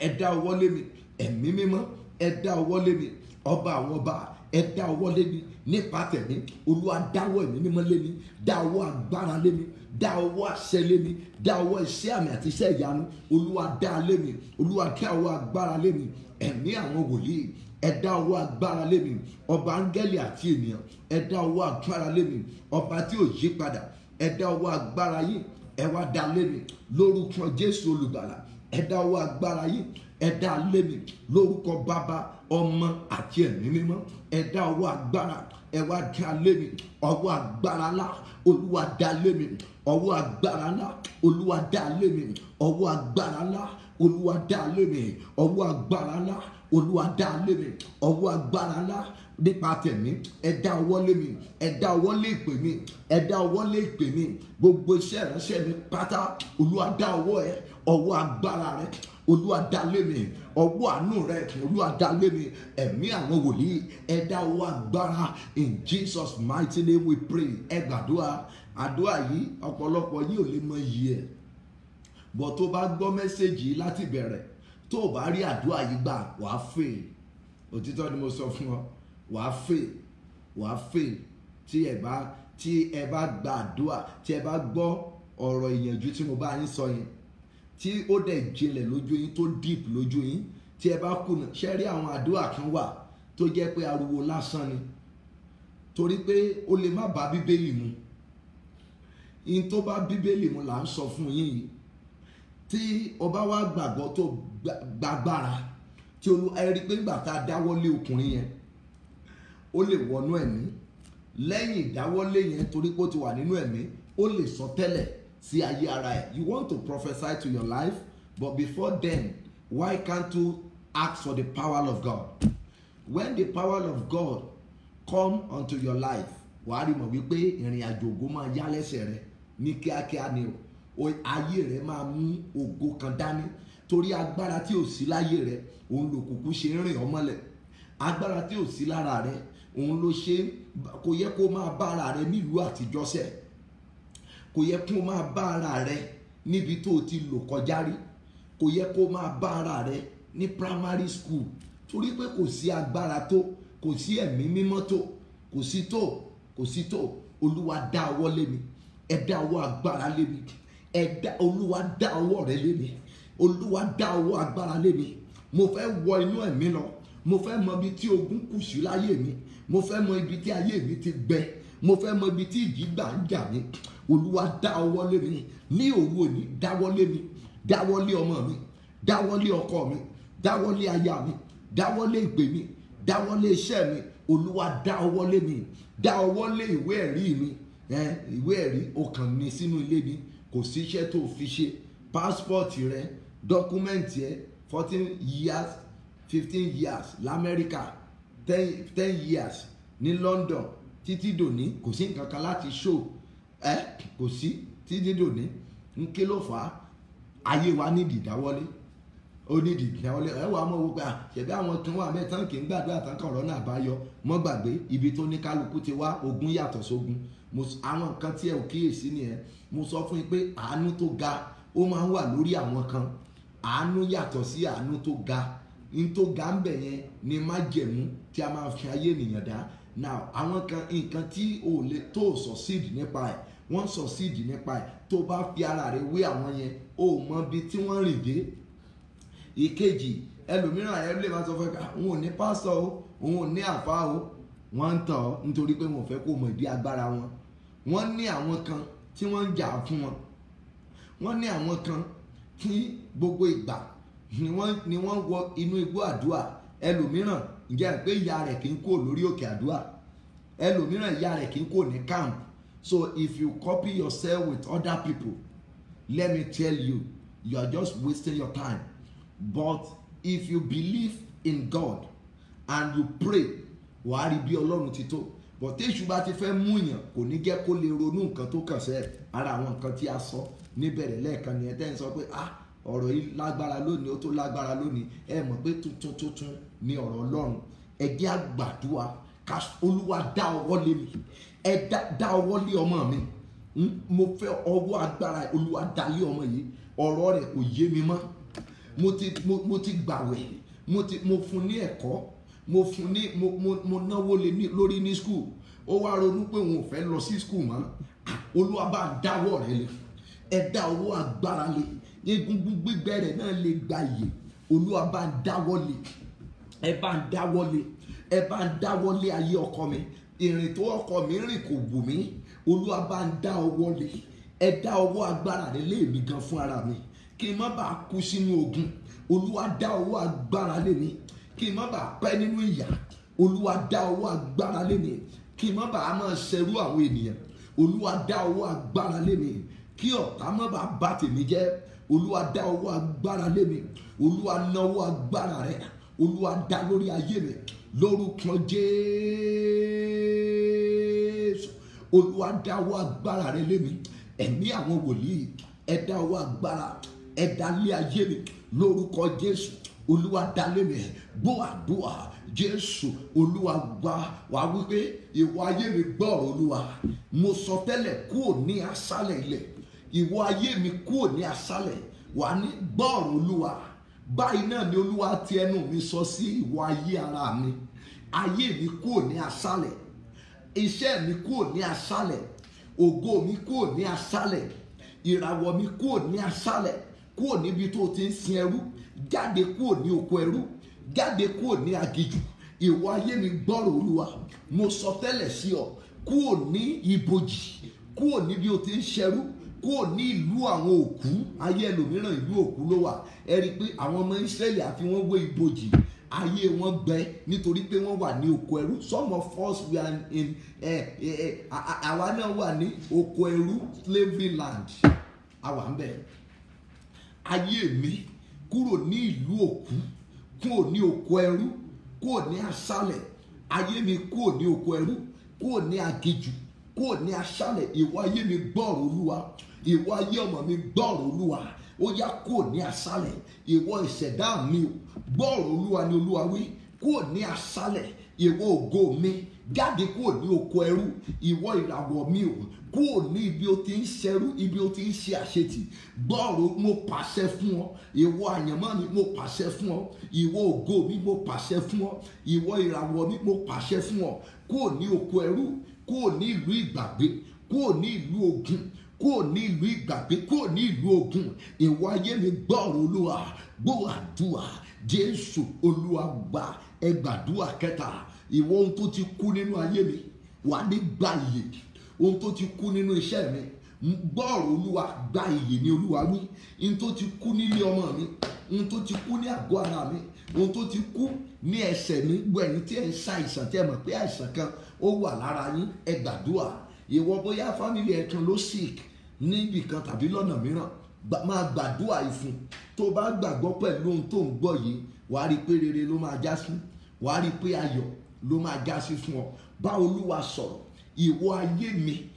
ẹ dá ọwọ́ lé mi. Ẹ̀mí mímọ́, ẹ dá ọwọ́ lé mi. Ọba àwọn ọba, ẹ dá ọwọ́ lé mi. Nípa tẹ̀mí, Olúwa dáwọ́ ẹ̀mí mímọ́ lé mi. Dá ọwọ́ agbára lé mi. Dá ọwọ́ àṣẹ lé mi. Dá ọwọ́ iṣẹ́ àmì àti iṣẹ́ ìyanu, Olúwa dá lé mi. Olúwa dá ọwọ́ agbára lé mi. Ẹ̀mí àwọn wòlíì, ẹ dá ọwọ́ agbára lé mi. Ọba áńgẹ́lì àti ènìyàn, ẹ dá ọwọ́ agbára lé mi. Ọba tí ò yí padà, ẹ dá ọwọ́ agbára yìí, ẹ wá dá lé mi. Lórúkọ Jésù Olùgbàlà, ẹ dá ọwọ́ agbára yìí, ẹ dá lé mi. Lórúkọ Bàbá, Ọmọ àti Ẹ̀mí mímọ́, ẹ dá ọwọ́ agbára, ẹ wá dá lé mi. Ọwọ́ agbára ńlá, Olúwa dá lé mi. Ọwọ́ agbára ńlá, Olúwa dá lé mi. Ọwọ́ agbára ńlá, Olúwa dá lé mi. Ọwọ́ agbára ńlá, Olúwa dá lé mi. Ọwọ́ agbára ńlá nípa tẹ̀mí, ẹ dá ọwọ́ lé mi. Ẹ dá ọwọ́ lé ìpè mi. Ẹ dá ọwọ́ lé ìpè mi. Gbogbo iṣẹ́ ìránṣẹ́ mi pátá, Olúwa dá ọwọ́ ẹ. Ọwọ́ agbára rẹ, Olúwa dá lé mi. Ọwọ́ àánú rẹ, Olúwa dá lé mi. Ẹ̀mí àwọn wòlíì, ẹ dá ọwọ́ agbára. In Jesus mighty name we pray. Ẹ gbàdúrà. Àdúrà yìí ọ̀pọ̀lọpọ̀ yìí ò lè mọ iyì ẹ̀. Bọ̀ tó bá gbọ́ mẹ́sẹ̀gì yìí láti bẹ̀rẹ̀, tó o bá rí àdúrà yìí gbà, wàá fail. Òtítọ́ ni mo sọ fún ọ, wàá fail. Wàá fail. Tí ẹ bá gba àdúrà, tí ẹ bá gbọ́ ọ̀rọ̀ ìyànjú tí mo bá yín sọ yẹn, tí ó dẹ̀ jinlẹ̀ lójú yín, tó deep lójú yín, tí ẹ bá kùnà. Ṣé rí àwọn àdúrà kan wà tó jẹ́ pé ariwo lásán ni, torí pé ó lè má bá Bíbélì mu. in tó bá bíbélì mu là ń sọ fún yín yìí. Tí o bá wá gbàgbọ́ tó gbàgbára tí ẹ rí pé nígbà tá a dáwọ́lé ọkùnrin yẹn ó lè wọnú ẹ̀mí. Lẹ́yìn ìdáwọ́lé yẹn torí pé ó ti wà nínú ẹ̀mí ó lè sọ tẹ́lẹ̀ sí ayé ara ẹ̀. You want to prophesy to your life, but before then, why can't you ask for the power of God? When the power of God come unto your life, wàá rí mọ̀ wípé ìrìn àjò ògo máa yá lẹ́sẹ̀ rẹ ní kíákíá ni o. Ayé rẹ máa mú ògo kan dání torí agbára tí ò sí láyé rẹ òun lòkùnkùn ṣe ń rìn ọ́ mọ́lẹ̀. Agbára tí ò sí lára rẹ òun ló ṣe kò yẹ kó máa bá ara rẹ nílùú àtijọ́ sẹ̀. Kò yẹ kó máa bá ara rẹ níbi tó ti lò kọjá rí. Kò yẹ kó máa bá ara rẹ ní primary school torí pé kò sí agbára tó, kò sí ẹ̀mí mímọ́ tó, kò sí tó. Olúwa dá ọwọ́ lé mi, ẹ dá ọwọ́ agbára lé mi, Olúwa dá ọwọ́ rẹ lé mi, Olúwa dá ọwọ́ agbára lé mi. Mo fẹ́ wọ inú ẹ̀mí lọ, mo fẹ́ mọ ibi tí ogun kù sí láyé mi, mo fẹ́ mọ ibi tí ayé mi ti gbẹ, mo fẹ́ mọ ibi tí ìjì gbà ń jà mí. Olúwa dá ọwọ́ lé mi ní òru òní, dáwọ́ lé mi, dáwọ́ lé ọmọ mi, dáwọ́ lé ọkọ mi, dáwọ́ lé aya mi, dáwọ́ lé ìgbé mi, dáwọ́ lé iṣẹ́ mi. Olúwa dá ọwọ́ lé mi, dá ọwọ́ lé ìwé ẹ̀rí mi. Ìwé ẹ̀rí o kàn ní sínú ilé mi, kò sí iṣẹ́ tó fi ṣe. Passport rẹ, dọ́kúmẹ́ǹtì ẹ 14 years 15 years l'Amẹ́ríkà, 10 years ní London, títí dòní kò sí nǹkan kan láti show. Kò sí títí dòní. Ń kí ló fà á? Ayé wa nídìí ìdáwọ́lé. Ó nídìí ìdáwọ́lé. Ẹ wà mọ́ wípé ṣebí àwọn kan wà mẹ́tàn kì í gbàdúrà tán kan ọ̀rọ̀ náà àbáyọ. Mọ́ gbàgbé ibi tó ní kálukú ti wá, ogun yàtọ̀ sógun. Àwọn nǹkan tí ẹ ò kíyèsí nìyẹn. Mo sọ fún yín pé àánú tó ga ó máa ń wà lórí àwọn kan. Àánú yàtọ̀ sí àánú tó ga. In tó ga ń bẹ̀ yẹn ni májẹ̀mú tí a máa fi ayé ènìyàn dá. Now àwọn kan nǹkan tí ò lè tó succeed nípa ẹ̀, wọ́n succeed nípa ẹ̀. Tó bá fi ara rẹ̀ wé àwọn yẹn, ó mọ ibi tí wọ́n rìn dé. Ìkejì, ẹlòmíràn ẹ lè máa sọ fún ẹ òun ò ní pásítọ̀ o, òun ò ní àfáà o. Wọ́n ń tàn ọ́ nítorí pé wọ́n fẹ́ kó mọ ìdí agbára wọn. Wọ́n ní àwọn kan tí wọ́n ń jà fún wọn. Wọ́n ní àwọn kan tí gbogbo ìgbà ni wọ́n wọ inú igbó àdúrà. Ẹlòmíràn ǹjẹ́ pé ìyá rẹ̀ kì í kó lórí òkè àdúrà. Ẹlòmíràn ìyá rẹ̀ kì í kó ní camp. So if you copy yourself with other people, let me tell you, you are just wasting your time. But if you believe in God and you pray, wàá rí bí Ọlọ́run ti tó. But téṣù bá ti fẹ́ mú yàn kò ní jẹ́ kó lè ronú nǹkan tó kàn sẹ́. Ara àwọn nǹkan tí a sọ níbẹ̀rẹ̀ lẹ́ẹ̀kan ni ẹ tẹ́ ń sọ pé ọ̀rọ̀ yìí lágbára lónìí, ó tó lágbára lónìí. Ẹ mọ̀ pé tuntun ni ọ̀rọ̀ Ọlọ́run. Ẹ jẹ́ á gbàdúrà ká Olúwa dá ọwọ́ lé mi, ẹ dá ọwọ́ lé ọmọ mi. Mo fẹ́ ọwọ́ agbára Olúwa dá lé ọmọ yìí. Ọ̀rọ̀ rẹ̀ kò yé mi mọ́. Mo ti gbàwẹ̀, mo fún ní ẹ̀kọ́, mo náwó lórí ní school. Ó wá ronú pé òun ò fẹ́ lọ sí school mọ́. Olúwa bá dáwọ́ rẹ̀ lé, ẹ dá ọwọ́ agbára lé. Egungun gbígbẹ rẹ̀ náà lè gba ìyè. Olúwa bá dáwọ́ lé, ẹ bá dáwọ́ lé, ẹ bá dáwọ́ lé ayé ọkọ mi. Ìrìn tó ọkọ mi rìn kò wù mí. Olúwa bá dá ọwọ́ lé, ẹ dá ọwọ́ agbára rẹ̀ lé mi gan fún ara mi kí n má bàa kú sínú ogun. Olúwa dá ọwọ́ agbára lé mi kí n má bàa pẹ́ nínú ìyà. Olúwa dá ọwọ́ agbára lé mi kí n má bàa máa ṣẹrú àwọn ènìyàn. Olúwa dá ọwọ́ agbára lé mi kí ọ̀tá má bàa bà tèmi jẹ́. Olúwa dá ọwọ́ agbára lé mi. Olúwa ná ọwọ́ agbára rẹ̀. Olúwa dá lórí ayé mi lórúkọ Jésù. Olúwa dá ọwọ́ agbára rẹ̀ lé mi. Ẹ̀mí àwọn wòlíì, ẹ dá ọwọ́ agbára, ẹ dá lé ayé mi lórúkọ Jésù. Olúwa dá lé mi. Gbọ́ àdúrà Jésù. Olúwa wá wípé ìwọ ayé mi gbọ́rọ̀ Olúwa. Mo sọ tẹ́lẹ̀ kúrò ní aṣálẹ̀ ilẹ̀. Ìwọ ayé mi kúrò ní aṣálẹ̀. Wà ní gbọ́rọ̀ Olúwa. Báyìí náà ni Olúwa ti ẹnu mi sọ sí ìwọ ayé ara mi. Ayé mi kúrò ní aṣálẹ̀. Iṣẹ́ mi kúrò ní aṣálẹ̀. Ògo mi kúrò ní aṣálẹ̀. Ìràwọ̀ mi kúrò ní aṣálẹ̀. Kúrò níbi tó ti ń sin ẹrú. Jáde kúrò ní oko ẹrú. Jáde kúrò ní aginjù. Ìwọ ayé mi gbọ́rọ̀ Olúwa. Mo sọ tẹ́lẹ̀ sí ọ. Kúrò ní ibojì. kúrò níbi o ti ń ṣẹrú, kúrò ní ìlú àwọn òkú. Ayé ẹlòmíràn ìlú òkú ló wà. Ẹ rí i pé àwọn ọmọ Ísírẹ́lì àfi wọ́n wé ibojì, ayé wọn gbẹ nítorí pé wọ́n wà ní oko ẹrú. Some of us we are in àwa náà wà ní oko ẹrú, slavery land. Àwa ń bẹ̀. Ayé mi kúrò ní ìlú òkú, kúrò ní oko ẹrú, kúrò ní aṣálẹ̀. Ayé mi kúrò ní oko ẹrú, kúrò ní aginjù, kúrò ní aṣálẹ̀. Ìwọ ayé mi gbọ́rọ̀ Olúwa, ìwọ ayé ọmọ mi gbọ́rọ̀ Olúwa. Ó yá kúrò ní aṣálẹ̀. Ìwọ ìṣẹ̀dá mi gbọ́rọ̀ Olúwa ni Olúwa wí. Kúrò ní aṣálẹ̀. Ìwọ ògo mi jáde kúrò ní oko ẹrú. Ìwọ ìràwọ̀ mi kúrò ní ibi o ti ń ṣẹrú, ibi o ti ń ṣe àṣetì. Gbọ́rọ̀, mo pàṣẹ fún ọ. Ìwọ àyànmọ́ mi, mo pàṣẹ fún ọ. Ìwọ ògo mi, mo pàṣẹ fún ọ. Ìwọ ìràwọ̀ mi, mo pàṣẹ fún ọ. Kúrò ní oko ẹrú, kúrò ní ìlú ìgbàgbé, kúrò ní ìlú ogun, kúrò ní ìlú ìgbàgbé, kúrò ní ìlú ogun. Ìwọ ayé mi gbọ́rọ̀ Olúwa, gbọ́ àdúrà. Jésù Olúwa gba ẹgbàdúrà kẹta. Ìwọ ohun tó ti kú nínú ayé mi, wà ní gba ìyè. Ohun tó ti kú nínú iṣẹ́ mi, gbọ́rọ̀ Olúwa, gba ìyè ní Olúwa wí. Ohun tó ti kú nílé ọmọ mi, ohun tó ti kú ní àgọ́ ara mi, ohun tó ti kú ní ẹsẹ̀ mi. Gbọ́ ẹ̀yin tí ẹ ń ṣàìsàn, tí ẹ mọ̀ pé àìsàn kan ó wà lára yín, ẹ gbàdúrà. Ìwọ bóyá fámìlì ẹ kan ló sick níbì kan tàbí lọ́nà mìíràn, máa gbàdúrà ìfún. Tó bá gbàgbọ́ pẹ̀lú ohun tó ń gbọ́ yìí, wàá rí pé rere ló máa já sí, wàá rí pé ayọ̀ ló máa já sí fún ọ. Bá Olúwa sọ̀rọ̀. Ìwọ ayé mi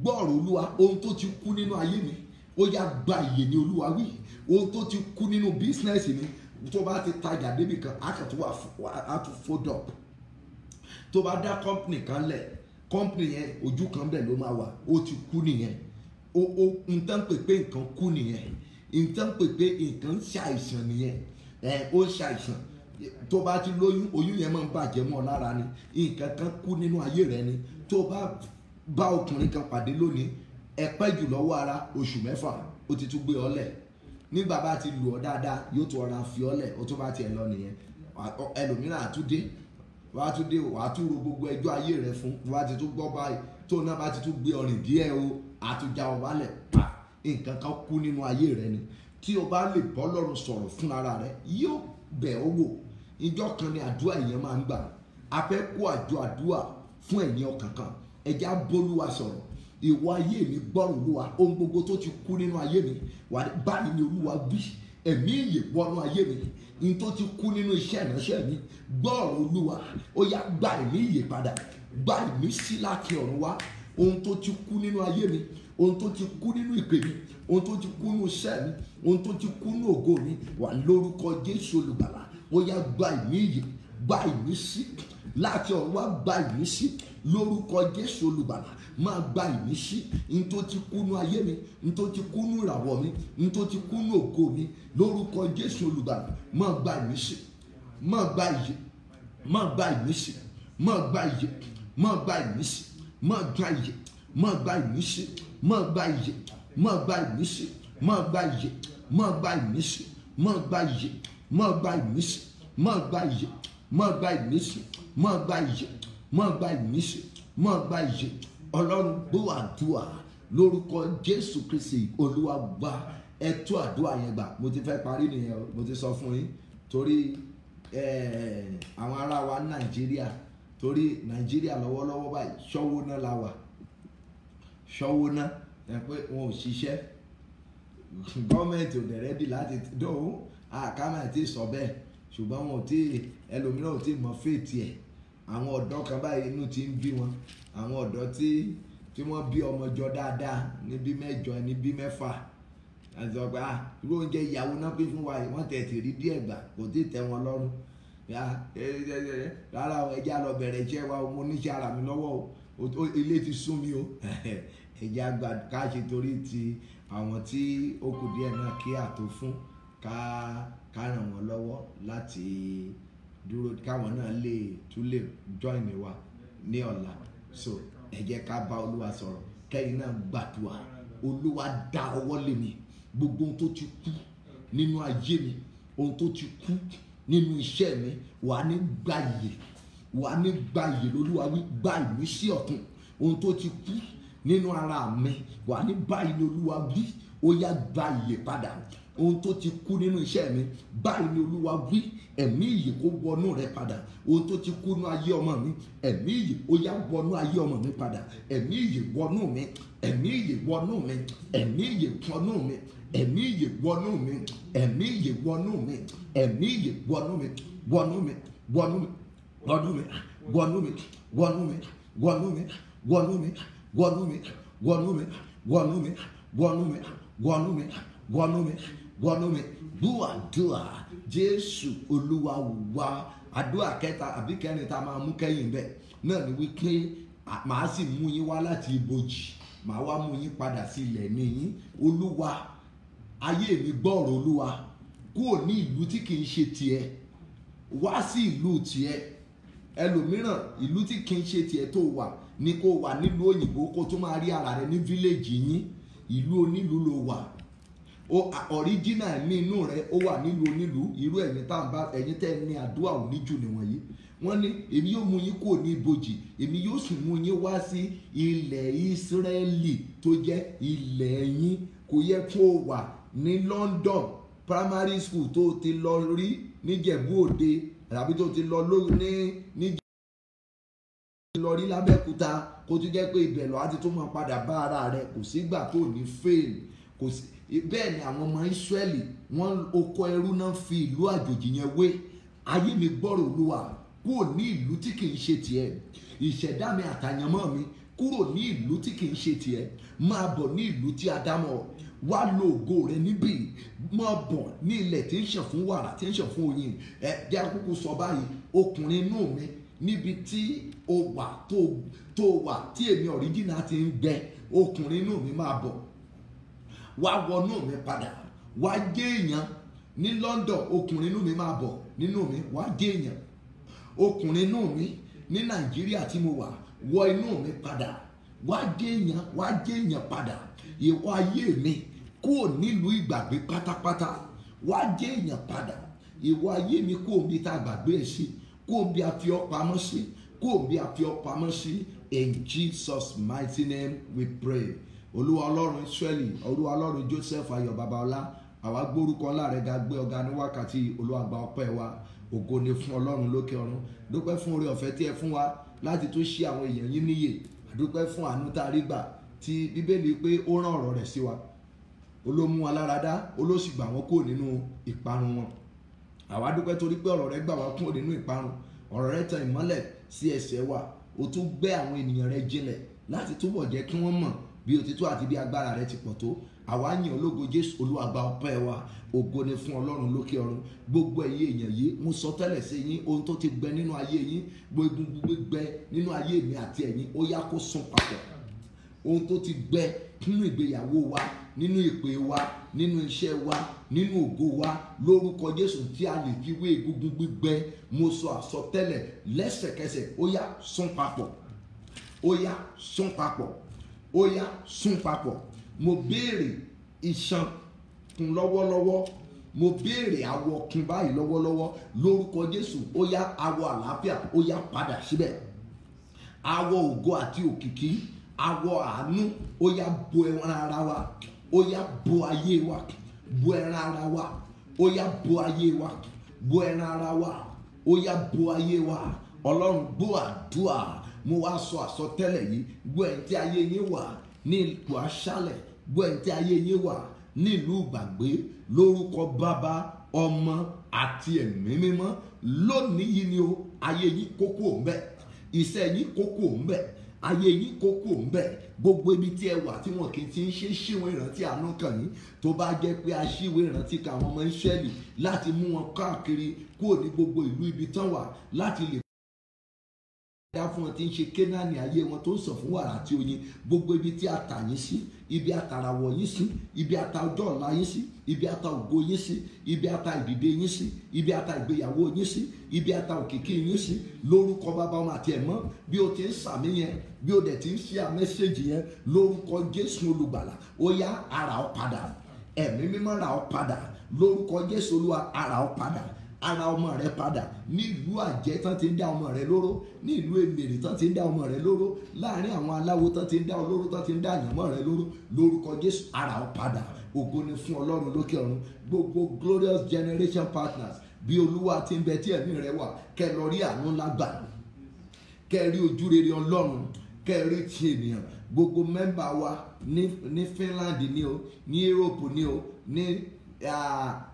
gbọ́rọ̀ Olúwa. Ohun tó ti kú nínú ayé mi, ó yá gba ìyè ní Olúwa wí. Ohun tó ti kú nínú bísínẹ́sì mi, tó bá ti tajà débì kan, á kàn tó wà tó fold up. Tó bá dá company kan lẹ̀, company yẹn ojú kan bẹ̀ ló máa wà, ó ti kú nìyẹn. N tán pè pé nǹkan kú nìyẹn. N tán pè pé nǹkan ṣàìsàn nìyẹn. Ó ṣàìsàn. Tó bá ti lóyún, oyún yẹn máa ń bàjẹ́ mọ́ ọ lára ni. Nǹkan kan kú nínú ayé rẹ ni. Tó bá ọkùnrin kan pàdé lónìí, ẹ pẹ́ jù lọ́wọ́ ara oṣù 6, ó ti tún gbé ọ lẹ̀. Nígbà bá ti lù ọ dáadáa, yóò tún ọ̀rá fi ọ lẹ̀, ó tún bá tiẹ̀ lọ nìyẹn. Ẹlòmíràn àtúndé, wàá tún ro gbogbo ẹjọ́ ayé rẹ fún. Wàá ti tún gbọ́ báyìí, tó náà bá ti tún gbé ọrìn díẹ̀ o, àtúnjà ọ wálẹ̀ pa. Nǹkan kan kú nínú ayé rẹ ni. Tí o bá lè bọ́ Ọlọ́run sọ̀rọ̀ fún ara rẹ, yóò bẹ̀ ọ́ wò. Ìjọ kan ni àdúrà èèyàn máa ń gbà. A fẹ́ kó àdúrà fún ẹ̀yin ọkàn kan. Ẹja bólúwa sọ̀rọ̀. Ìwọ ayé mi gbọ́rọ̀ Olúwa. Ohun gbogbo tó ti kú nínú ayé mi, báyìí ni Olúwa wí. Ẹ̀mí ìyè wọnú ayé mi. Ohun tó ti kú nínú iṣẹ́ ìránṣẹ́ mi, gbọ́rọ̀ Olúwa. Ó yá gba ẹ̀mí ìyè padà. Gba ẹ̀mí sí láti ọ̀run wá. Ohun tó ti kú nínú ayé mi, ohun tó ti kú nínú ìpè mi, ohun tó ti kú nínú iṣẹ́ mi, ohun tó ti kú nínú ògo mi, wà lórúkọ Jésù Olùgbàlà. Ó yá gba ẹ̀mí ìyè, gba ẹ̀mí sí láti ọ̀run wá, gba ẹ̀mí sí lórúkọ Jésù Olùgbàlà. Máa gba ẹ̀mí sí. Ohun tó ti kú nínú ayé mi, ohun tó ti kú nínú ìràwọ̀ mi, ohun tó ti kú nínú ògo mi, lórúkọ Jésù Olùgbàlà. Máa gba ẹ̀mí sí, máa gba ìyè, máa gba ẹ̀mí sí, máa gba ìyè, máa gba ẹ̀mí sí, máa gba ìyè, máa gba ẹ̀mí sí, máa gba ìyè, máa gba ẹ̀mí sí, máa gba ìyè, máa gba ẹ̀mí sí, máa gba ìyè, máa gba ẹ̀mí sí, máa gba ìyè, máa gba ẹ̀mí sí, máa gba ìyè, máa gba ẹ̀mí sí, máa gba ìyè. Ọlọ́run gbọ́ àdúrà lórúkọ Jésù Kristi Olúwa gbà. Ẹ tú àdúrà yẹn gbà. Mo ti fẹ́ parí nìyẹn, mo ti sọ fún yín. Torí àwọn ará wa Nàìjíríà, torí Nàìjíríà lọ́wọ́lọ́wọ́ báyìí ṣọ́wó náà la wà. Ṣọ́wó náà ẹ pé wọn ò ṣiṣẹ́. Gọ́ọ̀mẹ̀ntì ò dẹ̀ rẹ́dì láti dóhùn. Àkámà ti sọ bẹ́ẹ̀, ṣùgbọ́n wọn ò tí, ẹlòmíràn ò tí mọ fèètì ẹ̀. Àwọn ọ̀dọ́ kan báyìí inú ti ń bí wọn. Àwọn ọ̀dọ́ tí wọ́n bí ọmọ jọ dáadáa níbí 8 níbí 6. Àti ọgbà irú oúnjẹ ìyàwó náà pín fún wa yìí, wọ́n tẹ̀ ti rí díẹ̀ gbà, kò tí ì tẹ́ wọn lọ́rùn. Rárá o, ẹja lọ bẹ̀rẹ̀ iṣẹ́ wa, mo níṣẹ́ ara mi lọ́wọ́ o, ilé ti sún mi o. Ẹja gbà ká ṣe torí ti àwọn tí ó kù díẹ̀ náà kí àtó fún ká ràn wọ́n lọ́wọ́ láti dúró, káwọn náà tún lè join wa ní ọ̀la. So ẹ jẹ́ ká bá Olúwa sọ̀rọ̀. Kẹ́yìn náà gbàdúrà. Olúwa dá ọwọ́ lé mi. Gbogbo ohun tó ti kú nínú ayé mi, ohun tó ti kú nínú iṣẹ́ mi, wà ní gba ìyè, wà ní gba ìyè lólúwa wí. Gba ìmísí ọ̀tun. Ohun tó ti kú nínú ara mi, wà ní báyìí ni Olúwa wí, ó yá gba ìyè padà. Ohun tó ti kú nínú iṣẹ́ mi, báyìí ni Olúwa wí, ẹ̀mí ìyè kó wọnú rẹ padà. Ohun tó ti kú nínú ayé ọmọ mi, ẹ̀mí ìyè ó yá wọnú ayé ọmọ mi padà. Ẹ̀mí ìyè wọnú mi, ẹ̀mí ìyè wọnú mi, ẹ̀mí ìyè wọnú mi, ẹ̀mí ìyè wọnú mi, ẹ̀mí ìyè wọnú mi, ẹ̀mí ìyè wọnú mi, wọnú mi, wọnú mi, wọnú mi, wọnú mi, wọnú mi, wọnú mi, wọnú mi, wọnú mi, wọnú mi, wọnú mi, wọnú mi, wọnú mi, wọnú mi, wọnú mi. Dúà Jésù Olúwa wa. Àdúrà kẹta àbí kẹrin tá a máa mú kẹ́yìn bẹ́ẹ̀ náà ni wípé màá sì mú yín wá láti ibojì, màá wá mú yín padà sí ilẹ̀ níyín. Olúwa, ayé mi gbọ́rọ̀ Olúwa, kúrò ní ìlú tí kì í ṣe tiẹ̀ wá sí ìlú tiẹ̀. Ẹlòmíràn ìlú tí kì í ṣe tiẹ̀ tó wà ní kó wà nílùú òyìnbó kó tó máa rí ara rẹ ní fíléèjì yín. Ìlú onílùú ló wà, original ní inú rẹ ó wà nílùú onílùú. Irú ẹ̀yin tá n bá ẹ̀yin tẹ́ ní àdúrà òní jù nìwọ̀nyí. Wọ́n ní èmi yóò mú yín kúrò ní ibojì, èmi yóò sì mú yín wá sí ilẹ̀ Ísírẹ́lì tó jẹ́ ilẹ̀ yín. Kò yẹ kó wà ní London primary school tó ti lọ rí níjẹ̀bú òde tàbí tó ti lọ ní lọ rí lábẹ́kúta kó tó jẹ́ pé ibẹ̀ lọ àti tó máa padà bá ara rẹ̀. Kò sígbà tó ní fail. Kò sí bẹ́ẹ̀ ni àwọn ọmọ Ísírẹ́lì wọ́n oko ẹrú náà fi ìlú àjòjì yẹn wé. Ayé mi gbọ́rọ̀ Olúwa, kúrò ní ìlú tí kì í ṣe tiẹ̀. Ìṣẹ̀dá mi àtàyànmọ́ mi, kúrò ní ìlú tí kì í ṣe tiẹ̀, máa bọ̀ ní ìlú tí a dá mọ̀. Wá lo ògo rẹ níbí, máa bọ̀ ní ilẹ̀ tí ń ṣàn fún wàrà, tí ń ṣàn fún oyin. Jẹ́ àkókò sọ báyìí, ọkùnrin inú mi, níbi tí o wà tó wà tí èmi original ti ń gbẹ, ọkùnrin inú mi máa bọ̀. Wá wọnú mi padà, wá jẹ́ èèyàn ní London. Ọkùnrin inú mi máa bọ̀ nínú mi, wá jẹ́ èèyàn. Ọkùnrin inú mi ní Nàìjíríà tí mo wà, wọ inú mi padà, wá jẹ́ èèyàn, wá jẹ́ èèyàn padà. Ìwọ ayé mi, kúrò nílùú ìgbàgbé pátápátá, wá jẹ́ èèyàn padà. Ìwọ ayé mi, kúrò bí tá a gbàgbé ẹ sí, kúrò bí a fi ọ́ pamọ́ sí, kúrò bí a fi ọ́ pamọ́ sí. In Jesus' mighty name we pray. Olúwa Ọlọ́run Ísírẹ́lì, Olúwa Ọlọ́run Joseph Ayọ̀ Babalọ́lá, àwa gbórúkọ ńlá rẹ ga, gbé ọ̀gá ní wákàtí. Olúwa gba ọpẹ́ wa, ògo ni fún Ọlọ́run lókè ọ̀run. Dúpẹ́ fún oore ọ̀fẹ́ tí ẹ fún wa láti tó ṣí àwọn èèyàn yín níyè. Dúpẹ́ fún àánú tá a rí gbà tí Bíbélì pé ó rán ọ̀rọ̀ rẹ̀ sí wa. Olómú wa lára dá, olóṣì gbà wọ́n kúrò nínú ìparun wọn. Àwa dúpẹ́ torí pé ọ̀rọ̀ rẹ gbà wá kúrò nínú ìparun. Ọ̀rọ̀ rẹ tan ìmọ́lẹ̀ sí ẹsẹ̀ wa. O tún gbé àwọn ènìyàn rẹ jinlẹ̀ láti túbọ̀ jẹ́ kí wọ́n mọ̀ bí òtítọ́ àti bí agbára rẹ ti pọ̀ tó. Àwa yìn ológo Jésù. Olúwa gba ọpẹ́ wa, ògo ni fún Ọlọ́run lókè ọ̀run. Gbogbo ẹ̀yin èèyàn yìí, mo sọ tẹ́lẹ̀ sí yín, ohun tó ti gbẹ nínú ayé yín, gbogbo gbẹ nínú ayé mi àti ẹ̀yin, ó yá kó sún papọ̀. Ohun tó ti gbẹ nínú ìgbéyàwó wa, nínú ìpè wa, nínú iṣẹ́ wa, nínú ògo wa, lórúkọ Jésù tí a lè fi wé egungun gbígbẹ, mo sọ àsọtẹ́lẹ̀ lẹ́sẹ̀kẹsẹ̀, ó yá sún papọ̀, ó yá sún papọ̀, ó yá sún papọ̀. Mo béèrè iṣan kun lọ́wọ́lọ́wọ́, mo béèrè awọ kun báyìí lọ́wọ́lọ́wọ́ lórúkọ Jésù. Ó yá awọ àlàáfíà, ó yá padà síbẹ̀. Awọ ògo àti òkìkí, awọ àánú, ó yá bo ẹran ara wa, ó yá bo ayé wa, bo ẹran ara wa, ó yá bo ayé wa, bo ẹran ara wa, ó yá bo ayé wa. Ọlọ́run gbọ́ àdúrà. Mo wá sọ àsọtẹ́lẹ̀ yìí, gbọ́ ẹ̀yin tí ayé yín wà ní ipò aṣálẹ̀, gbọ́ ẹ̀yin tí ayé yín wà ní ìlú ìgbàgbé, lórúkọ Bàbá, Ọmọ àti Ẹ̀mí Mímọ́. Lónìí yìí ni o, ayé yín kókó ńbẹ, iṣẹ́ yín kókó ńbẹ, ayé yín kókó ńbẹ. Gbogbo ibi tí ẹ wà tí wọn kì í ti ń ṣe ṣíwèé ìrántí àánú kàn yín, tó bá jẹ́ pé a ṣíwèé ìrántí ka àwọn ọmọ Ísírẹ́lì láti mú wọn káàkiri kúrò ní gbogbo ìlú ibi tán wà, láti lè dá fún wọn tí ń ṣe Kénáánì ayé wọn tó ń sọ fún wàrà àti oyin. Gbogbo ibi tí a tà yín sí, ibi àtàràwọ̀ yín sí, ibi ata ọjọ́ ọ̀la yín sí, ibi ata ògo yín sí, ibi ata ìdìde yín sí, ibi ata ìgbéyàwó yín sí, ibi ata òkìkí yín sí, lórúkọ Bàbá, Ọmọ àti Ẹ̀mọ́. Bí o ti ń sàmì yẹn, bí o dẹ̀ ti ń ṣe àmẹ́sẹ̀jì yẹn, lórúkọ Jésù Olùgbàlà, ó yá ara ọ padà, Ẹ̀mí Mímọ́ ra ọ padà, lórúkọ Jésù Olúwa ara ọ padà, ara ọmọ rẹ padà, ní ìlú àjẹ́ tán ti ń dá ọmọ rẹ lóró, ní ìlú èmèrè tán ti ń dá ọmọ rẹ lóró, láàrin àwọn aláwo tán ti ń dá olóró, tán ti ń dá àyànmọ́ rẹ lóró, lórúkọ Jésù ara ọ padà. Ògo ni fún Ọlọ́run lókè ọ̀run. Gbogbo Glorious Generation Partners, bí Olúwa ti ń bẹ tí ẹ̀mí rẹ wà, kẹ́ lọ rí àánú ńlá gbà, kẹ́ rí ojú rere Ọlọ́run, kẹ́ rí ti ènìyàn. Gbogbo mẹ́mbà wa ní Finland ni o, ní Europe ni o, ní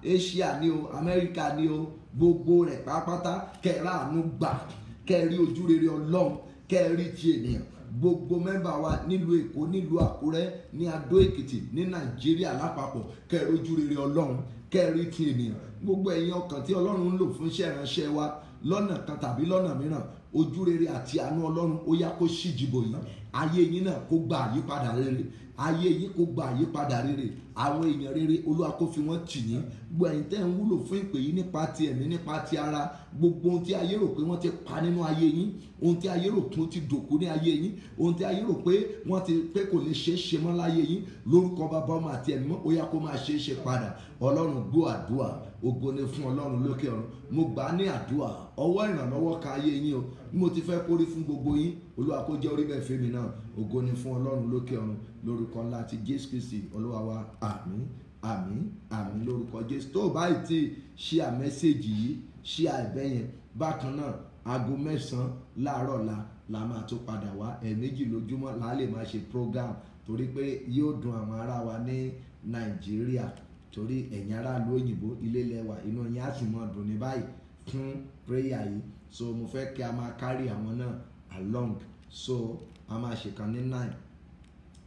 Asia ni o, America ni o, gbogbo rẹ̀ pátápátá kẹ́ ráàánú gbà, kẹ́ rí ojú rere Ọlọ́run, kẹ́ rí ti ènìyàn. Gbogbo mẹ́mbà wa nílùú Èkó, nílùú Àkúrẹ́, ní Adó Èkìtì, ní Nàìjíríà lápapọ̀, kẹ́ rí ojú rere Ọlọ́run, kẹ́ rí ti ènìyàn. Gbogbo ẹ̀yin ọkàn tí Ọlọ́run ń lò fún iṣẹ́ ìránṣẹ́ wa lọ́nà kan tàbí lọ́nà mìíràn, ojú rere àti àánú Ọlọ́run ó yá kó ṣíjìbò yín. Ayé yín náà kó gba àyípadà rere, ayé yín kó gba àyípadà rere. Àwọn èèyàn rere Olúwa kó fi wọ́n tì yín. Gbogbo ẹ̀yin tẹ́ ń wúlò fún ìpè yìí nípa ti ẹ̀mí, nípa ti ara, gbogbo ohun tí ayé rò pé wọ́n ti pa nínú ayé yín, ohun tí ayé rò pé ó ti dòkú ní ayé yín, ohun tí ayé rò pé wọ́n ti pé kò lè ṣeé ṣe mọ́ láyé yín, lórúkọ Bàbá, Ọmọ àti Ẹ̀mí Mímọ́ ó yá kó máa ṣeé ṣe padà. Ọlọ́run gbọ́ àdúrà, ògo ni fún Ọlọ́run lókè ọ̀run. Mo gbà á ní àdúrà, ọwọ́ ìrànlọ́wọ́ ka ayé yín o, bí mo ti fẹ́ kórí fún gbogbo yín, Olúwa kó jẹ́ orí bẹ́ẹ̀ fẹ́mi náà. Ògo ni fún Ọlọ́run lókè ọ̀run, lórúkọ ńlá ti Jésù Kristi Olúwa wa. Àmín, àmín, àmín lórúkọ Jésù. Tó o bá ti share mẹ́sẹ̀gì yìí, share ẹ̀bẹ̀ yẹn. Bákan náà, aago 9 láàárọ̀ la máa tó padà wá. Ẹ̀ẹ̀mejì lójúmọ́ la lè máa ṣe program, torí pé yóò dùn àwọn ará wa ní Nàìjíríà, torí ẹ̀yin ará ìlú òyìnbó ilé lẹ́wà, inú yín á sì mọ́ dùn ní báyìí fún prayer yìí. So mo fẹ́ kí a máa carry àwọn náà along. So a máa ṣe kan ní 9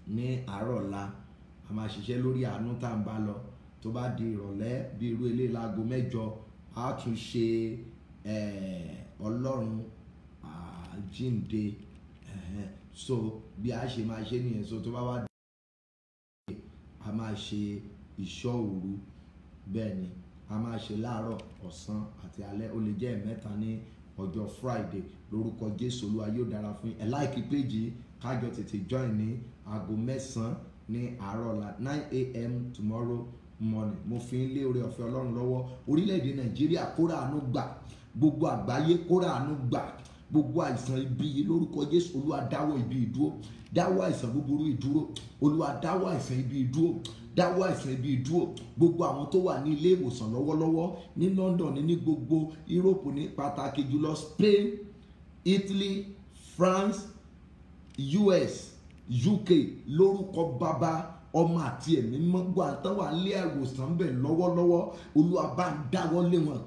ní àárọ̀ ọ̀la, a máa ṣiṣẹ́ lórí àánú tá à ń bá lọ. Tó bá di ìrọ̀lẹ́ bí irú ilé láago 8, a tún ṣe Ọlọ́run àjíǹde. So bí a ṣe máa ṣe nìyẹn. So tó bá wá dé, a máa ṣe ìṣọ́ òru. Bẹ́ẹ̀ ni a máa ṣe láàárọ̀, ọ̀sán àti alẹ́. Ó lè jẹ́ ẹ̀mẹ́ta ní ọjọ́ Friday. Lórúkọ Jésù Olúwa yóò dára fún yín. Ẹ like page kájọ tètè join ní aago 9 ní àárọ̀ ọ̀la, 9 a.m. tomorrow morning. Mo fi ń lé oore ọ̀fẹ́ Ọlọ́run lọ́wọ́. Orílẹ̀-èdè Nàìjíríà kó ráàánú gbà, gbogbo àgbáyé kó ráàánú gbà. Gbogbo àìsàn ibi yìí lórúkọ Jésù Olúwa dáwọ́ ibi ìdúró, dáwọ́ àìsàn búburú ìdúró. Olúwa dáwọ́ àìsàn ibi ìdúró, dáwọ́ àìsàn ibi ìdúró. Gbogbo àwọn tó wà ní ilé ìwòsàn lọ́wọ́lọ́wọ́ ní London, ní gbogbo Europe, ní pàtàkì jùlọ Spain, Italy, France, US, UK, lórúkọ Bàbá, Ọmọ àti Ẹ̀mí Mímọ́. Gbogbo àtàn wà ní ìwòsàn bẹ̀ lọ́wọ́lọ́wọ́, Olúwa bá ń dáwọ́ lé wọn.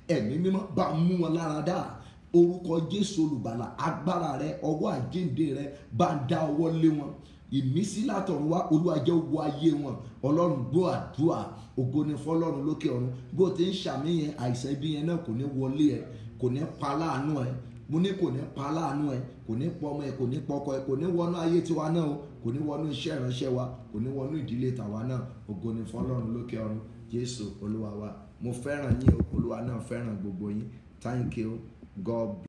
Ẹ̀mí Mímọ́ bá mú wọn lára dá. Orúkọ Jésù Olùgbàlà, agbára rẹ, ọwọ́ àjíǹde rẹ bá ń dá ọwọ́ lé wọn. Ìmísí látọ̀run wá, Olúwa jẹ́ ó wọ ayé wọn. Ọlọ́run gbọ́ àdúrà, ògo ni fún Ọlọ́run lókè ọ̀run. Bó ti ń ṣàmì yẹn, àìsàn ibi yẹn náà kò ní wọlé ẹ, kò ní pa láàánú ẹ. Mo ní kò ní pa láàánú ẹ, kò ní pọ ọmọ ẹ, kò ní pọkọ ẹ, kò ní wọnú ayé tiwa náà o, kò ní wọnú iṣẹ́ ìránṣẹ́ wa, kò ní wọnú ìdílé tàwa náà. Ògo ni fún Ọlọ́run lókè ọ̀run. Jésù Olúwa wa. Mo fẹ́ràn yín o, Olúwa náà fẹ́ràn gbogbo yín. Thank you. God